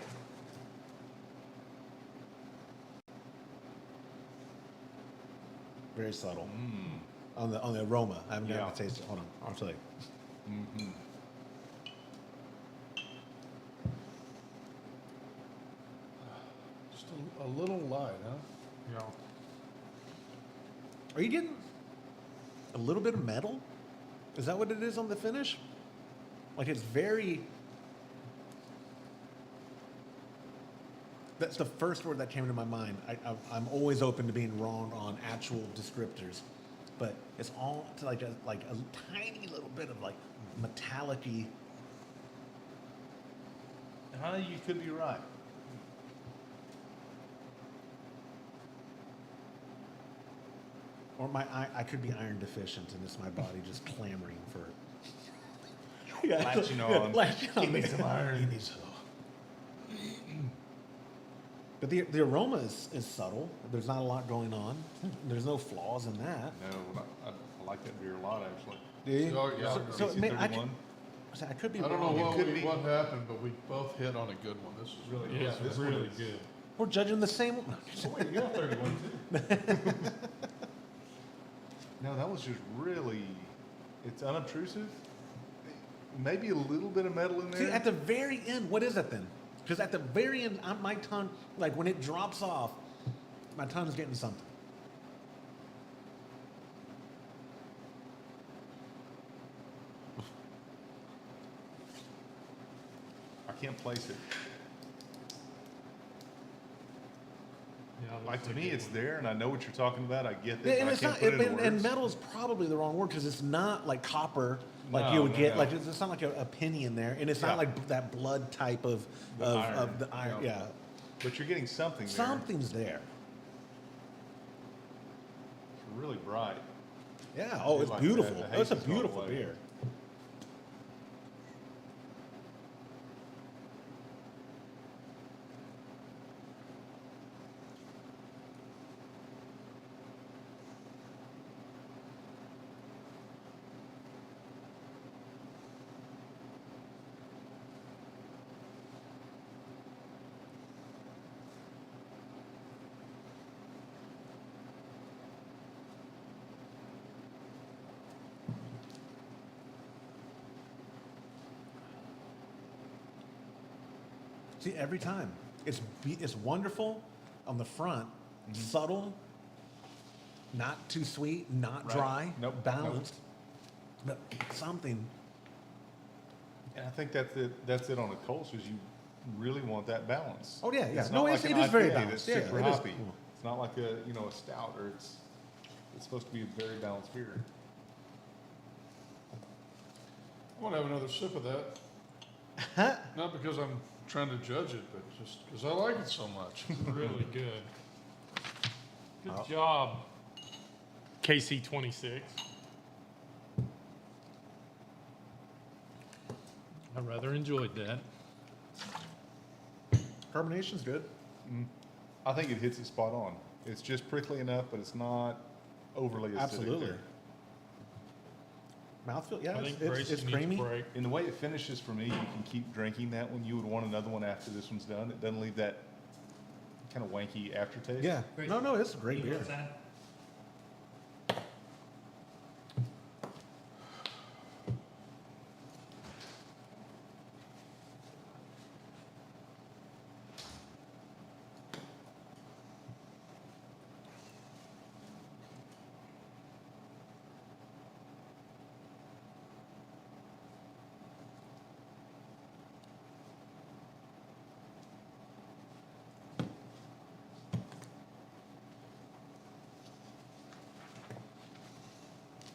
[SPEAKER 1] Very subtle. On the aroma. I haven't
[SPEAKER 4] Yeah.
[SPEAKER 1] gotten to taste it. Hold on. I'll tell you.
[SPEAKER 3] Just a little light, huh?
[SPEAKER 2] Yeah.
[SPEAKER 1] Are you getting a little bit of metal? Is that what it is on the finish? Like it's very. That's the first word that came to my mind. I'm always open to being wrong on actual descriptors, but it's all to like a tiny little bit of like metallic-y.
[SPEAKER 4] You could be right.
[SPEAKER 1] Or I could be iron deficient, and it's my body just clamoring for.
[SPEAKER 4] Latching on.
[SPEAKER 1] Latching on.
[SPEAKER 4] Give me some iron.
[SPEAKER 1] Give me some. But the aroma is subtle. There's not a lot going on. There's no flaws in that.
[SPEAKER 4] No, I like that beer a lot, actually.
[SPEAKER 1] Do you?
[SPEAKER 3] Oh, yeah.
[SPEAKER 1] So
[SPEAKER 4] KC
[SPEAKER 1] it may, I,
[SPEAKER 4] 31.
[SPEAKER 1] I could be
[SPEAKER 3] I don't
[SPEAKER 1] wrong.
[SPEAKER 3] know
[SPEAKER 4] could be.
[SPEAKER 3] what happened, but we both hit on a good one. This is really
[SPEAKER 2] Yeah,
[SPEAKER 3] good.
[SPEAKER 2] it's really good.
[SPEAKER 1] We're judging the same one.
[SPEAKER 4] Wait, you got 31 too. No, that was just really, it's unobtrusive. Maybe a little bit of metal in there.
[SPEAKER 1] See, at the very end, what is that then? Because at the very end, my tongue, like when it drops off, my tongue's getting something.
[SPEAKER 4] I can't place it.
[SPEAKER 2] Yeah, how they
[SPEAKER 4] Like to
[SPEAKER 2] flick
[SPEAKER 4] me,
[SPEAKER 2] it
[SPEAKER 4] it's
[SPEAKER 2] when-
[SPEAKER 4] there, and I know what you're talking about. I get that.
[SPEAKER 1] Yeah,
[SPEAKER 4] but
[SPEAKER 1] and
[SPEAKER 4] I
[SPEAKER 1] it's
[SPEAKER 4] can't
[SPEAKER 1] not,
[SPEAKER 4] put it into
[SPEAKER 1] and
[SPEAKER 4] words.
[SPEAKER 1] metal is probably the wrong word because it's not like copper, like
[SPEAKER 4] No,
[SPEAKER 1] you would
[SPEAKER 4] no,
[SPEAKER 1] get.
[SPEAKER 4] no.
[SPEAKER 1] Like it's not like a penny in there, and it's
[SPEAKER 4] Yeah.
[SPEAKER 1] not like that blood type of
[SPEAKER 4] The
[SPEAKER 1] of,
[SPEAKER 4] iron,
[SPEAKER 1] of the iron.
[SPEAKER 4] yeah.
[SPEAKER 1] Yeah,
[SPEAKER 4] But you're getting something there.
[SPEAKER 1] something's there.
[SPEAKER 4] It's really bright.
[SPEAKER 1] Yeah. Oh,
[SPEAKER 4] do
[SPEAKER 1] it's
[SPEAKER 4] like
[SPEAKER 1] beautiful.
[SPEAKER 4] that. The
[SPEAKER 1] It's a
[SPEAKER 4] haze is going
[SPEAKER 1] beautiful
[SPEAKER 4] away.
[SPEAKER 1] beer. See, every time it's wonderful on the front, subtle, not too sweet, not
[SPEAKER 4] Right.
[SPEAKER 1] dry,
[SPEAKER 4] Nope,
[SPEAKER 1] balanced, but something.
[SPEAKER 4] And I think that's it on a Kolsch is you really want that balance.
[SPEAKER 1] Oh, yeah, yeah.
[SPEAKER 4] It's
[SPEAKER 1] No,
[SPEAKER 4] not
[SPEAKER 1] it's-
[SPEAKER 4] like
[SPEAKER 1] it
[SPEAKER 4] an
[SPEAKER 1] is very
[SPEAKER 4] IPA
[SPEAKER 1] balanced.
[SPEAKER 4] That's
[SPEAKER 1] Yeah,
[SPEAKER 4] super
[SPEAKER 1] it is.
[SPEAKER 4] hoppy. It's not like a stout or it's supposed to be a very balanced beer.
[SPEAKER 3] I want to have another sip of that. Not because I'm trying to judge it, but just because I like it so much.
[SPEAKER 2] Really good. Good job, KC26. I rather enjoyed that.
[SPEAKER 1] Carbonation's good.
[SPEAKER 4] I think it hits it spot on. It's just prickly enough, but it's not overly acidic.
[SPEAKER 1] Absolutely.
[SPEAKER 4] there.
[SPEAKER 1] Mouthfeel, yeah,
[SPEAKER 2] I think
[SPEAKER 1] it's
[SPEAKER 2] Grayson needs
[SPEAKER 1] creamy.
[SPEAKER 2] a break.
[SPEAKER 4] In the way it finishes for me, you can keep drinking that one. You would want another one after this one's done. It doesn't leave that kind of wanky aftertaste.
[SPEAKER 1] Yeah. No, it's a great beer.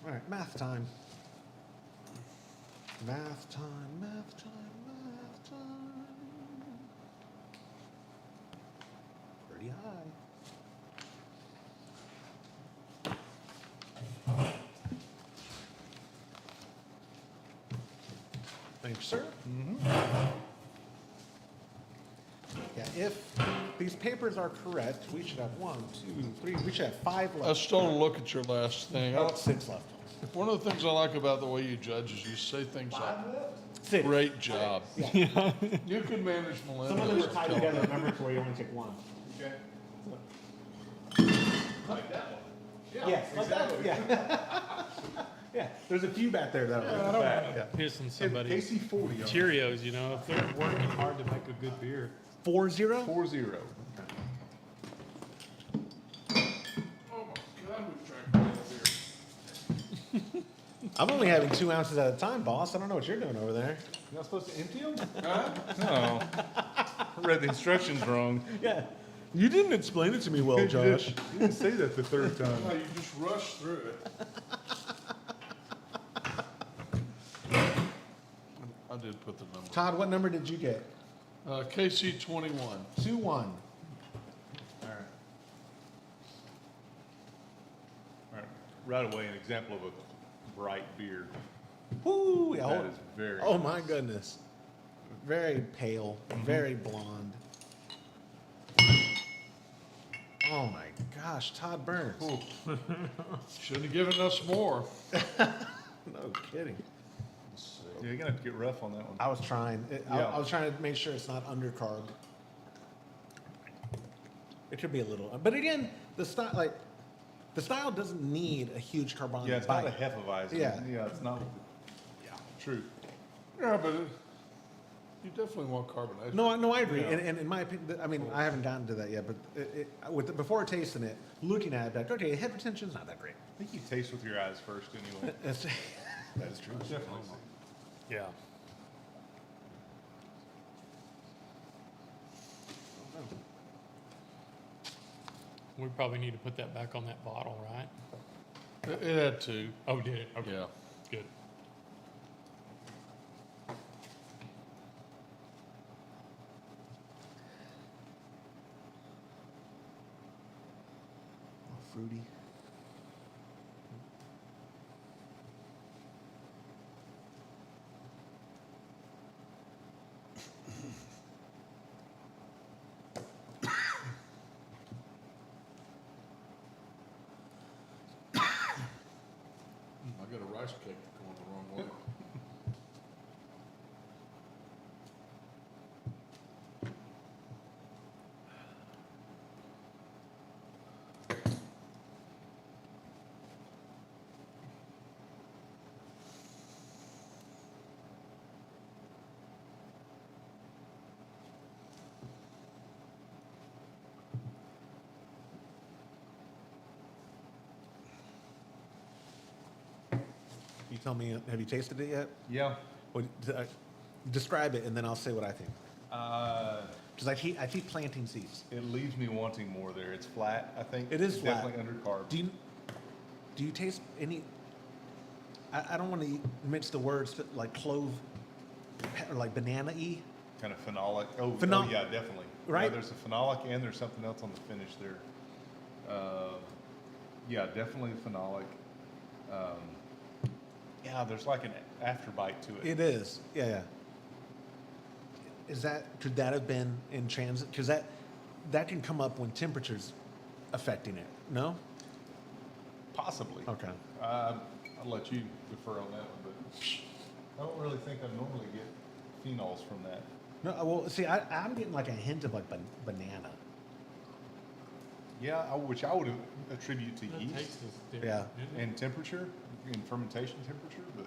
[SPEAKER 1] All right, math time. Math time, math time, math time. Pretty high. Thank you, sir. Yeah, if these papers are correct, we should have 1, 2, 3, we should have 5
[SPEAKER 5] I
[SPEAKER 1] left.
[SPEAKER 5] stole a look at your last thing.
[SPEAKER 1] Oh, 6 left.
[SPEAKER 5] One of the things I like about the way you judge is you say things like,
[SPEAKER 1] 6.
[SPEAKER 5] great job.
[SPEAKER 3] You could manage
[SPEAKER 1] Some of them
[SPEAKER 3] millennials.
[SPEAKER 1] are tied together, remember, to where you only take 1.
[SPEAKER 4] Okay. Like that one.
[SPEAKER 1] Yes, exactly. Yeah. Yeah, there's a few back there that are.
[SPEAKER 2] I don't
[SPEAKER 1] back.
[SPEAKER 2] want
[SPEAKER 1] Yeah.
[SPEAKER 2] to piss in somebody's
[SPEAKER 4] KC40 on it.
[SPEAKER 2] Cheerios, you know, if they're working hard to make a good beer.
[SPEAKER 1] 4-0?
[SPEAKER 4] 4-0.
[SPEAKER 3] Oh my God, we've drank all beer.
[SPEAKER 1] I'm only having 2 ounces at a time, boss. I don't know what you're doing over there.
[SPEAKER 4] You're not supposed to empty them?
[SPEAKER 3] Huh?
[SPEAKER 4] No. I read the instructions wrong.
[SPEAKER 1] Yeah. You didn't explain it to me well, Josh.
[SPEAKER 4] You didn't say that the third time.
[SPEAKER 3] No, you just rushed through it.
[SPEAKER 5] I did put the number.
[SPEAKER 1] Todd, what number did you get?
[SPEAKER 5] KC 21.
[SPEAKER 1] 2-1. All right.
[SPEAKER 4] All right. Right away, an example of a bright beer.
[SPEAKER 1] Woo! Yeah,
[SPEAKER 4] That
[SPEAKER 1] hold-
[SPEAKER 4] is very
[SPEAKER 1] Oh
[SPEAKER 4] nice.
[SPEAKER 1] my goodness. Very pale, very blonde. Oh my gosh, Todd Burns.
[SPEAKER 3] Shouldn't have given us more.
[SPEAKER 1] No kidding.
[SPEAKER 4] Yeah, you're gonna have to get rough on that one.
[SPEAKER 1] I was trying.
[SPEAKER 4] Yeah.
[SPEAKER 1] I was trying to make sure it's not undercarb. It could be a little, but again, the style doesn't need a huge carbonic
[SPEAKER 4] Yeah, it's
[SPEAKER 1] bite.
[SPEAKER 4] not a Hefeweizen.
[SPEAKER 1] Yeah.
[SPEAKER 4] Yeah, it's not. Yeah. True.
[SPEAKER 3] Yeah, but you definitely want carbonation.
[SPEAKER 1] No, I agree.
[SPEAKER 3] Yeah.
[SPEAKER 1] And in my opinion, I mean, I haven't gotten to that yet, but before tasting it, looking at it, like, okay, head retention's not that great.
[SPEAKER 4] I think you taste with your eyes first anyway.
[SPEAKER 1] That's- that is true.
[SPEAKER 4] Definitely.
[SPEAKER 2] Yeah. We probably need to put that back on that bottle, right?
[SPEAKER 5] It had to.
[SPEAKER 2] Oh, did it? Okay,
[SPEAKER 5] Yeah.
[SPEAKER 2] good.
[SPEAKER 1] Fruity.
[SPEAKER 3] I got a rice cake going the wrong way.
[SPEAKER 1] You tell me, have you tasted it yet?
[SPEAKER 4] Yeah.
[SPEAKER 1] What, describe it, and then I'll say what I think.
[SPEAKER 4] Uh,
[SPEAKER 1] Because I keep planting seeds.
[SPEAKER 4] it leaves me wanting more there. It's flat, I think.
[SPEAKER 1] It is
[SPEAKER 4] It's
[SPEAKER 1] flat.
[SPEAKER 4] definitely undercarb.
[SPEAKER 1] Do you taste any? I don't want to mix the words, but like clove, or like banana-y.
[SPEAKER 4] Kind of phenolic. Oh, yeah, definitely.
[SPEAKER 1] Right?
[SPEAKER 4] Yeah, there's a phenolic and there's something else on the finish there. Yeah, definitely phenolic. Yeah, there's like an afterbite to it.
[SPEAKER 1] It is. Yeah, yeah. Could that have been in transit? Because that can come up when temperature's affecting it. No?
[SPEAKER 4] Possibly.
[SPEAKER 1] Okay.
[SPEAKER 4] I'll let you defer on that one, but I don't really think I normally get phenols from that.
[SPEAKER 1] No. Well, see, I'm getting like a hint of like banana.
[SPEAKER 4] Yeah, which I would attribute to
[SPEAKER 2] The
[SPEAKER 4] yeast
[SPEAKER 2] taste is different.
[SPEAKER 1] Yeah.
[SPEAKER 2] isn't it?
[SPEAKER 4] and temperature, and fermentation temperature, but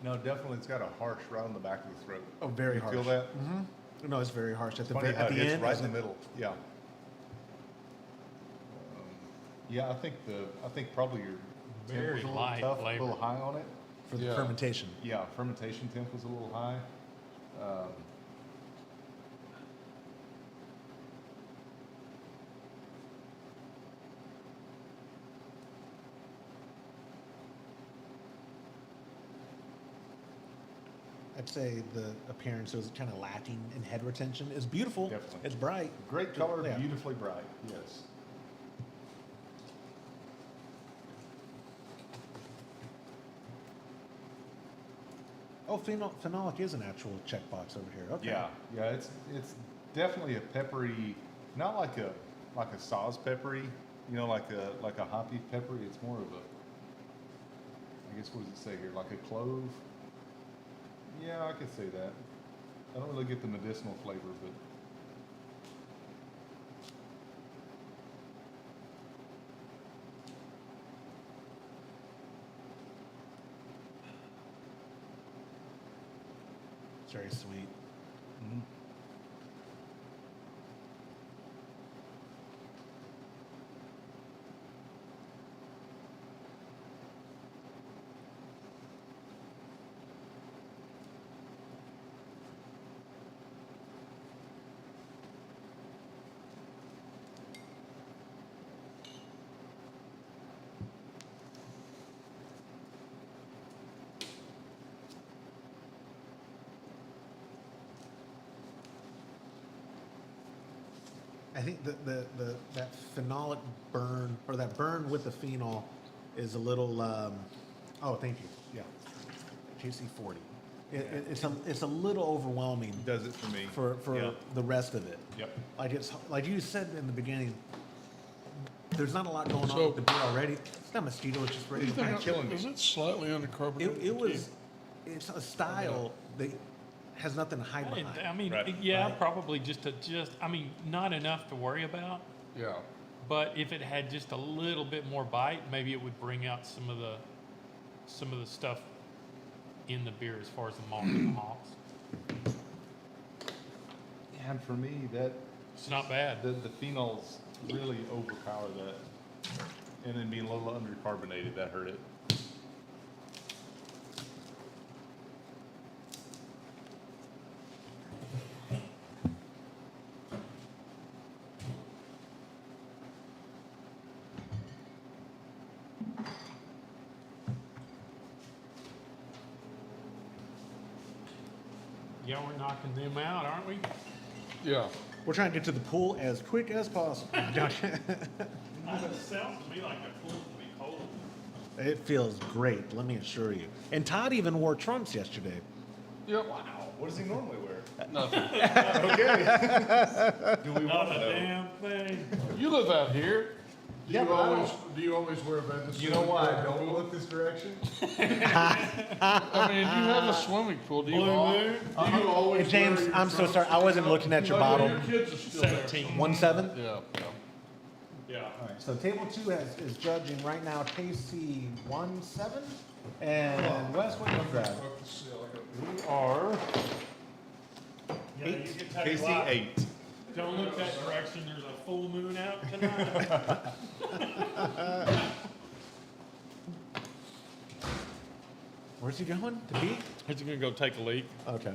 [SPEAKER 4] no, definitely it's got a harsh right on the back of the throat.
[SPEAKER 1] Oh, very
[SPEAKER 4] You
[SPEAKER 1] harsh.
[SPEAKER 4] feel that?
[SPEAKER 1] Mm-hmm. No, it's very harsh at the
[SPEAKER 4] Funny how
[SPEAKER 1] at
[SPEAKER 4] it
[SPEAKER 1] the
[SPEAKER 4] hits
[SPEAKER 1] end.
[SPEAKER 4] right in
[SPEAKER 1] isn't
[SPEAKER 4] the
[SPEAKER 1] it?
[SPEAKER 4] middle. Yeah. Yeah, I think probably your temp
[SPEAKER 2] Very
[SPEAKER 4] was a little
[SPEAKER 2] light
[SPEAKER 4] tough,
[SPEAKER 2] flavor.
[SPEAKER 4] a little high on it.
[SPEAKER 1] For the
[SPEAKER 5] Yeah.
[SPEAKER 1] fermentation.
[SPEAKER 4] Yeah, fermentation temp was a little high.
[SPEAKER 1] I'd say the appearance was kind of lacking in head retention. It's beautiful.
[SPEAKER 4] Definitely.
[SPEAKER 1] It's bright.
[SPEAKER 4] Great color,
[SPEAKER 1] Yeah.
[SPEAKER 4] beautifully bright. Yes.
[SPEAKER 1] Oh, phenolic is an actual checkbox over here. Okay.
[SPEAKER 4] Yeah, yeah, it's definitely a peppery, not like a sauce peppery, like a hoppy peppery. It's more of a, I guess, what does it say here? Like a clove. Yeah, I could say that. I don't really get the medicinal flavor, but
[SPEAKER 1] It's very sweet. I think that phenolic burn, or that burn with the phenol, is a little. Oh, thank you. Yeah, KC40. It's a little overwhelming
[SPEAKER 4] it does it for me.
[SPEAKER 1] for
[SPEAKER 4] Yeah.
[SPEAKER 1] the rest of it.
[SPEAKER 4] Yep.
[SPEAKER 1] Like it's like you said in the beginning. There's not a lot going on
[SPEAKER 5] So-
[SPEAKER 1] with the beer already. That mosquito was just ready to bite.
[SPEAKER 4] killing me.
[SPEAKER 5] Is it slightly undercarbonated?
[SPEAKER 1] It was. It's a style that has nothing to hide behind.
[SPEAKER 2] I mean,
[SPEAKER 4] Right.
[SPEAKER 2] yeah,
[SPEAKER 1] Right.
[SPEAKER 2] probably I mean, not enough to worry about.
[SPEAKER 5] Yeah.
[SPEAKER 2] But if it had just a little bit more bite, maybe it would bring out some of the stuff in the beer as far as the malt and the hops.
[SPEAKER 4] And for me, that
[SPEAKER 2] It's not bad.
[SPEAKER 4] the phenols really overpower that, and then being a little undercarbonated, that hurt it.
[SPEAKER 2] Yeah, we're knocking them out, aren't we?
[SPEAKER 3] Yeah.
[SPEAKER 1] We're trying to get to the pool as quick as possible.
[SPEAKER 2] It sounds to me like the pool will be cold.
[SPEAKER 1] It feels great, let me assure you. And Todd even wore trunks yesterday.
[SPEAKER 3] Yep.
[SPEAKER 4] Wow. What does he normally wear?
[SPEAKER 3] Nothing.
[SPEAKER 4] Okay. Do we
[SPEAKER 2] Not
[SPEAKER 4] want
[SPEAKER 2] a
[SPEAKER 4] to know?
[SPEAKER 2] damn thing.
[SPEAKER 3] You live out here. Do
[SPEAKER 4] Yeah,
[SPEAKER 3] you
[SPEAKER 4] but I
[SPEAKER 3] always do you always wear a Vegas suit?
[SPEAKER 4] You know why I don't look this direction?
[SPEAKER 3] I mean, you have a swimming pool. Do you,
[SPEAKER 2] Blue
[SPEAKER 3] al-
[SPEAKER 2] moon?
[SPEAKER 3] do you always
[SPEAKER 1] Hey, James,
[SPEAKER 3] wear your
[SPEAKER 1] I'm so
[SPEAKER 3] trunks
[SPEAKER 1] sorry. I wasn't looking at your
[SPEAKER 3] Like,
[SPEAKER 1] bottle.
[SPEAKER 3] Your kids are still there.
[SPEAKER 2] 17.
[SPEAKER 1] 1-7?
[SPEAKER 3] Yeah. Yeah.
[SPEAKER 2] Yeah.
[SPEAKER 1] All right, so table 2 is judging right now KC 1-7. And Wes, what you grab?
[SPEAKER 4] We are
[SPEAKER 2] Yeah, you can tell you
[SPEAKER 4] KC
[SPEAKER 2] what,
[SPEAKER 4] 8.
[SPEAKER 2] don't look that direction, there's a full moon out tonight.
[SPEAKER 1] Where's he going? To be?
[SPEAKER 2] He's gonna go take a leak.
[SPEAKER 1] Okay.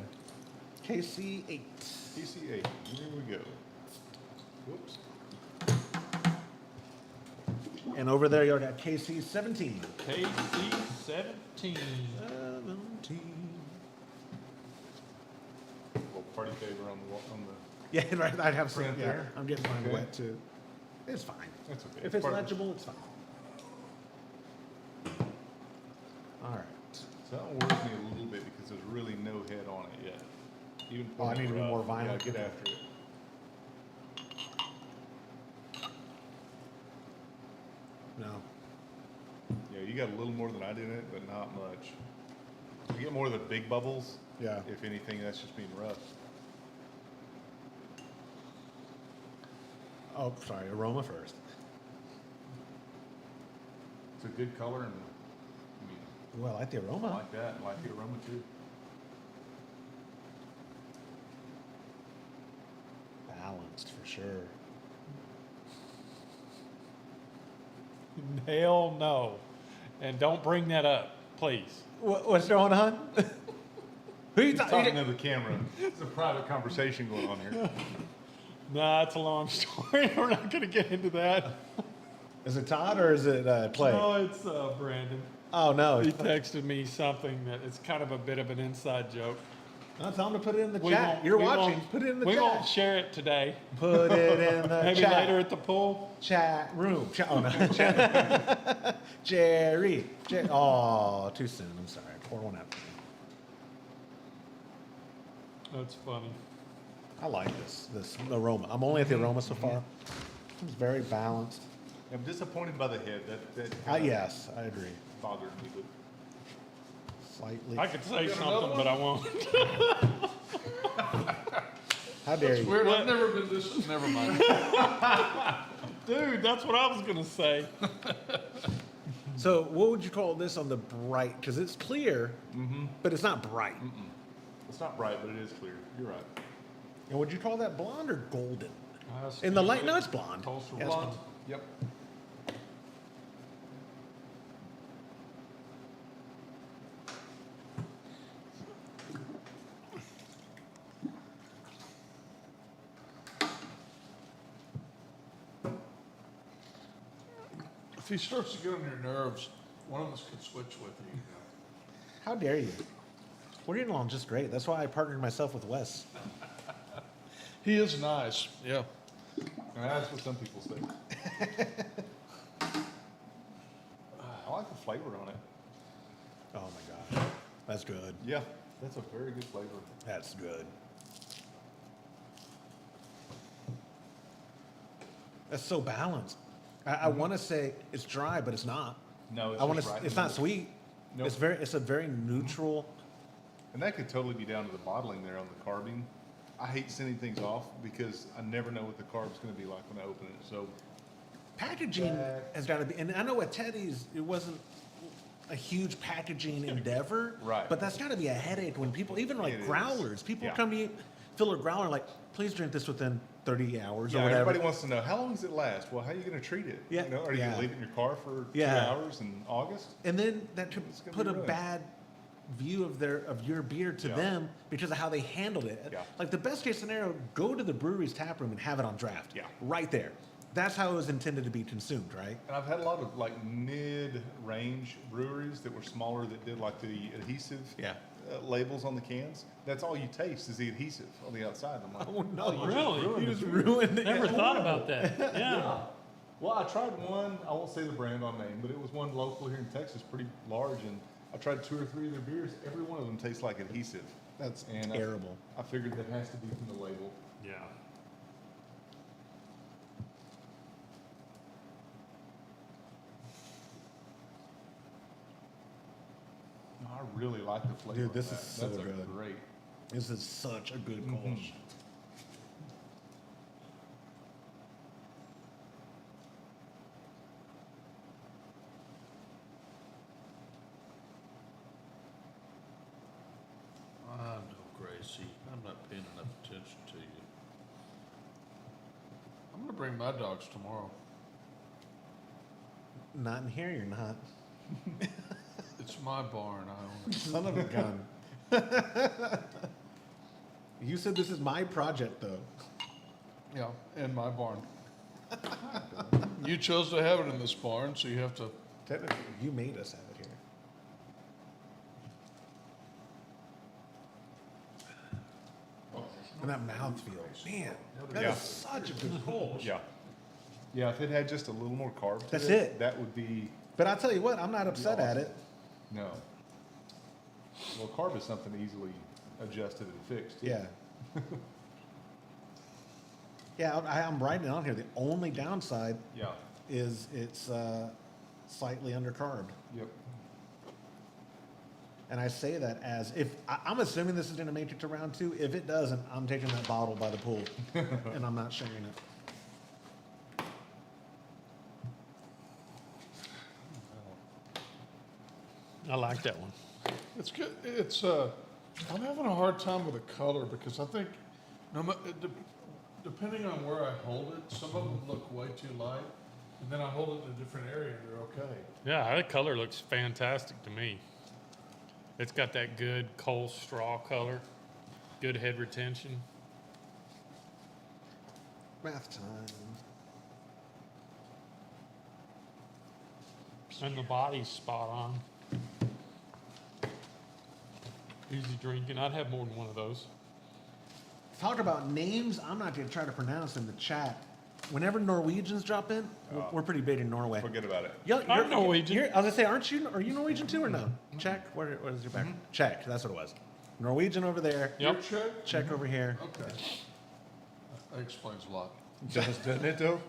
[SPEAKER 1] KC 8.
[SPEAKER 4] KC 8. Here we go. Whoops.
[SPEAKER 1] And over there, you got KC 17.
[SPEAKER 2] KC 17.
[SPEAKER 1] 17.
[SPEAKER 4] Little party favor on the.
[SPEAKER 1] Yeah, right. I'd have some.
[SPEAKER 4] Print
[SPEAKER 1] Yeah,
[SPEAKER 4] there.
[SPEAKER 1] I'm getting mine
[SPEAKER 4] Okay.
[SPEAKER 1] wet too. It's fine.
[SPEAKER 4] That's okay.
[SPEAKER 1] If it's
[SPEAKER 4] Part of-
[SPEAKER 1] legible, it's fine. All right.
[SPEAKER 4] So that one worries me a little bit because there's really no head on it yet. Even
[SPEAKER 1] Oh, I need to be more violent?
[SPEAKER 4] Yeah, get after it.
[SPEAKER 1] No.
[SPEAKER 4] Yeah, you got a little more than I did in it, but not much. You get more of the big bubbles.
[SPEAKER 1] Yeah.
[SPEAKER 4] If anything, that's just being rough.
[SPEAKER 1] Oh, sorry. Aroma first.
[SPEAKER 4] It's a good color, and I mean,
[SPEAKER 1] Well, I like the
[SPEAKER 4] I
[SPEAKER 1] aroma.
[SPEAKER 4] like that. I like the aroma too.
[SPEAKER 1] Balanced for sure.
[SPEAKER 2] Hell no. And don't bring that up, please.
[SPEAKER 1] What's going on? Who you
[SPEAKER 4] He's
[SPEAKER 1] talking?
[SPEAKER 4] talking to the camera. It's a private conversation going on here.
[SPEAKER 2] Nah, it's a long story. We're not gonna get into that.
[SPEAKER 1] Is it Todd or is it Clay?
[SPEAKER 2] No, it's Brandon.
[SPEAKER 1] Oh no.
[SPEAKER 2] He texted me something that it's kind of a bit of an inside joke.
[SPEAKER 1] No, tell him to put it in the
[SPEAKER 2] We
[SPEAKER 1] chat.
[SPEAKER 2] won't-
[SPEAKER 1] You're
[SPEAKER 2] we
[SPEAKER 1] watching.
[SPEAKER 2] won't-
[SPEAKER 1] Put it in the
[SPEAKER 2] we
[SPEAKER 1] chat.
[SPEAKER 2] won't share it today.
[SPEAKER 1] Put it in the
[SPEAKER 2] Maybe
[SPEAKER 1] chat.
[SPEAKER 2] later at the pool.
[SPEAKER 1] Chat room. Oh no. Chat. Jerry. Oh, too soon. I'm sorry. Pour one out.
[SPEAKER 2] That's funny.
[SPEAKER 1] I like this aroma. I'm only at the aroma so far. It's very balanced.
[SPEAKER 4] I'm disappointed by the head. That kinda
[SPEAKER 1] Yes, I agree.
[SPEAKER 4] bothered me. But
[SPEAKER 1] Slightly.
[SPEAKER 2] I could say
[SPEAKER 3] got another
[SPEAKER 2] something, but I won't.
[SPEAKER 1] How dare you?
[SPEAKER 3] Weird. I've never been this. Never mind.
[SPEAKER 2] Dude, that's what I was gonna say.
[SPEAKER 1] So, what would you call this on the bright? Because it's clear, but it's not bright.
[SPEAKER 4] it's not bright, but it is clear. You're right.
[SPEAKER 1] And would you call that blonde or golden?
[SPEAKER 2] That's
[SPEAKER 1] In the
[SPEAKER 2] good.
[SPEAKER 1] light, no, it's blonde.
[SPEAKER 2] Tulsa
[SPEAKER 1] Yeah, it's
[SPEAKER 2] blonde.
[SPEAKER 4] Yep.
[SPEAKER 3] If he starts to get on your nerves, one of us could switch with you.
[SPEAKER 1] How dare you? We're getting along just great. That's why I partnered myself with Wes.
[SPEAKER 3] He is nice. Yeah.
[SPEAKER 4] That's what some people say. I like the flavor on it.
[SPEAKER 1] Oh my god, that's good.
[SPEAKER 4] Yeah, that's a very good flavor.
[SPEAKER 1] That's good. That's so balanced. I want to say it's dry, but it's not.
[SPEAKER 4] No, it's
[SPEAKER 1] I want
[SPEAKER 4] just
[SPEAKER 1] to.
[SPEAKER 4] right in
[SPEAKER 1] It's
[SPEAKER 4] the
[SPEAKER 1] not
[SPEAKER 4] middle.
[SPEAKER 1] sweet.
[SPEAKER 4] Nope.
[SPEAKER 1] It's a very neutral.
[SPEAKER 4] And that could totally be down to the bottling there on the carbing. I hate sending things off because I never know what the carb's going to be like when I open it. So
[SPEAKER 1] Packaging has got to be, and I know at Teddy's it wasn't a huge packaging endeavor,
[SPEAKER 4] Right.
[SPEAKER 1] But that's got to be a headache when people, even like
[SPEAKER 4] It is.
[SPEAKER 1] growlers, people
[SPEAKER 4] Yeah.
[SPEAKER 1] come to you, fill a growler, like, please drink this within 30 hours
[SPEAKER 4] yeah,
[SPEAKER 1] or whatever.
[SPEAKER 4] everybody wants to know how long does it last? Well, how are you going to treat it?
[SPEAKER 1] Yeah.
[SPEAKER 4] You know, are you going
[SPEAKER 1] Yeah.
[SPEAKER 4] to leave it in your car for
[SPEAKER 1] Yeah.
[SPEAKER 4] 2 hours in August?
[SPEAKER 1] And then that could
[SPEAKER 4] It's gonna
[SPEAKER 1] put
[SPEAKER 4] be
[SPEAKER 1] a
[SPEAKER 4] ruined.
[SPEAKER 1] bad view of your beer to
[SPEAKER 4] Yeah.
[SPEAKER 1] them because of how they handled it.
[SPEAKER 4] Yeah.
[SPEAKER 1] Like the best case scenario, go to the brewery's tap room and have it on draft.
[SPEAKER 4] Yeah.
[SPEAKER 1] Right there. That's how it was intended to be consumed, right?
[SPEAKER 4] And I've had a lot of like mid-range breweries that were smaller that did like the adhesive
[SPEAKER 1] Yeah.
[SPEAKER 4] labels on the cans, that's all you taste is the adhesive on the outside. I'm like,
[SPEAKER 1] Oh, no.
[SPEAKER 2] Really?
[SPEAKER 1] You just ruined it.
[SPEAKER 2] Never thought about that. Yeah.
[SPEAKER 4] Well, I tried one, I won't say the brand on name, but it was one local here in Texas, pretty large, and I tried 2 or 3 of their beers. Every one of them tastes like adhesive.
[SPEAKER 1] That's
[SPEAKER 4] And
[SPEAKER 1] terrible.
[SPEAKER 4] I figured that has to be from the label.
[SPEAKER 2] Yeah.
[SPEAKER 4] I really like the flavor.
[SPEAKER 1] Dude, this
[SPEAKER 4] of that.
[SPEAKER 1] is so
[SPEAKER 4] That's
[SPEAKER 1] good.
[SPEAKER 4] Great.
[SPEAKER 1] This is such a good
[SPEAKER 4] Mm-hmm.
[SPEAKER 1] Kolsch.
[SPEAKER 5] I know, Gracie. I'm not paying enough attention to you.
[SPEAKER 3] I'm gonna bring my dogs tomorrow.
[SPEAKER 1] Not in here, you're not.
[SPEAKER 3] It's my barn, I own it.
[SPEAKER 1] Son of a gun. You said this is my project, though.
[SPEAKER 3] Yeah, and my barn. You chose to have it in this barn, so you have to.
[SPEAKER 1] Technically, you made us have it here. And that mouthfeel, man, that is
[SPEAKER 4] Yeah.
[SPEAKER 1] such a good Kolsch.
[SPEAKER 4] Yeah. Yeah, if it had just a little more carb to
[SPEAKER 1] That's
[SPEAKER 4] it,
[SPEAKER 1] it.
[SPEAKER 4] that would be,
[SPEAKER 1] But I'll tell you what, I'm not upset at it.
[SPEAKER 4] no. Well, carb is something easily adjusted and fixed. too.
[SPEAKER 1] Yeah. Yeah, I'm writing it on here. The only downside
[SPEAKER 4] Yeah.
[SPEAKER 1] is it's slightly undercarbed.
[SPEAKER 4] Yep.
[SPEAKER 1] And I say that as if I'm assuming this is going to make it to round 2. If it doesn't, I'm taking that bottle by the pool and I'm not sharing it.
[SPEAKER 2] I like that one.
[SPEAKER 3] It's good. It's I'm having a hard time with the color because I think, depending on where I hold it, some of them look way too light, and then I hold it in a different area and they're okay.
[SPEAKER 2] Yeah, that color looks fantastic to me. It's got that good coal straw color, good head retention.
[SPEAKER 1] Math time.
[SPEAKER 2] And the body's spot on. Easy drinking. I'd have more than one of those.
[SPEAKER 1] Talk about names. I'm not going to try to pronounce in the chat. Whenever Norwegians drop in, we're pretty big in Norway.
[SPEAKER 4] Forget about it.
[SPEAKER 2] I'm Norwegian.
[SPEAKER 1] I was going to say, are you Norwegian too or no? Czech? What is your background? Czech, that's what it was. Norwegian over there.
[SPEAKER 2] Yep.
[SPEAKER 3] Check.
[SPEAKER 1] Czech over here.
[SPEAKER 3] Okay. That explains a lot.
[SPEAKER 4] Doesn't it though?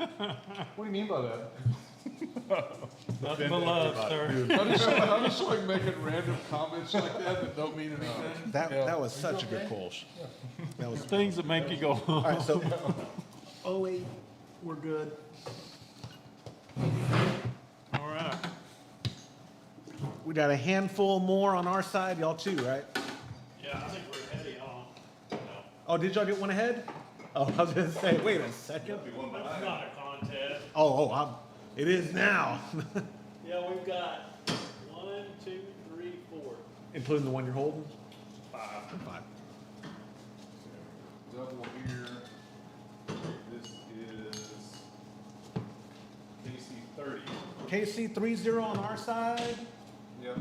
[SPEAKER 4] What do you mean by that?
[SPEAKER 2] Nothing but love, sir.
[SPEAKER 3] I just like making random comments like that don't mean anything.
[SPEAKER 1] That was such a good Kolsch. That was
[SPEAKER 2] Things that make you go,
[SPEAKER 1] all right. So, 08, we're good.
[SPEAKER 2] all right.
[SPEAKER 1] We got a handful more on our side, y'all too, right?
[SPEAKER 2] Yeah, I think we're heady on.
[SPEAKER 1] Oh, did y'all get one ahead? Oh, I was gonna say, wait a second.
[SPEAKER 2] That's not a contest.
[SPEAKER 1] It is now,
[SPEAKER 2] Yeah, we've got 1, 2, 3, 4,
[SPEAKER 1] including the one you're holding.
[SPEAKER 2] 5.
[SPEAKER 4] Double here. This is KC 30.
[SPEAKER 1] KC 30 on our side.
[SPEAKER 4] Yep.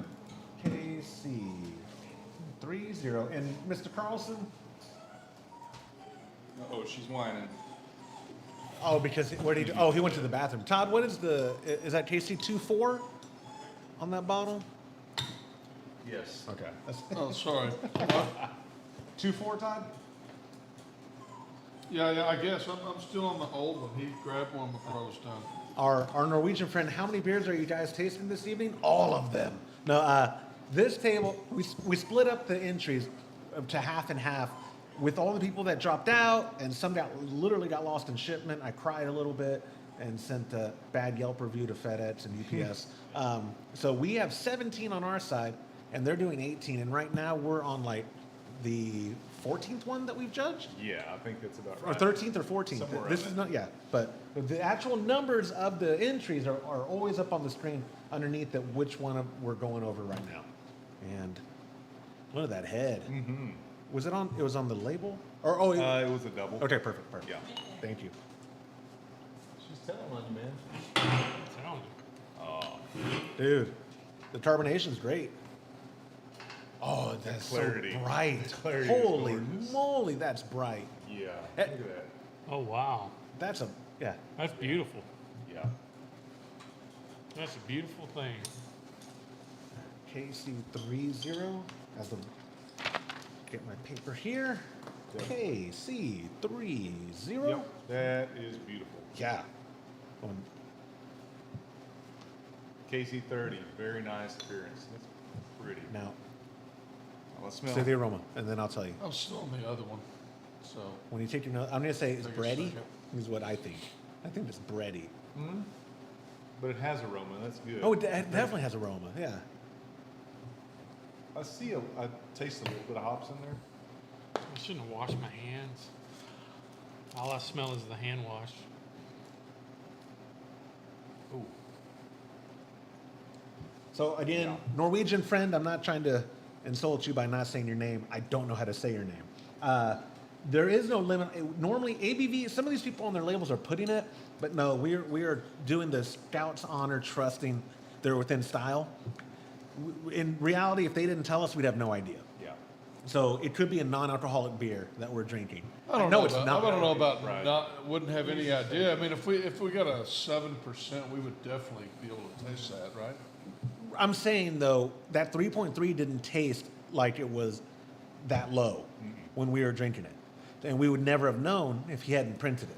[SPEAKER 1] KC 30 and Mr. Carlson.
[SPEAKER 4] Oh, she's whining.
[SPEAKER 1] Oh, because what did he do? Oh, he went to the bathroom. Todd, what is is that KC 24 on that bottle?
[SPEAKER 4] Yes.
[SPEAKER 1] Okay. That's
[SPEAKER 3] Oh, sorry.
[SPEAKER 1] 24, Todd?
[SPEAKER 3] Yeah, I guess. I'm still on the old one. He grabbed one before I was done.
[SPEAKER 1] Our Norwegian friend, how many beers are you guys tasting this evening? All of them. No, this table, we split up the entries to half and half with all the people that dropped out, and some literally got lost in shipment. I cried a little bit and sent a bad Yelp review to FedEx and UPS. So we have 17 on our side, and they're doing 18. And right now we're on like the 14th one that we've judged.
[SPEAKER 4] Yeah, I think that's about
[SPEAKER 1] Or
[SPEAKER 4] right.
[SPEAKER 1] 13th or 14th.
[SPEAKER 4] Somewhere
[SPEAKER 1] This
[SPEAKER 4] around
[SPEAKER 1] is not, yeah. But the actual numbers of the entries are always up on the screen underneath that which one we're going over right now. And look at that head.
[SPEAKER 4] Mm-hmm.
[SPEAKER 1] Was it on? It was on the label? Or
[SPEAKER 4] It was a double.
[SPEAKER 1] okay, perfect.
[SPEAKER 4] Yeah.
[SPEAKER 1] Thank you.
[SPEAKER 4] She's telling on you, man.
[SPEAKER 2] Sound.
[SPEAKER 1] Dude, the carbonation's great. That's
[SPEAKER 4] clarity.
[SPEAKER 1] so bright.
[SPEAKER 4] The clarity is
[SPEAKER 1] Holy
[SPEAKER 4] gorgeous.
[SPEAKER 1] moly, that's bright.
[SPEAKER 4] Yeah.
[SPEAKER 1] Eh.
[SPEAKER 4] Look at that.
[SPEAKER 2] Oh, wow.
[SPEAKER 1] That's a, yeah.
[SPEAKER 2] That's beautiful.
[SPEAKER 4] Yeah.
[SPEAKER 2] That's a beautiful thing.
[SPEAKER 1] KC30 as the, get my paper here.
[SPEAKER 4] Yep.
[SPEAKER 1] KC30.
[SPEAKER 4] Yep. That is beautiful.
[SPEAKER 1] Yeah.
[SPEAKER 4] KC30, very nice appearance. That's pretty.
[SPEAKER 1] Now,
[SPEAKER 4] Let's smell.
[SPEAKER 1] say the aroma, and then I'll tell you.
[SPEAKER 3] I'm still on the other one, so.
[SPEAKER 1] When you take your nose, I'm gonna say it's
[SPEAKER 3] Take a
[SPEAKER 1] bready.
[SPEAKER 3] second.
[SPEAKER 1] Is what I think. I think it's bready.
[SPEAKER 4] But it has aroma. That's good.
[SPEAKER 1] Oh, it definitely has aroma. Yeah.
[SPEAKER 4] I taste a little bit of hops in there.
[SPEAKER 2] I shouldn't have washed my hands. All I smell is the hand wash.
[SPEAKER 4] Ooh.
[SPEAKER 1] So again,
[SPEAKER 4] Yeah.
[SPEAKER 1] Norwegian friend, I'm not trying to insult you by not saying your name. I don't know how to say your name. There is no limit. Normally, ABV. Some of these people on their labels are putting it, but no, we are doing the Scouts honor, trusting they're within style. In reality, if they didn't tell us, we'd have no idea.
[SPEAKER 4] Yeah.
[SPEAKER 1] So it could be a non-alcoholic beer that we're drinking.
[SPEAKER 3] I don't
[SPEAKER 1] know
[SPEAKER 3] know
[SPEAKER 1] it's
[SPEAKER 3] about,
[SPEAKER 1] not.
[SPEAKER 3] I don't know about
[SPEAKER 4] Right.
[SPEAKER 3] wouldn't have any idea. I mean, if we got a 7%, we would definitely be able to taste that, right?
[SPEAKER 1] I'm saying though that 3.3 didn't taste like it was that low when we were drinking it, and we would never have known if he hadn't printed it.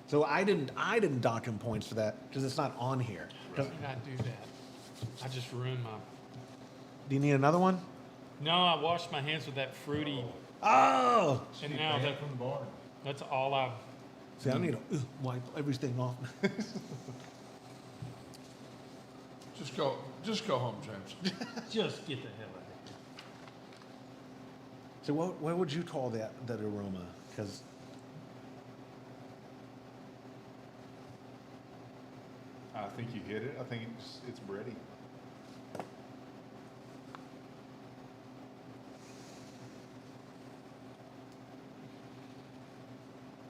[SPEAKER 1] So I didn't dock him points for that because it's not on here.
[SPEAKER 2] Why did I do that? I just ruined my.
[SPEAKER 1] Do you need another one?
[SPEAKER 2] No, I washed my hands with that fruity,
[SPEAKER 1] Oh,
[SPEAKER 2] and now
[SPEAKER 4] from the barn.
[SPEAKER 2] that's all I've.
[SPEAKER 1] see, I need to wipe everything off.
[SPEAKER 3] Just go home, James.
[SPEAKER 2] Just get the hell out of here.
[SPEAKER 1] So what would you call that aroma? Because
[SPEAKER 4] I think you hit it. I think it's bready.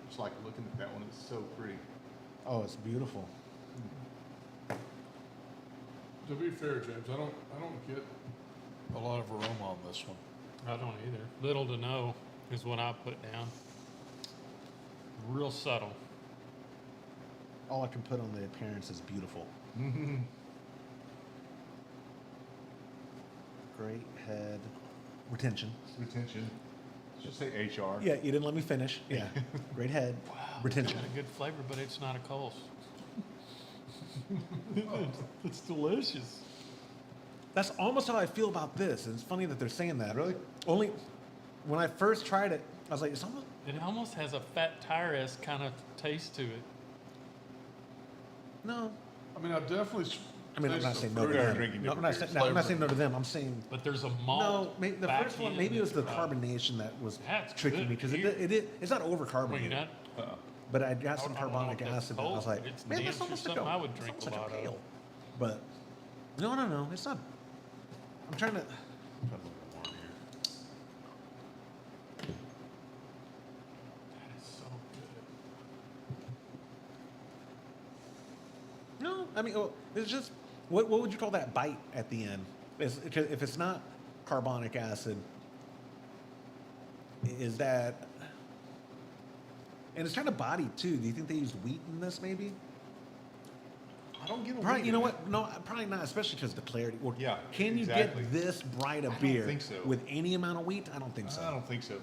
[SPEAKER 4] Just like looking at that one. It's so pretty.
[SPEAKER 1] oh, it's beautiful.
[SPEAKER 3] To be fair, James, I don't get a lot of aroma on this one.
[SPEAKER 2] I don't either. Little to no is what I put down. Real subtle.
[SPEAKER 1] All I can put on the appearance is beautiful. Great head retention.
[SPEAKER 4] Retention. Just say HR.
[SPEAKER 1] Yeah, you didn't let me finish. Yeah, great head retention.
[SPEAKER 2] Got a good flavor, but it's not a Kolsch. It's delicious.
[SPEAKER 1] That's almost how I feel about this. And it's funny that they're saying that.
[SPEAKER 4] Really?
[SPEAKER 1] Only when I first tried it, I was like, it's almost.
[SPEAKER 2] It almost has a fat tire-esque kind of taste to it.
[SPEAKER 1] No.
[SPEAKER 3] I mean, I definitely.
[SPEAKER 1] I mean, I'm not
[SPEAKER 3] taste
[SPEAKER 1] saying
[SPEAKER 3] the
[SPEAKER 1] no to
[SPEAKER 3] fruit.
[SPEAKER 4] are
[SPEAKER 1] them.
[SPEAKER 4] drinking
[SPEAKER 1] No, I'm not
[SPEAKER 4] different
[SPEAKER 1] saying, no, I'm not saying no to them. I'm saying
[SPEAKER 2] But there's a
[SPEAKER 1] no.
[SPEAKER 2] malt.
[SPEAKER 1] Maybe the
[SPEAKER 2] back
[SPEAKER 1] first one,
[SPEAKER 2] end
[SPEAKER 1] maybe it was the
[SPEAKER 2] that's,
[SPEAKER 1] carbonation that was
[SPEAKER 2] That's
[SPEAKER 1] tricking
[SPEAKER 2] good
[SPEAKER 1] me because
[SPEAKER 2] beer.
[SPEAKER 1] it's not over
[SPEAKER 2] Well,
[SPEAKER 1] carbonated.
[SPEAKER 2] you're not.
[SPEAKER 1] But I got some
[SPEAKER 2] I don't know
[SPEAKER 1] carbonic
[SPEAKER 2] if that's
[SPEAKER 1] acid. And I was
[SPEAKER 2] cold,
[SPEAKER 1] like,
[SPEAKER 2] but it's
[SPEAKER 1] man,
[SPEAKER 2] damn
[SPEAKER 1] that's
[SPEAKER 2] sure
[SPEAKER 1] almost like
[SPEAKER 2] something
[SPEAKER 1] a,
[SPEAKER 2] I would
[SPEAKER 1] it's
[SPEAKER 2] drink
[SPEAKER 1] almost
[SPEAKER 2] a
[SPEAKER 1] like
[SPEAKER 2] lot of.
[SPEAKER 1] pale. But no, it's not. I'm trying to.
[SPEAKER 2] That is so good.
[SPEAKER 1] No, I mean, it's just what would you call that bite at the end? If it's not carbonic acid, is that? And it's kind of body too. Do you think they used wheat in this? Maybe.
[SPEAKER 4] I don't get a
[SPEAKER 1] Probably.
[SPEAKER 4] wheat
[SPEAKER 1] You know
[SPEAKER 4] in
[SPEAKER 1] what? No, probably not. Especially because the clarity. Well,
[SPEAKER 4] Yeah,
[SPEAKER 1] Can you
[SPEAKER 4] exactly.
[SPEAKER 1] get this bright a
[SPEAKER 4] don't
[SPEAKER 1] beer
[SPEAKER 4] think so.
[SPEAKER 1] with any amount of wheat? I don't think
[SPEAKER 4] it.
[SPEAKER 1] so.
[SPEAKER 4] I don't think so.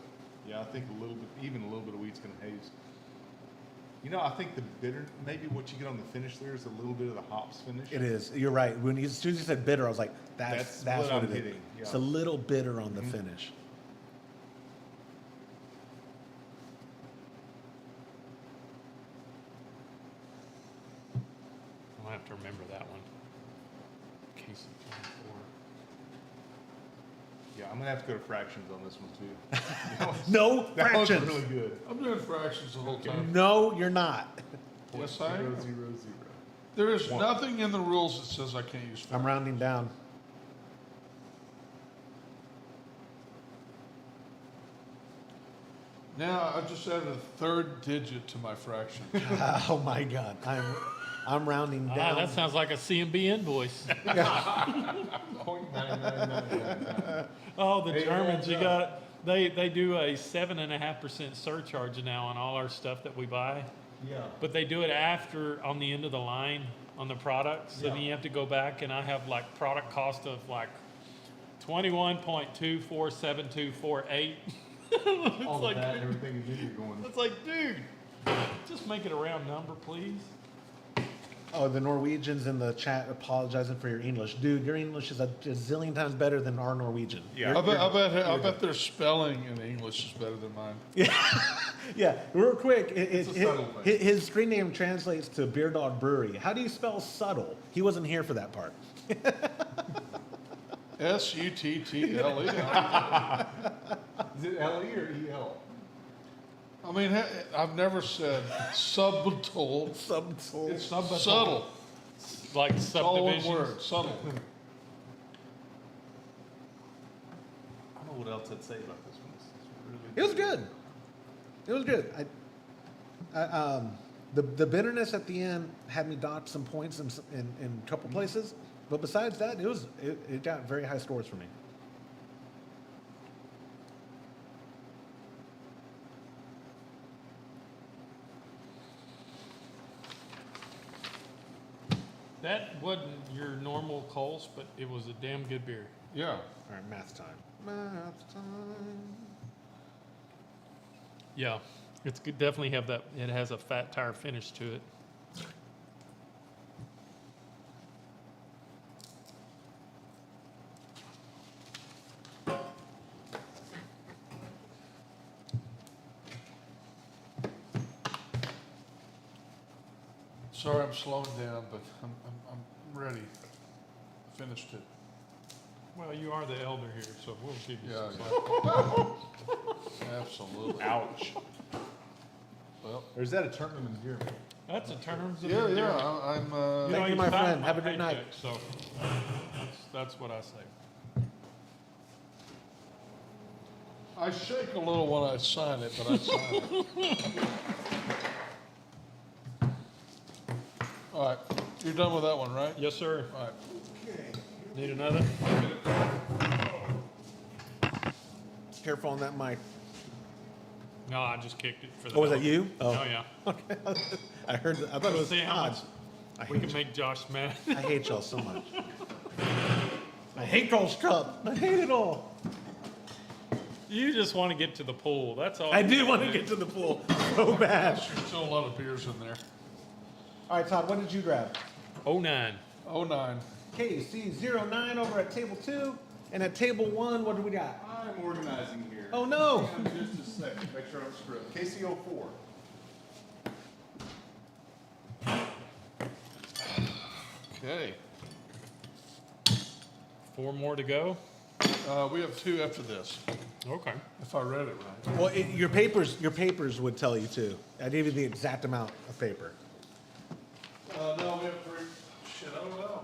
[SPEAKER 4] Yeah, I think a little bit, even a little bit of wheat's gonna haze. You know, I think the bitter, maybe what you get on the finish there is a little bit of the hops finish.
[SPEAKER 1] It is. You're right. As soon as you said bitter, I was like, that's
[SPEAKER 4] That's what
[SPEAKER 1] what
[SPEAKER 4] I'm
[SPEAKER 1] it is.
[SPEAKER 4] hitting,
[SPEAKER 1] It's
[SPEAKER 4] yeah.
[SPEAKER 1] a little bitter on the finish.
[SPEAKER 2] I'll have to remember that one. KC 24.
[SPEAKER 4] Yeah, I'm gonna have to go to fractions on this one too.
[SPEAKER 1] No
[SPEAKER 4] That one's
[SPEAKER 1] fractions.
[SPEAKER 4] really good.
[SPEAKER 3] I'm doing fractions the whole time.
[SPEAKER 1] No, you're not.
[SPEAKER 3] Yes, I am.
[SPEAKER 4] 0.000.
[SPEAKER 3] There is nothing in the rules that says I can't use
[SPEAKER 1] I'm
[SPEAKER 3] fractions.
[SPEAKER 1] rounding down.
[SPEAKER 3] Now, I've just added a third digit to my fraction.
[SPEAKER 1] Oh my God. I'm rounding
[SPEAKER 2] Ah,
[SPEAKER 1] down.
[SPEAKER 2] that sounds like a CMB invoice.
[SPEAKER 4] 0.9999.
[SPEAKER 2] Oh, the
[SPEAKER 4] Hey,
[SPEAKER 2] Germans, you
[SPEAKER 4] hands
[SPEAKER 2] got, they do a 7.5% surcharge now on all our stuff that we buy.
[SPEAKER 4] Yeah.
[SPEAKER 2] But they do it after, on the end of the line, on the products. So then
[SPEAKER 4] Yeah.
[SPEAKER 2] you have to go back, and I have like product cost of like 21.247248.
[SPEAKER 4] All
[SPEAKER 2] like,
[SPEAKER 4] of that and everything, and then you're going.
[SPEAKER 2] It's like, dude, just make it a round number, please.
[SPEAKER 1] Oh, the Norwegians in the chat apologizing for your English. Dude, your English is a zillion times better than our Norwegian.
[SPEAKER 4] Yeah.
[SPEAKER 3] I bet their spelling in English is better than mine.
[SPEAKER 1] Yeah, real quick.
[SPEAKER 4] It's a subtle thing.
[SPEAKER 1] His screen name translates to Beer Dog Brewery. How do you spell subtle? He wasn't here for that part.
[SPEAKER 3] Suttle.
[SPEAKER 4] Is it L-E or E-L?
[SPEAKER 3] I mean, I've never said subtle.
[SPEAKER 1] Subtle.
[SPEAKER 3] It's subtle.
[SPEAKER 2] Like
[SPEAKER 3] It's all one
[SPEAKER 2] subdivisions.
[SPEAKER 3] word, subtle.
[SPEAKER 4] I don't know what else I'd say about this one.
[SPEAKER 1] It was good. It was good. The bitterness at the end had me dock some points in a couple places, but besides that, it got very high scores for me.
[SPEAKER 2] That wasn't your normal Kolsch, but it was a damn good beer.
[SPEAKER 3] Yeah.
[SPEAKER 1] All right, math time. Math time.
[SPEAKER 2] Yeah, it's good. Definitely have that. It has a fat tire finish to it.
[SPEAKER 3] Sorry, I'm slowing down, but I'm ready. Finished it.
[SPEAKER 2] Well, you are the elder here, so we'll give you
[SPEAKER 3] Yeah,
[SPEAKER 2] some
[SPEAKER 3] yeah. Absolutely.
[SPEAKER 4] Ouch.
[SPEAKER 3] Well,
[SPEAKER 4] Or is that a tournament in Jeremy?
[SPEAKER 2] That's in terms of.
[SPEAKER 3] yeah,
[SPEAKER 2] the
[SPEAKER 3] yeah.
[SPEAKER 2] difference.
[SPEAKER 3] I'm.
[SPEAKER 1] Thank you, my
[SPEAKER 2] cut
[SPEAKER 1] friend.
[SPEAKER 2] my
[SPEAKER 1] Have a good night.
[SPEAKER 2] paycheck, So that's what I say.
[SPEAKER 3] I shake a little when I sign it, but I sign it. All right, you're done with that one, right?
[SPEAKER 2] Yes, sir.
[SPEAKER 3] All right.
[SPEAKER 2] Need another?
[SPEAKER 1] Careful on that mic.
[SPEAKER 2] No, I just kicked it for the.
[SPEAKER 1] Oh, was that
[SPEAKER 2] dog.
[SPEAKER 1] you?
[SPEAKER 2] Oh, yeah.
[SPEAKER 1] I heard. I thought it was
[SPEAKER 2] See how
[SPEAKER 1] odd.
[SPEAKER 2] much
[SPEAKER 1] I
[SPEAKER 2] we
[SPEAKER 1] hate,
[SPEAKER 2] can make Josh mad.
[SPEAKER 1] I hate y'all so much. I hate Kolsch Cup. I hate it all.
[SPEAKER 2] You just want to get to the pool. That's all.
[SPEAKER 1] I do want to get to the pool so bad.
[SPEAKER 3] There's still a lot of beers in there.
[SPEAKER 1] All right, Todd, what did you grab?
[SPEAKER 2] 09.
[SPEAKER 3] 09.
[SPEAKER 1] KC09 over at table 2. And at table 1, what do we got?
[SPEAKER 4] I'm organizing here.
[SPEAKER 1] Oh, no.
[SPEAKER 4] Hang on just a second, make sure I'm screwed. KC04.
[SPEAKER 3] Okay.
[SPEAKER 2] 4 more to go.
[SPEAKER 3] We have 2 after this,
[SPEAKER 2] Okay.
[SPEAKER 3] if I read it right.
[SPEAKER 1] Well, your papers would tell you too. I gave you the exact amount of paper.
[SPEAKER 3] No, we have 3. Shit, I don't know,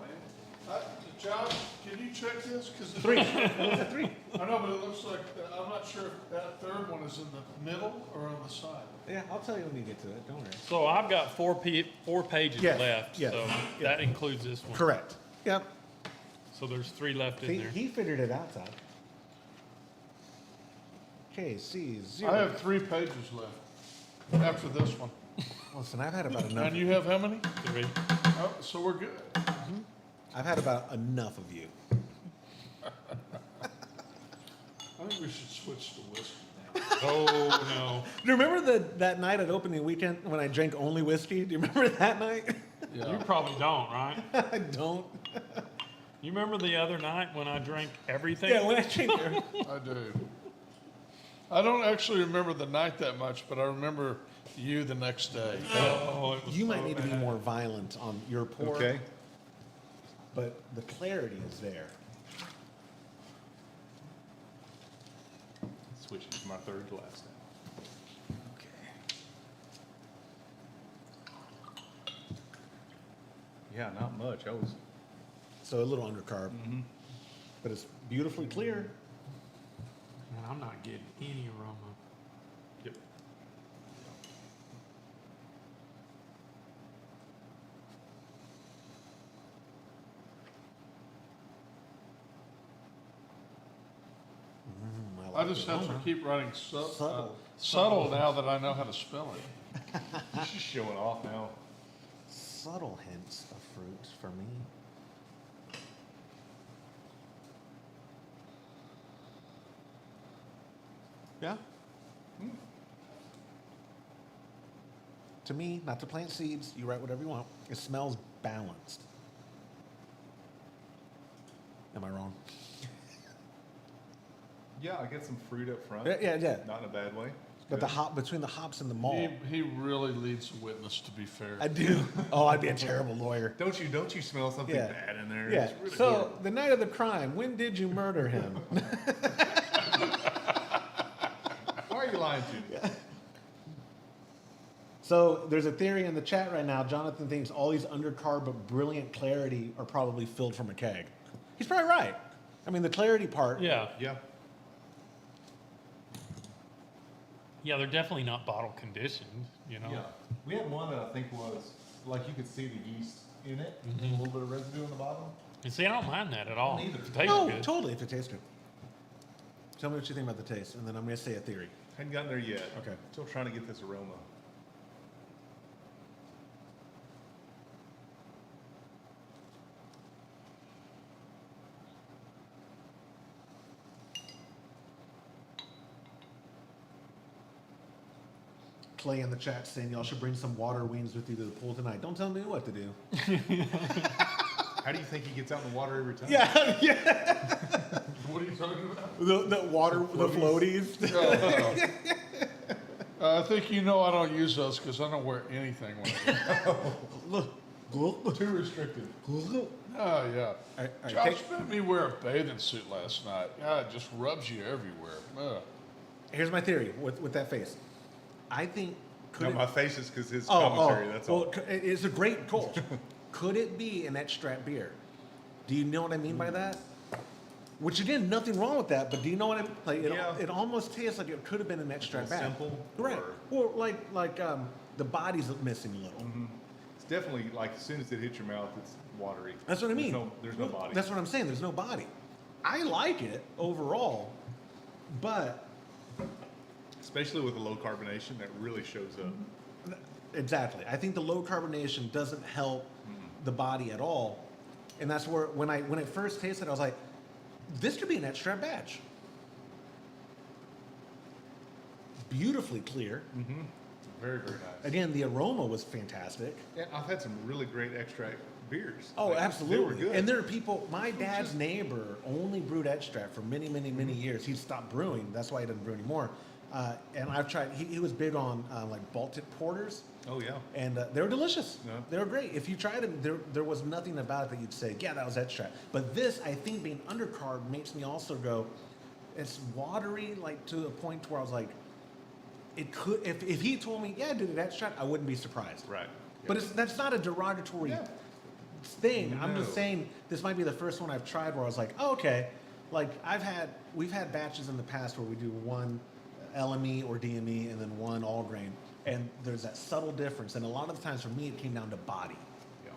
[SPEAKER 3] man. Josh, can you check this? 'Cause
[SPEAKER 1] 3. What was it, 3?
[SPEAKER 3] I know, but it looks like, I'm not sure if that third one is in the middle or on the side.
[SPEAKER 1] Yeah, I'll tell you when you get to it. Don't worry.
[SPEAKER 2] So I've got 4 pages
[SPEAKER 1] Yes,
[SPEAKER 2] left.
[SPEAKER 1] yes,
[SPEAKER 2] So
[SPEAKER 1] yeah.
[SPEAKER 2] that includes this one.
[SPEAKER 1] Correct. Yep.
[SPEAKER 2] So there's 3 left in
[SPEAKER 1] See,
[SPEAKER 2] there.
[SPEAKER 1] he figured it out, Todd. KC0.
[SPEAKER 3] I have 3 pages left after this one.
[SPEAKER 1] Listen, I've had about enough.
[SPEAKER 3] And you have how many?
[SPEAKER 2] 3.
[SPEAKER 3] Oh, so we're good.
[SPEAKER 1] I've had about enough of you.
[SPEAKER 3] I think we should switch to whiskey now.
[SPEAKER 2] Oh, no.
[SPEAKER 1] Do you remember that night at opening weekend when I drank only whiskey? Do you remember that night?
[SPEAKER 2] You
[SPEAKER 3] Yeah.
[SPEAKER 2] probably don't, right?
[SPEAKER 1] I don't.
[SPEAKER 2] You remember the other night when I drank everything?
[SPEAKER 1] Yeah, when I drink.
[SPEAKER 3] I do. I don't actually remember the night that much, but I remember you the next day.
[SPEAKER 2] Oh, it was
[SPEAKER 1] You might
[SPEAKER 2] so
[SPEAKER 1] need to be
[SPEAKER 2] bad.
[SPEAKER 1] more violent on your pour.
[SPEAKER 4] Okay.
[SPEAKER 1] But the clarity is there.
[SPEAKER 4] Switching to my third glass now.
[SPEAKER 1] Okay.
[SPEAKER 4] Yeah, not much. I was.
[SPEAKER 1] So a little undercarb. But it's beautifully clear.
[SPEAKER 2] Man, I'm not getting any aroma.
[SPEAKER 4] Yep.
[SPEAKER 3] I just have to keep writing
[SPEAKER 1] Subtle.
[SPEAKER 3] subtle now that I know how to spell it.
[SPEAKER 4] He's just showing off now.
[SPEAKER 1] Subtle hints of fruit for me. Yeah. To me, not to plant seeds, you write whatever you want. It smells balanced. Am I wrong?
[SPEAKER 4] Yeah, I get some fruit up front.
[SPEAKER 1] Yeah.
[SPEAKER 4] Not in a bad way. It's
[SPEAKER 1] But the
[SPEAKER 4] good.
[SPEAKER 1] between the hops and the malt,
[SPEAKER 3] He really leads the witness, to be fair.
[SPEAKER 1] I do. Oh, I'd be a terrible lawyer.
[SPEAKER 4] Don't you smell something
[SPEAKER 1] Yeah.
[SPEAKER 4] bad in there?
[SPEAKER 1] Yeah.
[SPEAKER 4] It's really
[SPEAKER 1] So
[SPEAKER 4] horrible.
[SPEAKER 1] the night of the crime, when did you murder him?
[SPEAKER 4] Why are you lying to me?
[SPEAKER 1] So there's a theory in the chat right now. Jonathan thinks all these undercarb but brilliant clarity are probably filled from a keg. He's probably right. I mean, the clarity part.
[SPEAKER 2] Yeah.
[SPEAKER 4] Yeah.
[SPEAKER 2] Yeah, they're definitely not bottle conditioned, you know?
[SPEAKER 4] Yeah. We had one that I think was like you could see the yeast in it and a little bit of residue in the bottom.
[SPEAKER 2] And see, I don't mind that at all.
[SPEAKER 4] don't either.
[SPEAKER 2] It tastes
[SPEAKER 1] No,
[SPEAKER 2] good.
[SPEAKER 1] totally. If it tastes good. Tell me what you think about the taste, and then I'm going to say a theory.
[SPEAKER 4] Hadn't gotten there yet.
[SPEAKER 1] Okay.
[SPEAKER 4] Still trying to get this aroma.
[SPEAKER 1] Clay in the chat saying y'all should bring some water wings with you to the pool tonight. Don't tell me what to do.
[SPEAKER 4] How do you think he gets out in the water every time?
[SPEAKER 1] Yeah, yeah.
[SPEAKER 3] What are you talking about?
[SPEAKER 1] The water, the floaties.
[SPEAKER 3] I think you know I don't use those because I don't wear anything when I Too restricted. Oh, yeah.
[SPEAKER 1] right,
[SPEAKER 3] Josh
[SPEAKER 1] take-
[SPEAKER 3] made me wear a bathing suit last night. Yeah, it just rubs you everywhere. Ugh.
[SPEAKER 1] Here's my theory with that face. I think
[SPEAKER 4] No,
[SPEAKER 1] it-
[SPEAKER 4] my face is because his commentary. That's
[SPEAKER 1] well,
[SPEAKER 4] all.
[SPEAKER 1] it's a great Kolsch. Could it be an extract beer? Do you know what I mean by that? Which again, nothing wrong with that, but do you know what I mean? Like
[SPEAKER 4] Yeah.
[SPEAKER 1] it almost tastes like it could have been an extract batch.
[SPEAKER 4] Simple,
[SPEAKER 1] right? Or like the body's missing a little.
[SPEAKER 4] It's definitely like as soon as it hits your mouth, it's watery.
[SPEAKER 1] That's what I mean.
[SPEAKER 4] There's no body.
[SPEAKER 1] That's what I'm saying. There's no body. I like it overall, but
[SPEAKER 4] Especially with the low carbonation, that really shows up.
[SPEAKER 1] exactly, I think the low carbonation doesn't help the body at all, and that's where when it first tasted, I was like, this could be an extract batch. Beautifully clear.
[SPEAKER 4] Very, very nice.
[SPEAKER 1] Again, the aroma was fantastic.
[SPEAKER 4] Yeah, I've had some really great extract beers.
[SPEAKER 1] Oh,
[SPEAKER 4] Like,
[SPEAKER 1] absolutely.
[SPEAKER 4] They were good.
[SPEAKER 1] And there are people, my dad's neighbor only brewed extract for many, many, many years. He stopped brewing. That's why he doesn't brew anymore. And I've tried, he was big on like Baltic porters.
[SPEAKER 4] Oh, yeah.
[SPEAKER 1] And they were delicious.
[SPEAKER 4] Yeah.
[SPEAKER 1] They were great. If you tried them, there was nothing about it that you'd say, yeah, that was extract. But this, I think, being undercarb makes me also go, it's watery, like to the point where I was like, it could. If he told me, yeah, I did an extract, I wouldn't be surprised.
[SPEAKER 4] Right.
[SPEAKER 1] But that's not a derogatory
[SPEAKER 4] Yeah.
[SPEAKER 1] thing. I'm just
[SPEAKER 4] No.
[SPEAKER 1] saying this might be the first one I've tried where I was like, oh, okay. Like we've had batches in the past where we do one LME or DME and then one all grain, and there's that subtle difference. And a lot of the times for me, it came down to body.
[SPEAKER 4] Yeah.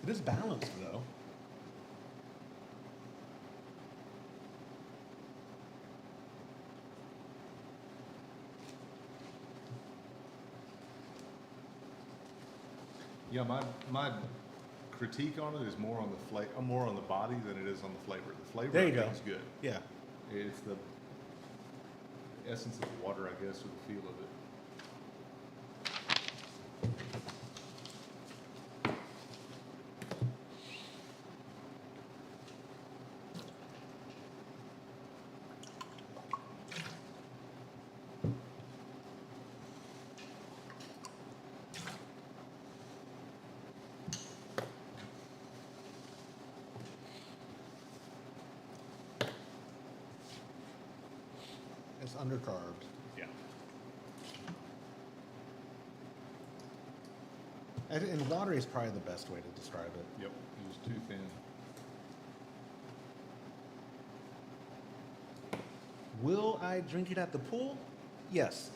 [SPEAKER 1] It is balanced though.
[SPEAKER 4] Yeah, my critique on it is more on the flavor, more on the body than it is on the flavor. The flavor
[SPEAKER 1] There you
[SPEAKER 4] I
[SPEAKER 1] go.
[SPEAKER 4] think is good.
[SPEAKER 1] Yeah.
[SPEAKER 4] It's the essence of the water, I guess, or the feel of it.
[SPEAKER 1] It's undercarbed.
[SPEAKER 4] Yeah.
[SPEAKER 1] And watery is probably the best way to describe it.
[SPEAKER 4] Yep. It was too thin.
[SPEAKER 1] Will I drink it at the pool? Yes.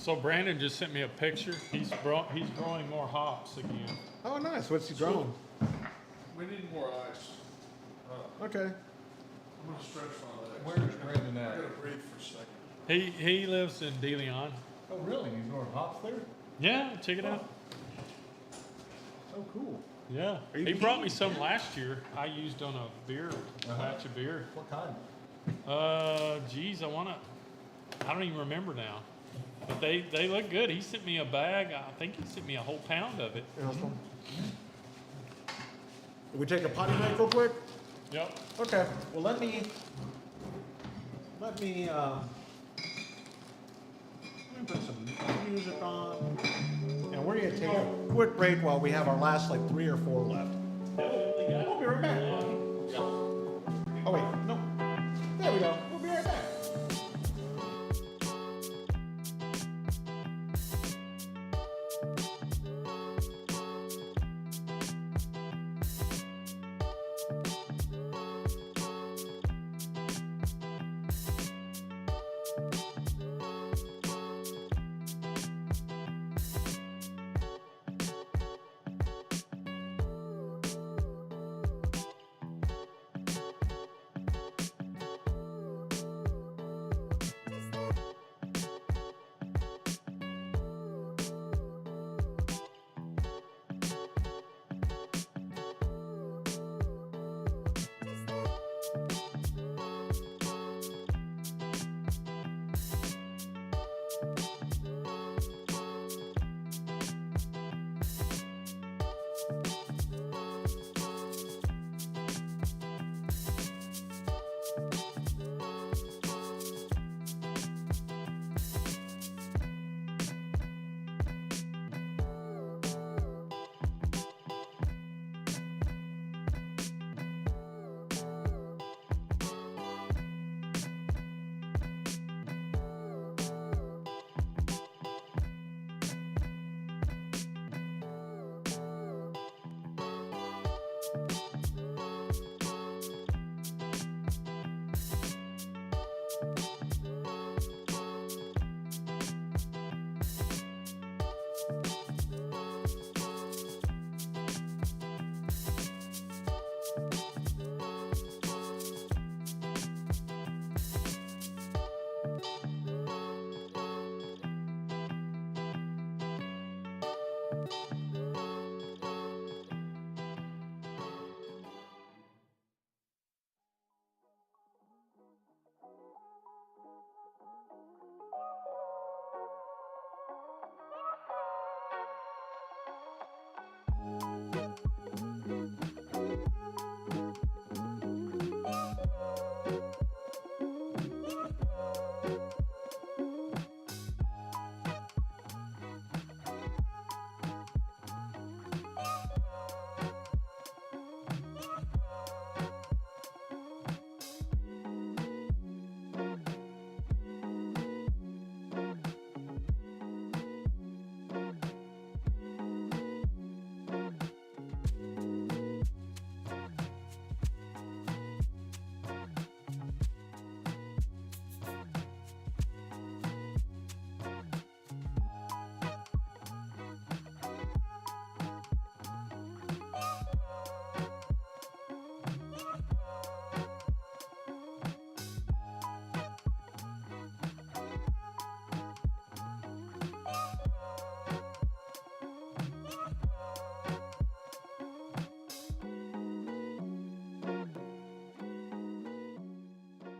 [SPEAKER 2] So Brandon just sent me a picture. He's growing more hops again.
[SPEAKER 1] Oh, nice. What's he growing?
[SPEAKER 3] We need more ice.
[SPEAKER 1] Okay.
[SPEAKER 3] I'm gonna stretch my legs.
[SPEAKER 4] Where's Brandon
[SPEAKER 3] I
[SPEAKER 4] at?
[SPEAKER 3] gotta breathe for a second.
[SPEAKER 2] He lives in De Leon.
[SPEAKER 4] Oh, really? He's growing hops there?
[SPEAKER 2] Yeah, check it out.
[SPEAKER 4] Oh, cool.
[SPEAKER 2] Yeah,
[SPEAKER 1] Are you
[SPEAKER 2] he brought me
[SPEAKER 1] kidding?
[SPEAKER 2] some last year. I used on a beer, batch of beer.
[SPEAKER 4] What kind?
[SPEAKER 2] Geez, I don't even remember now. But they look good. He sent me a bag. I think he sent me a whole pound of it.
[SPEAKER 1] We take a potty break real quick?
[SPEAKER 2] Yep.
[SPEAKER 1] Okay. Well, let me put some music on. And we're gonna take a quick break while we have our last like 3 or 4 left. We'll be right back. Oh wait, no. There we go. We'll be right back.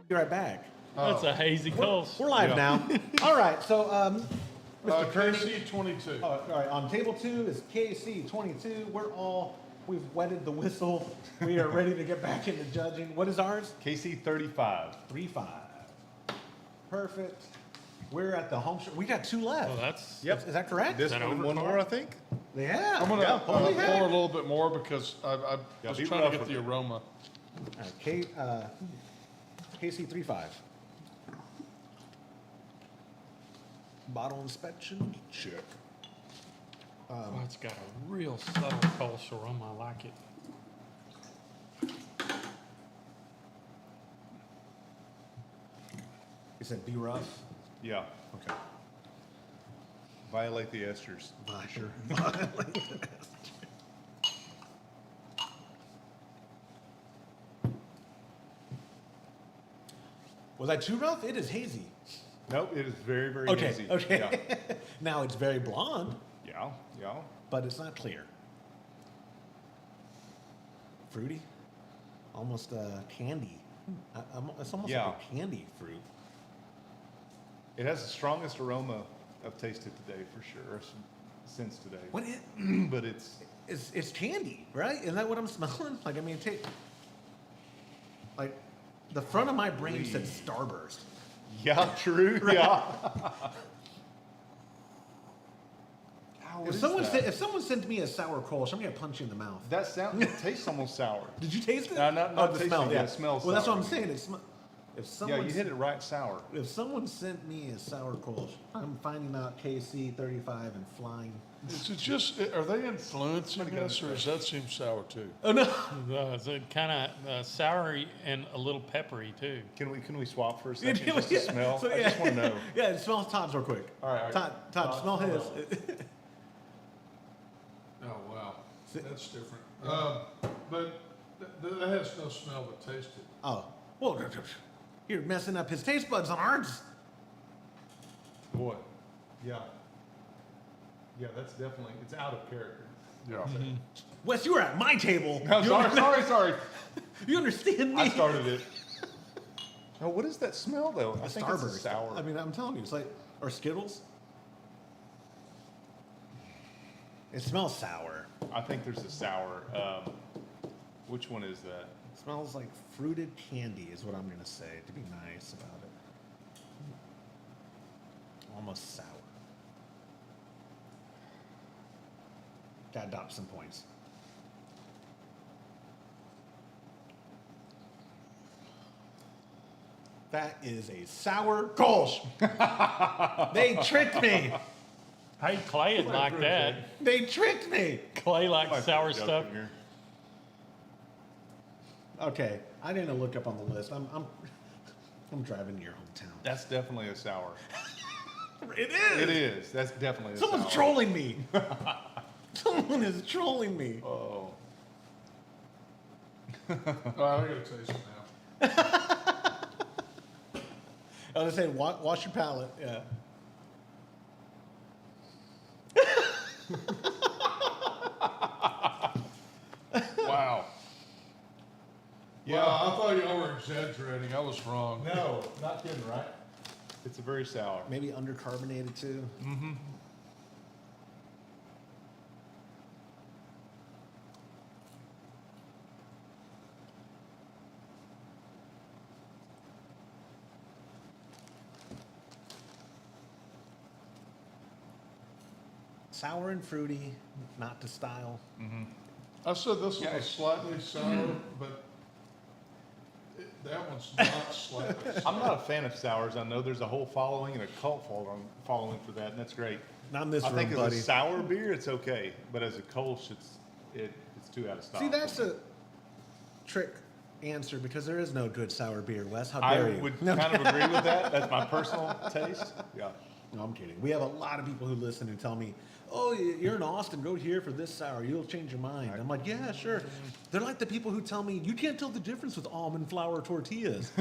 [SPEAKER 1] Be right back.
[SPEAKER 2] That's a hazy Kolsch.
[SPEAKER 1] We're live now. All right, so Mr. Kearney.
[SPEAKER 3] KC 22.
[SPEAKER 1] All right, on table 2 is KC 22. We've wetted the whistle. We are ready to get back into judging. What is ours?
[SPEAKER 4] KC 35.
[SPEAKER 1] 3-5. Perfect. We're at the home stretch. We got 2 left.
[SPEAKER 2] Oh, that's
[SPEAKER 1] Is that correct?
[SPEAKER 4] This
[SPEAKER 2] that
[SPEAKER 4] one and one
[SPEAKER 2] overcard?
[SPEAKER 4] more, I think.
[SPEAKER 1] Yeah.
[SPEAKER 3] I'm gonna
[SPEAKER 1] yeah, holy
[SPEAKER 3] pour
[SPEAKER 1] heck.
[SPEAKER 3] a little bit more because I
[SPEAKER 4] Yeah,
[SPEAKER 3] was
[SPEAKER 4] be
[SPEAKER 3] trying
[SPEAKER 4] rough
[SPEAKER 3] to get
[SPEAKER 4] with
[SPEAKER 3] the
[SPEAKER 4] it.
[SPEAKER 3] aroma.
[SPEAKER 1] All right, KC 3-5. Bottle inspection check.
[SPEAKER 2] Oh, it's got a real subtle Kolsch aroma. I like it.
[SPEAKER 1] You said be rough.
[SPEAKER 4] Yeah.
[SPEAKER 1] Okay.
[SPEAKER 4] Violate the esters.
[SPEAKER 1] Sure. Was that too rough? It is hazy.
[SPEAKER 4] Nope, it is very, very
[SPEAKER 1] Okay,
[SPEAKER 4] easy.
[SPEAKER 1] okay. Now it's very blonde,
[SPEAKER 4] Yeah, yeah.
[SPEAKER 1] but it's not clear. Fruity, almost candy. It's almost
[SPEAKER 4] Yeah.
[SPEAKER 1] like a candy fruit.
[SPEAKER 4] It has the strongest aroma I've tasted today for sure, or since today.
[SPEAKER 1] What is?
[SPEAKER 4] But it's
[SPEAKER 1] It's candy, right? Isn't that what I'm smelling? Like, I mean, like, the front of my brain said Starburst.
[SPEAKER 4] yeah, true. Yeah. Ow, what
[SPEAKER 1] If
[SPEAKER 4] is
[SPEAKER 1] someone
[SPEAKER 4] that?
[SPEAKER 1] said, if someone sent me a sour Kolsch, I'm gonna punch you in the mouth.
[SPEAKER 4] It tastes almost sour.
[SPEAKER 1] Did you taste it?
[SPEAKER 4] Not
[SPEAKER 1] the
[SPEAKER 4] tasting,
[SPEAKER 1] smell.
[SPEAKER 4] yeah,
[SPEAKER 1] Yeah,
[SPEAKER 4] it smells
[SPEAKER 1] Well, that's what
[SPEAKER 4] sour.
[SPEAKER 1] I'm saying. If
[SPEAKER 4] Yeah,
[SPEAKER 1] someone
[SPEAKER 4] you hit it right sour.
[SPEAKER 1] if someone sent me a sour Kolsch, I'm finding out KC 35 and flying.
[SPEAKER 3] Is it just, are they influencing us, or does that seem sour too?
[SPEAKER 1] Oh no!
[SPEAKER 2] It's kind of soury and a little peppery too.
[SPEAKER 4] Can we swap for a second just to smell?
[SPEAKER 1] So,
[SPEAKER 4] I just want to know.
[SPEAKER 1] Yeah, it smells Todd's real quick.
[SPEAKER 4] All right.
[SPEAKER 1] Todd, smell his.
[SPEAKER 3] Oh, wow,
[SPEAKER 1] See-
[SPEAKER 3] that's different. But that has no smell but taste it.
[SPEAKER 1] Oh, well, you're messing up his taste buds on ours.
[SPEAKER 4] Boy. Yeah. Yeah, that's definitely, it's out of character.
[SPEAKER 3] Yeah.
[SPEAKER 1] Wes, you were at my table.
[SPEAKER 4] No, sorry.
[SPEAKER 1] You understand me?
[SPEAKER 4] I started it. Now, what is that smell though? I think it's a
[SPEAKER 1] Starburst.
[SPEAKER 4] sour.
[SPEAKER 1] I mean, I'm telling you, it's like, or Skittles. It smells sour.
[SPEAKER 4] I think there's a sour. Which one is that?
[SPEAKER 1] It smells like fruited candy, is what I'm gonna say to be nice about it. Almost sour. Gotta adopt some points. That is a sour Kolsch. They tricked me.
[SPEAKER 2] Hey, Clay would like that.
[SPEAKER 1] They tricked me.
[SPEAKER 2] Clay likes
[SPEAKER 4] Might
[SPEAKER 2] sour
[SPEAKER 4] put a joke
[SPEAKER 2] stuff.
[SPEAKER 4] in here.
[SPEAKER 1] Okay, I didn't look up on the list. I'm driving to your hometown.
[SPEAKER 4] That's definitely a sour.
[SPEAKER 1] It is.
[SPEAKER 4] It is. That's definitely a
[SPEAKER 1] Someone's
[SPEAKER 4] sour.
[SPEAKER 1] trolling me. Someone is trolling me.
[SPEAKER 4] Oh.
[SPEAKER 3] Oh, I gotta taste it now.
[SPEAKER 1] I was gonna say, wash your palate. Yeah.
[SPEAKER 3] Wow.
[SPEAKER 4] Yeah.
[SPEAKER 3] Wow, I thought y'all were exaggerating. I was wrong.
[SPEAKER 4] No, not kidding, right? It's a very sour.
[SPEAKER 1] Maybe undercarbonated too. Sour and fruity, not to style.
[SPEAKER 3] I said this
[SPEAKER 4] Yeah.
[SPEAKER 3] was slightly sour, but that one's not slightly sour.
[SPEAKER 4] I'm not a fan of sours. I know there's a whole following and a cult following for that, and that's great.
[SPEAKER 1] Not in this
[SPEAKER 4] I
[SPEAKER 1] room,
[SPEAKER 4] think as
[SPEAKER 1] buddy.
[SPEAKER 4] a sour beer, it's okay, but as a Kolsch, it's too out of style.
[SPEAKER 1] See, that's a trick answer because there is no good sour beer, Wes. How
[SPEAKER 4] I
[SPEAKER 1] dare you?
[SPEAKER 4] would
[SPEAKER 1] No,
[SPEAKER 4] kind of agree with that. That's my personal taste. Yeah.
[SPEAKER 1] no, I'm kidding. We have a lot of people who listen who tell me, "Oh, you're in Austin. Go here for this sour. You'll change your mind." I'm like, "Yeah, sure." They're like the people who tell me you can't tell the difference with almond flour tortillas.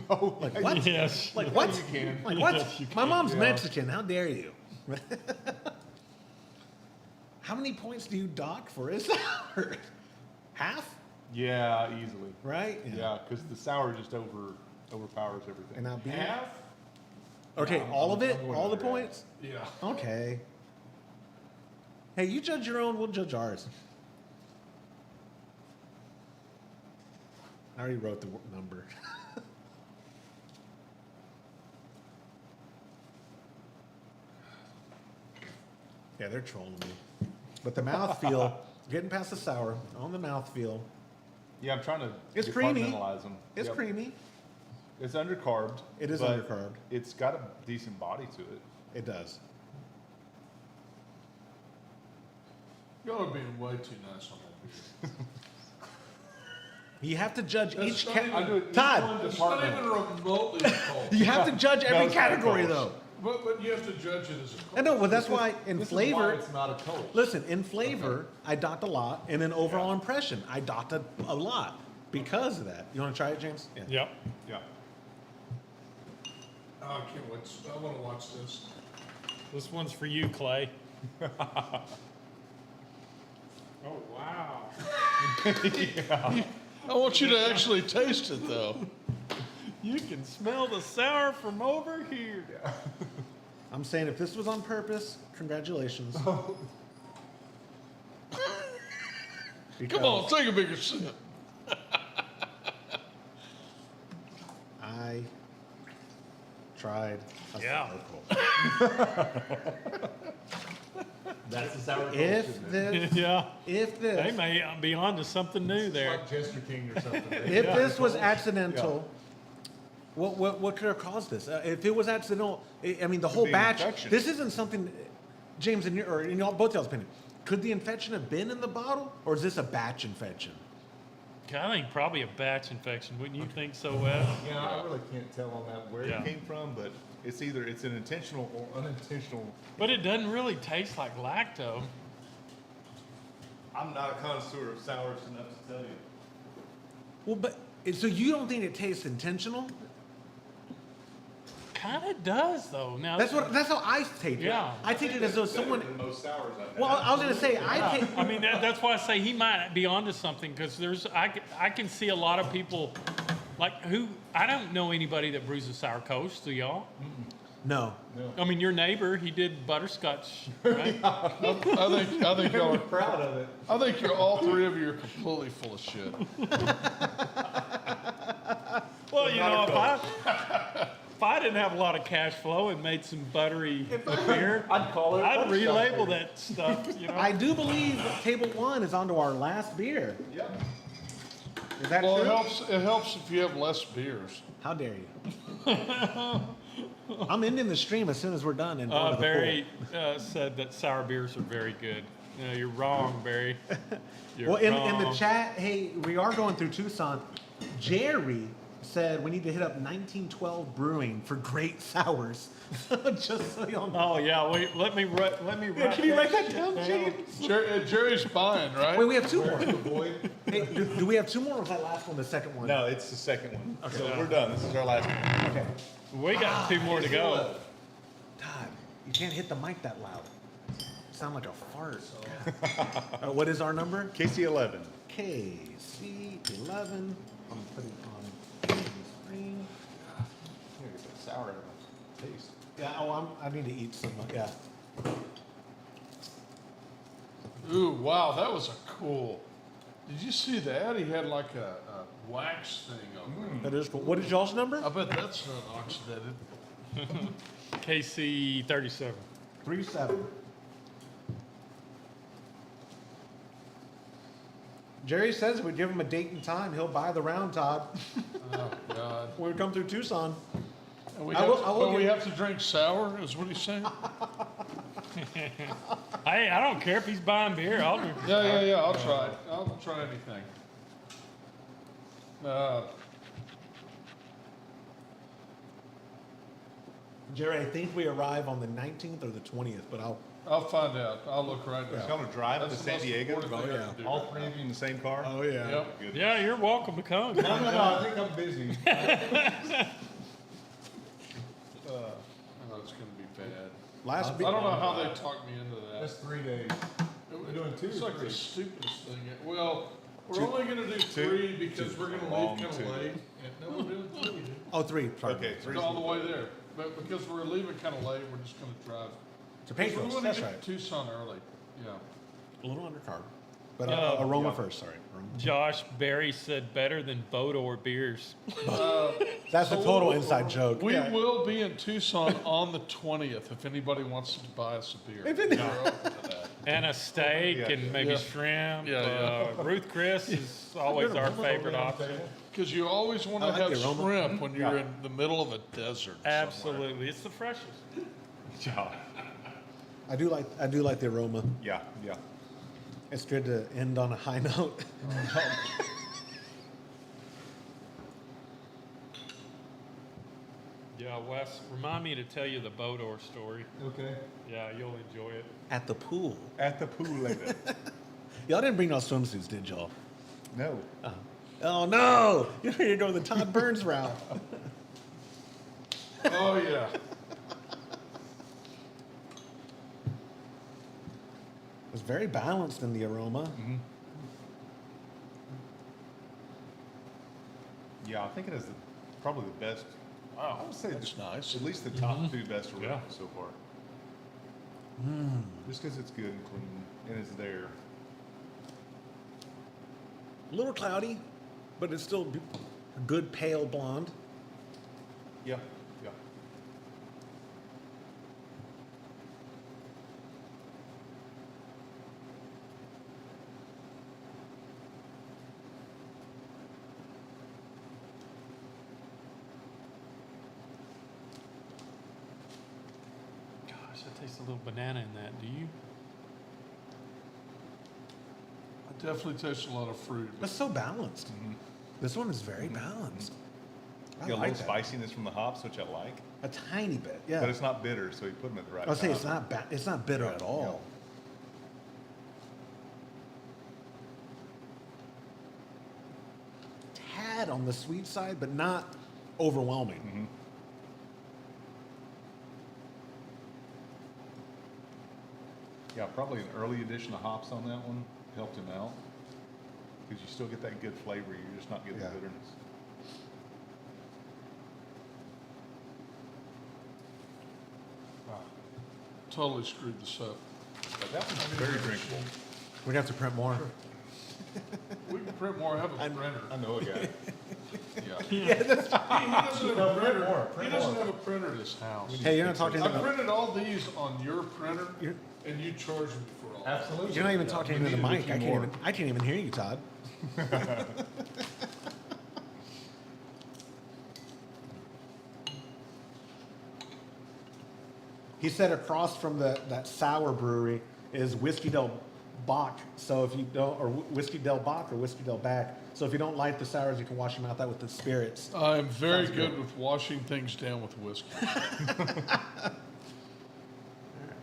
[SPEAKER 4] Oh,
[SPEAKER 1] Like what?
[SPEAKER 2] Yes.
[SPEAKER 1] Like what?
[SPEAKER 4] you can.
[SPEAKER 1] Like what?
[SPEAKER 2] Yes, you
[SPEAKER 1] My mom's
[SPEAKER 4] Yeah.
[SPEAKER 1] Mexican. How dare you? How many points do you dock for a sour? Half?
[SPEAKER 4] Yeah, easily.
[SPEAKER 1] Right?
[SPEAKER 4] Yeah, because the sour just overpowers everything.
[SPEAKER 1] And now beer?
[SPEAKER 3] Half?
[SPEAKER 1] Okay,
[SPEAKER 4] No,
[SPEAKER 1] all of it?
[SPEAKER 4] I'm going
[SPEAKER 1] All the
[SPEAKER 4] under half.
[SPEAKER 1] points?
[SPEAKER 3] Yeah.
[SPEAKER 1] Okay. Hey, you judge your own, we'll judge ours. I already wrote the number. Yeah, they're trolling me. But the mouthfeel, getting past the sour, on the mouthfeel,
[SPEAKER 4] Yeah, I'm trying to
[SPEAKER 1] It's creamy.
[SPEAKER 4] departmentalize them.
[SPEAKER 1] it's
[SPEAKER 4] Yep.
[SPEAKER 1] creamy.
[SPEAKER 4] It's undercarbed.
[SPEAKER 1] It is
[SPEAKER 4] but
[SPEAKER 1] undercarbed.
[SPEAKER 4] It's got a decent body to it.
[SPEAKER 1] It does.
[SPEAKER 3] Y'all are being way too nice on that beer.
[SPEAKER 1] You have to judge
[SPEAKER 3] That's
[SPEAKER 1] each
[SPEAKER 3] not
[SPEAKER 1] category.
[SPEAKER 3] even-
[SPEAKER 4] I do it each
[SPEAKER 1] Todd,
[SPEAKER 4] one
[SPEAKER 3] It's not
[SPEAKER 4] department.
[SPEAKER 3] even remotely cold.
[SPEAKER 1] you have to judge every
[SPEAKER 4] it's not
[SPEAKER 1] category
[SPEAKER 4] close.
[SPEAKER 1] though.
[SPEAKER 3] But you have to judge it as a.
[SPEAKER 1] I know, but that's why in
[SPEAKER 4] This is
[SPEAKER 1] flavor.
[SPEAKER 4] why it's not a Kolsch.
[SPEAKER 1] Listen, in flavor, I docked a lot, and in overall impression, I docked a lot because of that. You want to try it, James? Yeah.
[SPEAKER 2] Yep.
[SPEAKER 4] Yeah.
[SPEAKER 3] Oh, I can't wait. I want to watch this.
[SPEAKER 2] This one's for you, Clay. Oh, wow.
[SPEAKER 3] I want you to actually taste it, though.
[SPEAKER 2] You can smell the sour from over here.
[SPEAKER 1] I'm saying if this was on purpose, congratulations.
[SPEAKER 3] Come on, take a bigger sip.
[SPEAKER 1] I tried a
[SPEAKER 2] Yeah.
[SPEAKER 1] sour Kolsch.
[SPEAKER 4] That's the sour
[SPEAKER 1] If this,
[SPEAKER 2] Yeah.
[SPEAKER 1] if
[SPEAKER 2] They
[SPEAKER 1] this,
[SPEAKER 2] may be on to something new there.
[SPEAKER 4] Like Jester King or something.
[SPEAKER 1] if this was accidental, what could have caused this? If it was accidental, I mean, the whole
[SPEAKER 4] be an
[SPEAKER 1] batch.
[SPEAKER 4] infection.
[SPEAKER 1] This isn't something, James, in your or in y'all, both y'all's opinion. Could the infection have been in the bottle, or is this a batch infection?
[SPEAKER 2] I think probably a batch infection. Wouldn't you think so, Wes?
[SPEAKER 4] Yeah, I really can't tell on that where
[SPEAKER 2] Yeah.
[SPEAKER 4] it came from, but it's either it's an intentional or unintentional.
[SPEAKER 2] But it doesn't really taste like lacto.
[SPEAKER 4] I'm not a connoisseur of sours enough to tell you.
[SPEAKER 1] Well, but so you don't think it tastes intentional?
[SPEAKER 2] Kind of does, though. Now
[SPEAKER 1] That's how I take it.
[SPEAKER 2] Yeah.
[SPEAKER 1] I take it as though someone.
[SPEAKER 4] Than most sours I've had.
[SPEAKER 1] Well, I was gonna say I take.
[SPEAKER 2] I mean, that's why I say he might be onto something because I can see a lot of people like I don't know anybody that brews a sour Kolsch, do y'all?
[SPEAKER 1] No.
[SPEAKER 2] I mean, your neighbor, he did butterscotch, right?
[SPEAKER 3] I think y'all are
[SPEAKER 4] proud of it.
[SPEAKER 3] I think you're all three of you are completely full of shit.
[SPEAKER 2] Well, you know, if I didn't have a lot of cash flow and made some buttery beer,
[SPEAKER 4] I'd call it.
[SPEAKER 2] I'd relabel that stuff, you know.
[SPEAKER 1] I do believe that table one is onto our last beer.
[SPEAKER 4] Yep.
[SPEAKER 1] Is that
[SPEAKER 3] Well,
[SPEAKER 1] true?
[SPEAKER 3] it helps if you have less beers.
[SPEAKER 1] How dare you? I'm ending the stream as soon as we're done. And going to the
[SPEAKER 2] Barry said that sour beers are very good. No, you're wrong, Barry. You're
[SPEAKER 1] Well, in the
[SPEAKER 2] wrong.
[SPEAKER 1] chat, hey, we are going through Tucson. Jerry said we need to hit up 1912 Brewing for great sours. Just so y'all know.
[SPEAKER 2] Oh yeah, wait. Let me write.
[SPEAKER 1] Can you write that down, James?
[SPEAKER 3] Jerry's buying, right?
[SPEAKER 1] Wait, we have two more.
[SPEAKER 4] Avoid.
[SPEAKER 1] Hey, do we have two more, or was that last one the second one?
[SPEAKER 4] No, it's the second one. Okay. So we're done. This is our last one.
[SPEAKER 1] Okay.
[SPEAKER 2] We got two more to go.
[SPEAKER 1] Todd, you can't hit the mic that loud. You sound like a fart. What is our number?
[SPEAKER 4] KC11.
[SPEAKER 1] KC11. I'm putting on the screen.
[SPEAKER 4] Here, get that sour out of my taste.
[SPEAKER 1] Yeah, I need to eat some. Yeah.
[SPEAKER 3] Ooh, wow, that was a cool. Did you see that? He had like a wax thing on
[SPEAKER 1] That is cool. What is y'all's number?
[SPEAKER 3] there. I bet that's not oxidated.
[SPEAKER 2] KC 37.
[SPEAKER 1] 37. Jerry says if we give him a date and time, he'll buy the round, Todd.
[SPEAKER 3] Oh God.
[SPEAKER 1] When we come through Tucson.
[SPEAKER 3] And we
[SPEAKER 1] I
[SPEAKER 3] have,
[SPEAKER 1] will-
[SPEAKER 3] to,
[SPEAKER 1] I will
[SPEAKER 3] but we
[SPEAKER 1] give-
[SPEAKER 3] have to drink sour, is what he's saying?
[SPEAKER 2] Hey, I don't care if he's buying beer. I'll drink.
[SPEAKER 3] Yeah, I'll try it. I'll try anything.
[SPEAKER 1] Jerry, I think we arrive on the 19th or the 20th, but
[SPEAKER 3] I'll find out. I'll look right
[SPEAKER 4] It's
[SPEAKER 3] now.
[SPEAKER 4] going to drive to
[SPEAKER 3] That's the
[SPEAKER 4] San
[SPEAKER 3] most
[SPEAKER 4] Diego.
[SPEAKER 3] important thing I can do
[SPEAKER 4] All
[SPEAKER 3] right
[SPEAKER 4] three
[SPEAKER 3] now.
[SPEAKER 4] of you in the same car.
[SPEAKER 1] Oh yeah.
[SPEAKER 3] Yep.
[SPEAKER 4] Good.
[SPEAKER 2] Yeah, you're welcome to come.
[SPEAKER 4] No, I think I'm busy.
[SPEAKER 3] Oh, it's gonna be bad.
[SPEAKER 1] Last
[SPEAKER 3] I don't know how they talked me into that.
[SPEAKER 4] That's 3 days. We're doing two
[SPEAKER 3] It's
[SPEAKER 4] or
[SPEAKER 3] like
[SPEAKER 4] three?
[SPEAKER 3] the stupidest thing. Well, we're
[SPEAKER 4] Two.
[SPEAKER 3] only gonna do
[SPEAKER 4] Two.
[SPEAKER 3] three because we're gonna
[SPEAKER 4] Long
[SPEAKER 3] leave
[SPEAKER 4] two.
[SPEAKER 3] kinda late. No, we're doing three, dude.
[SPEAKER 1] Oh, 3. Sorry.
[SPEAKER 4] Okay,
[SPEAKER 3] It's
[SPEAKER 4] 3.
[SPEAKER 3] all the way there. But because we're leaving kinda late, we're just gonna drive.
[SPEAKER 1] To
[SPEAKER 3] We
[SPEAKER 1] Pecos.
[SPEAKER 3] wanna
[SPEAKER 1] That's
[SPEAKER 3] get
[SPEAKER 1] right.
[SPEAKER 3] to Tucson early, yeah.
[SPEAKER 1] A little undercarb. But
[SPEAKER 2] Yeah.
[SPEAKER 1] aroma first, sorry. Aroma.
[SPEAKER 2] Josh Barry said better than Bodor beers.
[SPEAKER 1] That's a total inside joke.
[SPEAKER 3] We
[SPEAKER 1] Yeah.
[SPEAKER 3] will be in Tucson on the 20th if anybody wants to buy us a beer.
[SPEAKER 1] If it-
[SPEAKER 3] We're open to that.
[SPEAKER 2] And a steak
[SPEAKER 4] Yeah.
[SPEAKER 2] and maybe
[SPEAKER 3] Yeah.
[SPEAKER 2] shrimp.
[SPEAKER 3] Yeah,
[SPEAKER 2] Ruth Chris is always our favorite option.
[SPEAKER 3] Cause you always wanna
[SPEAKER 1] I like
[SPEAKER 3] have
[SPEAKER 1] the aroma.
[SPEAKER 3] shrimp when you're
[SPEAKER 4] Yeah.
[SPEAKER 3] in the middle of a desert somewhere.
[SPEAKER 2] Absolutely. It's the freshest.
[SPEAKER 4] Yeah.
[SPEAKER 1] I do like the aroma.
[SPEAKER 4] Yeah. Yeah.
[SPEAKER 1] It's good to end on a high note.
[SPEAKER 2] Yeah, Wes, remind me to tell you the Bodor story.
[SPEAKER 4] Okay.
[SPEAKER 2] Yeah, you'll enjoy it.
[SPEAKER 1] At the pool.
[SPEAKER 4] At the pool later.
[SPEAKER 1] Y'all didn't bring no swimsuits, did y'all?
[SPEAKER 4] No.
[SPEAKER 1] Oh no! You're gonna go the Todd Burns route.
[SPEAKER 3] Oh, yeah.
[SPEAKER 1] It was very balanced in the aroma.
[SPEAKER 4] Yeah, I think it is probably the best. I would say
[SPEAKER 5] That's nice.
[SPEAKER 4] At least the top two best aromas
[SPEAKER 2] Yeah.
[SPEAKER 4] so far. Just because it's good and clean and it's there.
[SPEAKER 1] A little cloudy, but it's still a good pale blonde.
[SPEAKER 4] Yeah. Yeah.
[SPEAKER 2] Gosh, I taste a little banana in that. Do you?
[SPEAKER 3] I definitely taste a lot of fruit.
[SPEAKER 1] It's so balanced. This one is very balanced. I
[SPEAKER 4] Got a
[SPEAKER 1] like
[SPEAKER 4] little
[SPEAKER 1] that.
[SPEAKER 4] spiciness from the hops, which I like,
[SPEAKER 1] A tiny bit, yeah.
[SPEAKER 4] but it's not bitter, so you put them at the right
[SPEAKER 1] I'll say
[SPEAKER 4] time.
[SPEAKER 1] it's not bitter at all. Tad on the sweet side, but not overwhelming.
[SPEAKER 4] Yeah, probably an early addition of hops on that one helped him out because you still get that good flavor. You're just not getting
[SPEAKER 1] Yeah.
[SPEAKER 4] the bitterness.
[SPEAKER 3] Totally screwed this up.
[SPEAKER 4] But that one's very drinkable.
[SPEAKER 1] We're gonna have to print more.
[SPEAKER 3] We can print more. I have a printer.
[SPEAKER 4] I know a guy. Yeah.
[SPEAKER 3] He doesn't have a printer. He doesn't have a printer at his house.
[SPEAKER 1] Hey, you're not talking
[SPEAKER 3] I
[SPEAKER 1] about.
[SPEAKER 3] printed all these on your printer,
[SPEAKER 1] You're-
[SPEAKER 3] and you charged me for all.
[SPEAKER 4] Absolutely.
[SPEAKER 1] You're not even talking into the
[SPEAKER 4] We need
[SPEAKER 1] mic.
[SPEAKER 4] a few more.
[SPEAKER 1] I can't even hear you, Todd. He said across from that sour brewery is Whiskey Del Bach. So if you don't, or Whiskey Del Bach or Whiskey Del Back. So if you don't like the sours, you can wash them out that with the spirits.
[SPEAKER 3] I'm very
[SPEAKER 1] Sounds
[SPEAKER 3] good
[SPEAKER 1] good.
[SPEAKER 3] with washing things down with whiskey.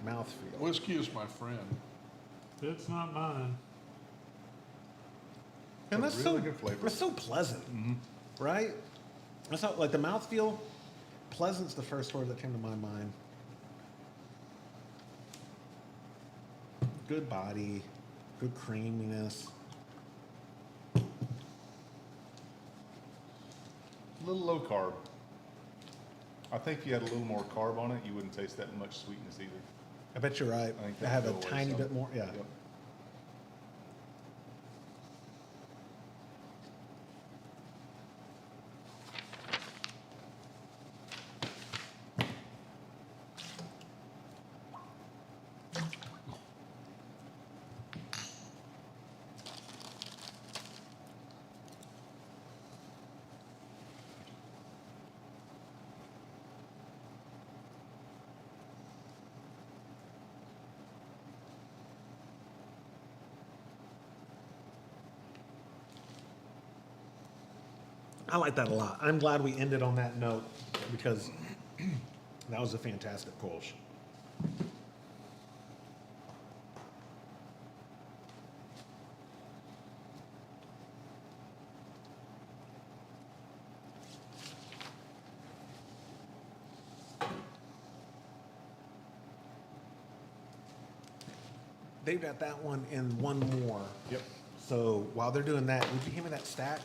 [SPEAKER 1] Mouthfeel.
[SPEAKER 3] Whiskey is my friend.
[SPEAKER 2] It's not mine.
[SPEAKER 1] And that's
[SPEAKER 4] really
[SPEAKER 1] so
[SPEAKER 4] good flavor.
[SPEAKER 1] That's so pleasant, right? That's how, like the mouthfeel. Pleasant's the first word that came to my mind. Good body, good creaminess.
[SPEAKER 4] A little low carb. I think if you had a little more carb on it, you wouldn't taste that much sweetness either.
[SPEAKER 1] I bet you're right.
[SPEAKER 4] I think
[SPEAKER 1] I
[SPEAKER 4] that'd
[SPEAKER 1] have a
[SPEAKER 4] go away
[SPEAKER 1] tiny
[SPEAKER 4] some.
[SPEAKER 1] bit more. Yeah.
[SPEAKER 4] Yep.
[SPEAKER 1] I like that a lot. I'm glad we ended on that note because that was a fantastic Kolsch. They've got that one and one more.
[SPEAKER 4] Yep.
[SPEAKER 1] So while they're doing that, would you give me that stack?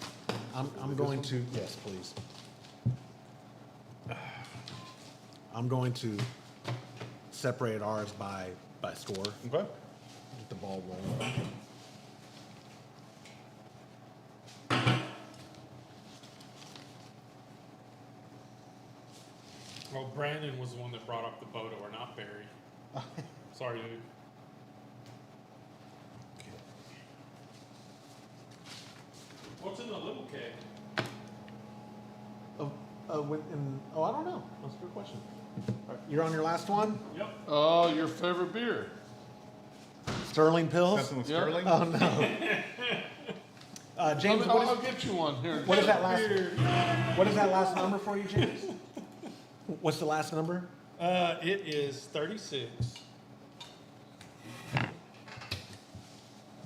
[SPEAKER 1] I'm going to, yes, please. I'm going to separate ours by score.
[SPEAKER 4] Okay.
[SPEAKER 1] Get the ball rolling.
[SPEAKER 2] Well, Brandon was the one that brought up the Bodor, not Barry. Sorry, dude. What's in the little keg?
[SPEAKER 1] I don't know. That's a good question. All right, you're on your last one?
[SPEAKER 2] Yep.
[SPEAKER 3] Oh, your favorite beer?
[SPEAKER 1] Sterling Pills?
[SPEAKER 4] Something with
[SPEAKER 3] Yeah.
[SPEAKER 4] Sterling?
[SPEAKER 1] Oh, no. James,
[SPEAKER 3] I'll get you one here.
[SPEAKER 1] what is that last number for you, James? What's the last number?
[SPEAKER 2] It is 36.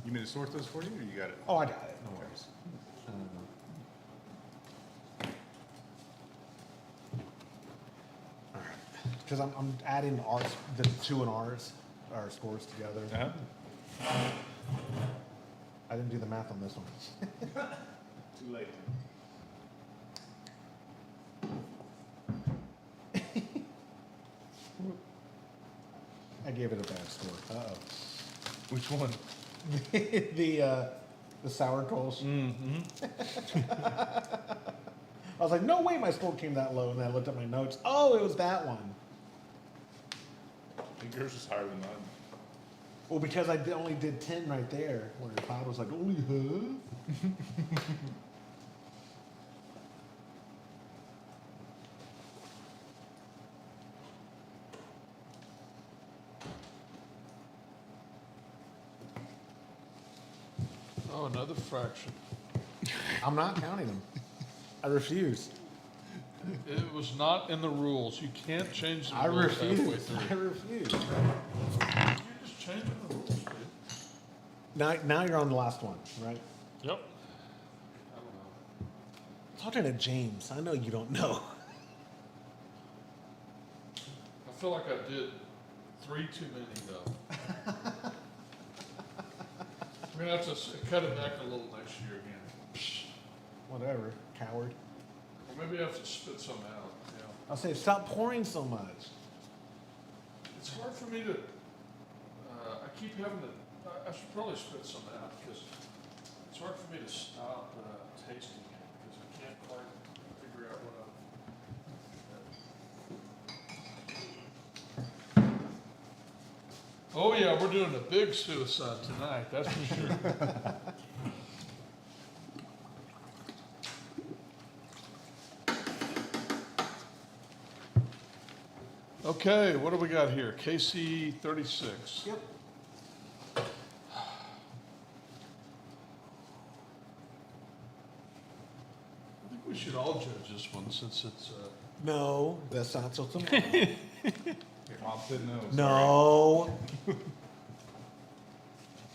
[SPEAKER 4] You mean to sort those for you, or you got it?
[SPEAKER 1] Oh, I got it. No worries. All right. Because I'm adding ours, the two and ours, our scores together.
[SPEAKER 4] Uh-huh.
[SPEAKER 1] I didn't do the math on this one.
[SPEAKER 4] Too late.
[SPEAKER 1] I gave it a bad score. Uh-oh.
[SPEAKER 4] Which one?
[SPEAKER 1] the sour Kolsch.
[SPEAKER 4] Mm-hmm.
[SPEAKER 1] I was like, no way my score came that low. And then I looked at my notes. Oh, it was that one.
[SPEAKER 4] I think yours is higher than mine.
[SPEAKER 1] Well, because only did 10 right there, where Todd was like, only half?
[SPEAKER 2] Oh, another fraction.
[SPEAKER 1] I'm not counting them. I refuse.
[SPEAKER 2] It was not in the rules. You can't change the
[SPEAKER 1] I
[SPEAKER 2] rules halfway
[SPEAKER 1] refuse.
[SPEAKER 2] through.
[SPEAKER 1] I refuse.
[SPEAKER 3] You're just changing the rules, dude.
[SPEAKER 1] Now you're on the last one, right?
[SPEAKER 2] Yep.
[SPEAKER 1] Talking to James. I know you don't know.
[SPEAKER 2] I feel like I did 3 too many though. We're gonna have to cut it back a little next year again.
[SPEAKER 1] Whatever, coward.
[SPEAKER 2] Or maybe I have to spit some out, you know.
[SPEAKER 1] I'll say, stop pouring so much.
[SPEAKER 2] It's hard for me to, I keep having to, I should probably spit some out because it's hard for me to stop tasting it because I can't quite figure out what Oh yeah, we're doing a big suicide tonight, that's for sure. Okay, what do we got here? KC 36.
[SPEAKER 1] Yep.
[SPEAKER 2] I think we should all judge this one since it's,
[SPEAKER 1] No, that's not till tomorrow.
[SPEAKER 4] Your mom said no.
[SPEAKER 1] No.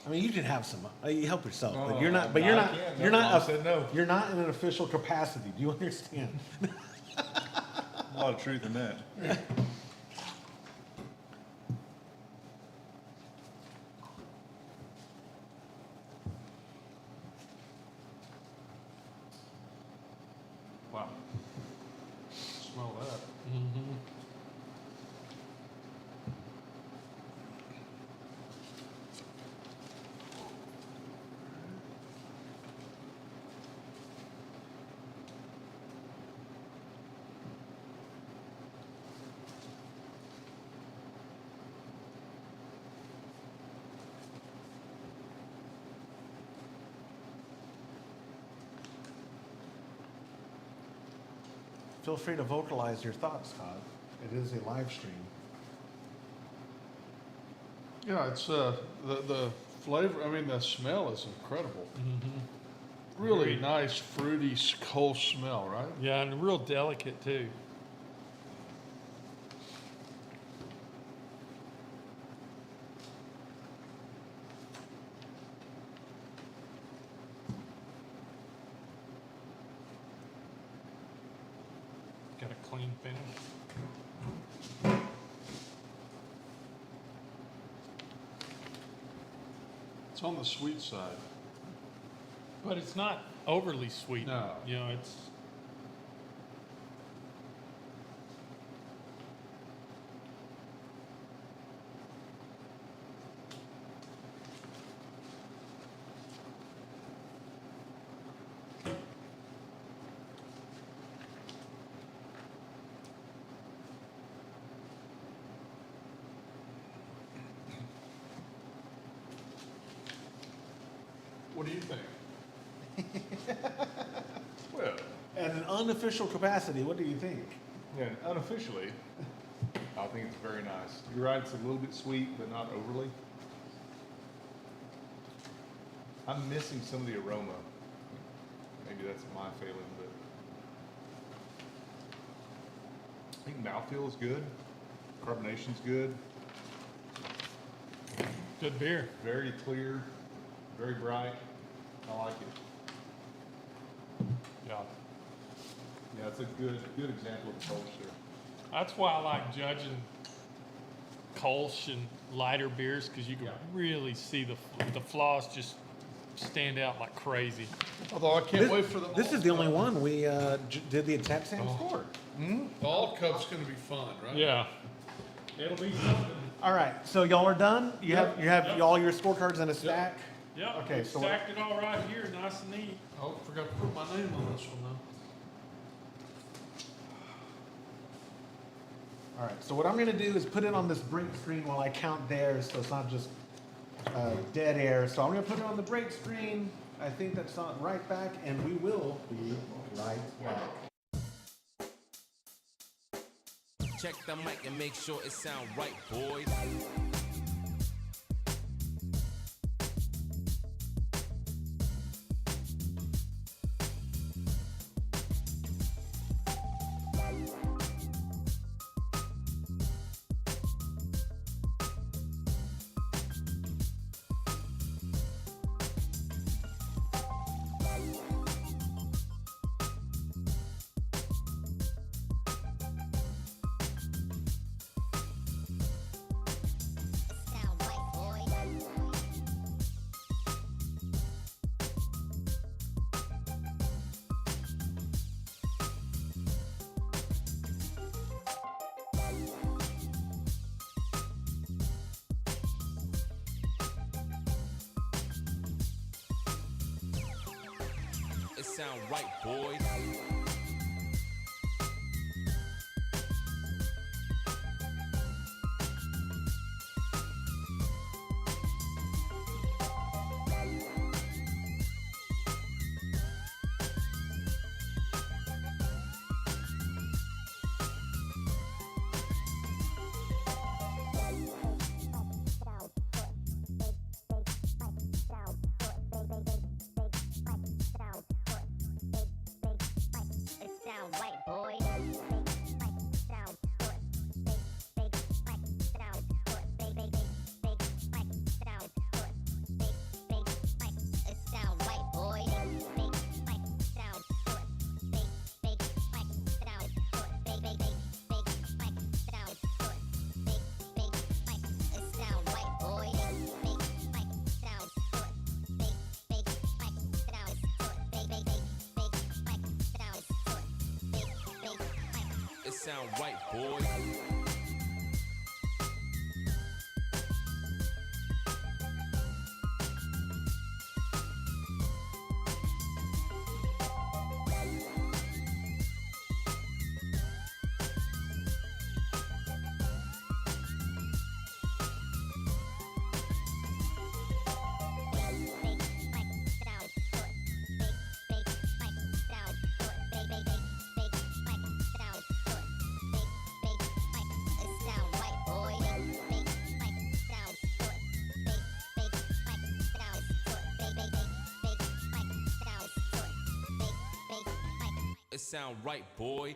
[SPEAKER 1] I mean, you can have some. You help yourself,
[SPEAKER 4] No,
[SPEAKER 1] but you're not.
[SPEAKER 4] no,
[SPEAKER 1] But you're
[SPEAKER 4] I
[SPEAKER 1] not.
[SPEAKER 4] can't.
[SPEAKER 1] You're
[SPEAKER 4] No,
[SPEAKER 1] not.
[SPEAKER 4] Mom said no.
[SPEAKER 1] You're not in an official capacity. Do you understand?
[SPEAKER 4] A lot of truth in that.
[SPEAKER 2] wow. Smell that.
[SPEAKER 1] Feel free to vocalize your thoughts, Todd. It is a live stream.
[SPEAKER 2] Yeah, it's, the flavor, I mean, the smell is incredible. Really
[SPEAKER 5] Agreed.
[SPEAKER 2] nice, fruity, Kolsch smell, right?
[SPEAKER 5] Yeah, and real delicate too. Got a clean finish.
[SPEAKER 2] It's on the sweet side.
[SPEAKER 5] But it's not overly sweet.
[SPEAKER 2] No.
[SPEAKER 5] You know, it's
[SPEAKER 2] What do you think?
[SPEAKER 4] Well,
[SPEAKER 1] At an unofficial capacity, what do you think?
[SPEAKER 4] yeah, unofficially, I think it's very nice. You're right, it's a little bit sweet, but not overly. I'm missing some of the aroma. Maybe that's my failing, but I think mouthfeel is good. Carbonation's good.
[SPEAKER 2] Good beer.
[SPEAKER 4] Very clear, very bright. I like it.
[SPEAKER 2] Yeah.
[SPEAKER 4] Yeah, it's a good example of the Kolsch there.
[SPEAKER 2] That's why I like judging Kolsch and lighter beers, because you can really see the flaws just stand out like crazy.
[SPEAKER 3] Although I can't wait for the.
[SPEAKER 1] This is the only one we did the tap Sam score.
[SPEAKER 3] The Alt Cup's gonna be fun, right?
[SPEAKER 2] Yeah. It'll be something.
[SPEAKER 1] All right, so y'all are done. You have all your scorecards in a stack.
[SPEAKER 2] Yeah.
[SPEAKER 1] Okay,
[SPEAKER 2] we
[SPEAKER 1] so
[SPEAKER 2] stacked it all right here, nice and neat.
[SPEAKER 3] Oh, forgot to put my name on this one though.
[SPEAKER 1] All right, so what I'm gonna do is put it on this break screen while I count theirs, so it's not just dead air. So I'm gonna put it on the break screen. I think that's not right back, and we will be right back.
[SPEAKER 6] Check the mic and make sure it sound right, boys. It sound right, boys. It sound right, boys. It sound right, boy.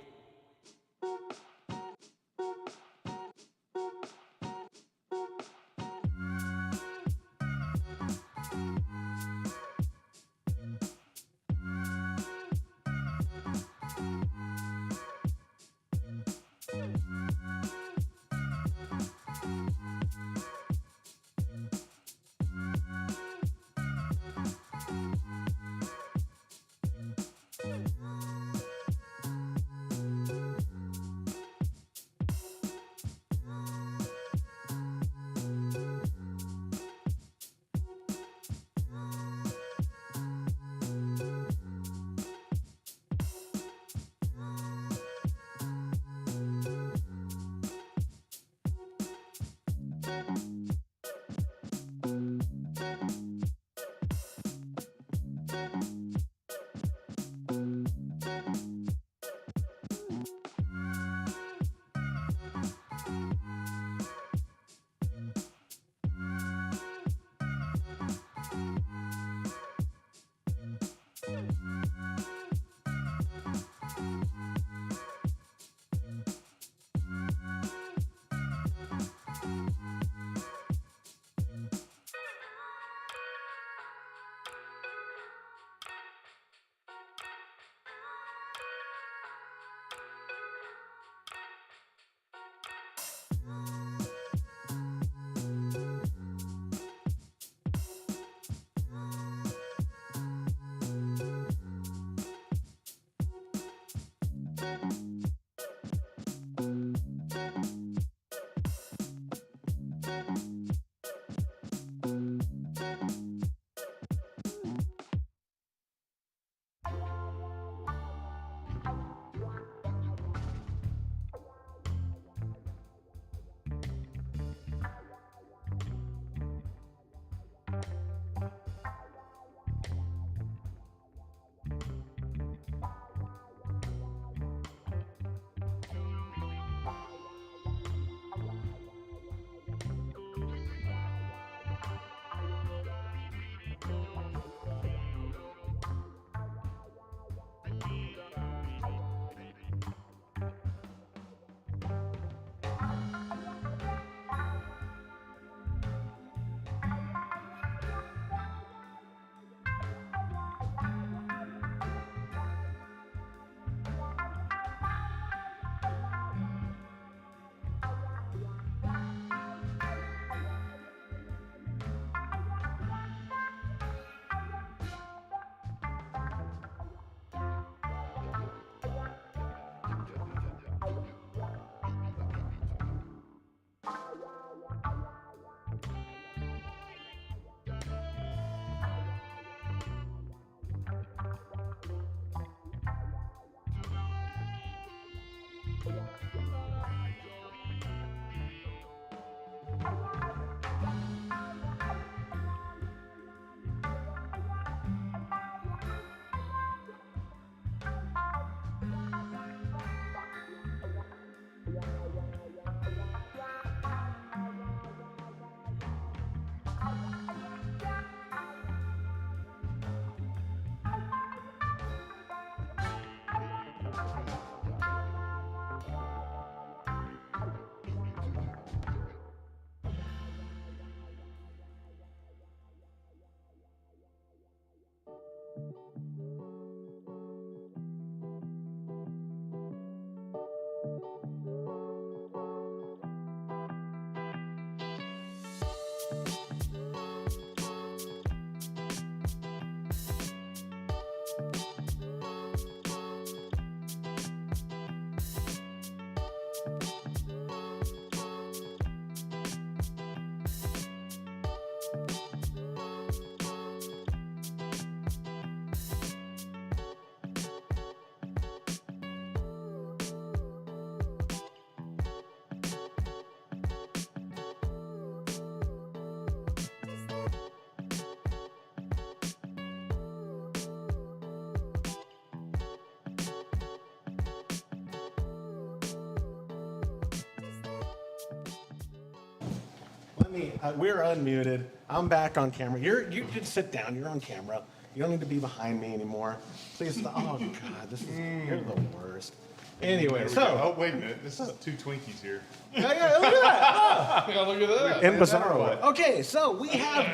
[SPEAKER 1] We're unmuted. I'm back on camera. You can sit down. You're on camera. You don't need to be behind me anymore. Please. Oh God, you're the worst. Anyway,
[SPEAKER 4] Oh, wait a minute. This is 2 Twinkies here.
[SPEAKER 1] yeah, look at that.
[SPEAKER 3] Yeah, look at that.
[SPEAKER 1] In Bizarro. Okay, so we have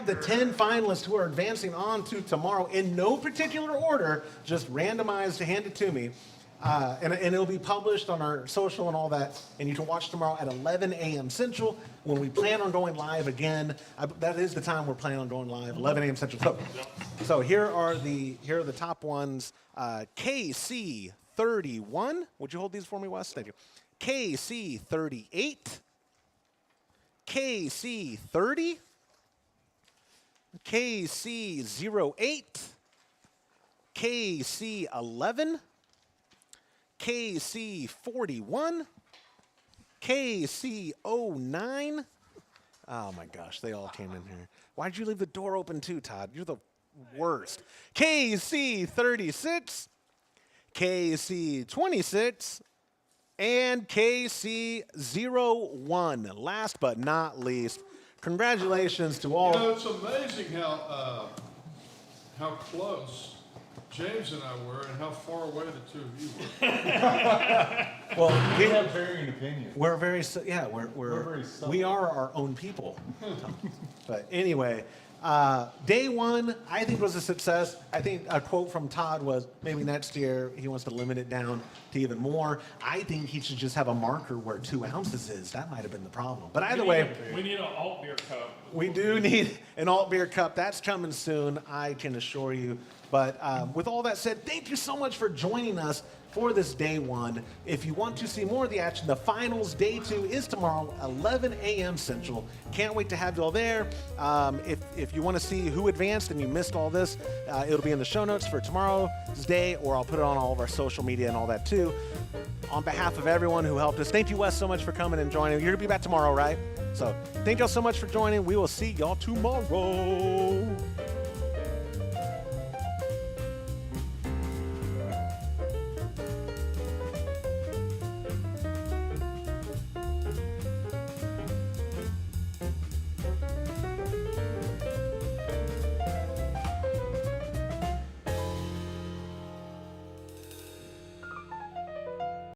[SPEAKER 1] the 10 finalists who are advancing on to tomorrow in no particular order, just randomized, handed to me. And it'll be published on our social and all that. And you can watch tomorrow at 11 a.m. Central when we plan on going live again. That is the time we're planning on going live, 11 a.m. Central. So here are the top ones. KC 31. Would you hold these for me, Wes? Thank you. KC 38. KC 30. KC 08. KC 11. KC 41, KC 09. Oh my gosh, they all came in here. Why'd you leave the door open too, Todd? You're the worst. KC 36, KC 26, and KC 01. Last but not least, congratulations to all.
[SPEAKER 3] You know, it's amazing how close James and I were, and how far away the two of you were.
[SPEAKER 1] Well,
[SPEAKER 4] We have varying opinions.
[SPEAKER 1] we're very, we are our own people. But anyway, day one, I think was a success. I think a quote from Todd was maybe next year he wants to limit it down to even more. I think he should just have a marker where 2 ounces is. That might have been the problem. But either way,
[SPEAKER 2] We need an alt beer cup.
[SPEAKER 1] we do need an alt beer cup. That's coming soon, I can assure you. But with all that said, thank you so much for joining us for this day one. If you want to see more of the action, the finals day 2 is tomorrow, 11 a.m. Central. Can't wait to have you all there. If you want to see who advanced and you missed all this, it'll be in the show notes for tomorrow's day, or I'll put it on all of our social media and all that too. On behalf of everyone who helped us, thank you, Wes, so much for coming and joining. You're going to be back tomorrow, right? So thank y'all so much for joining. We will see y'all tomorrow.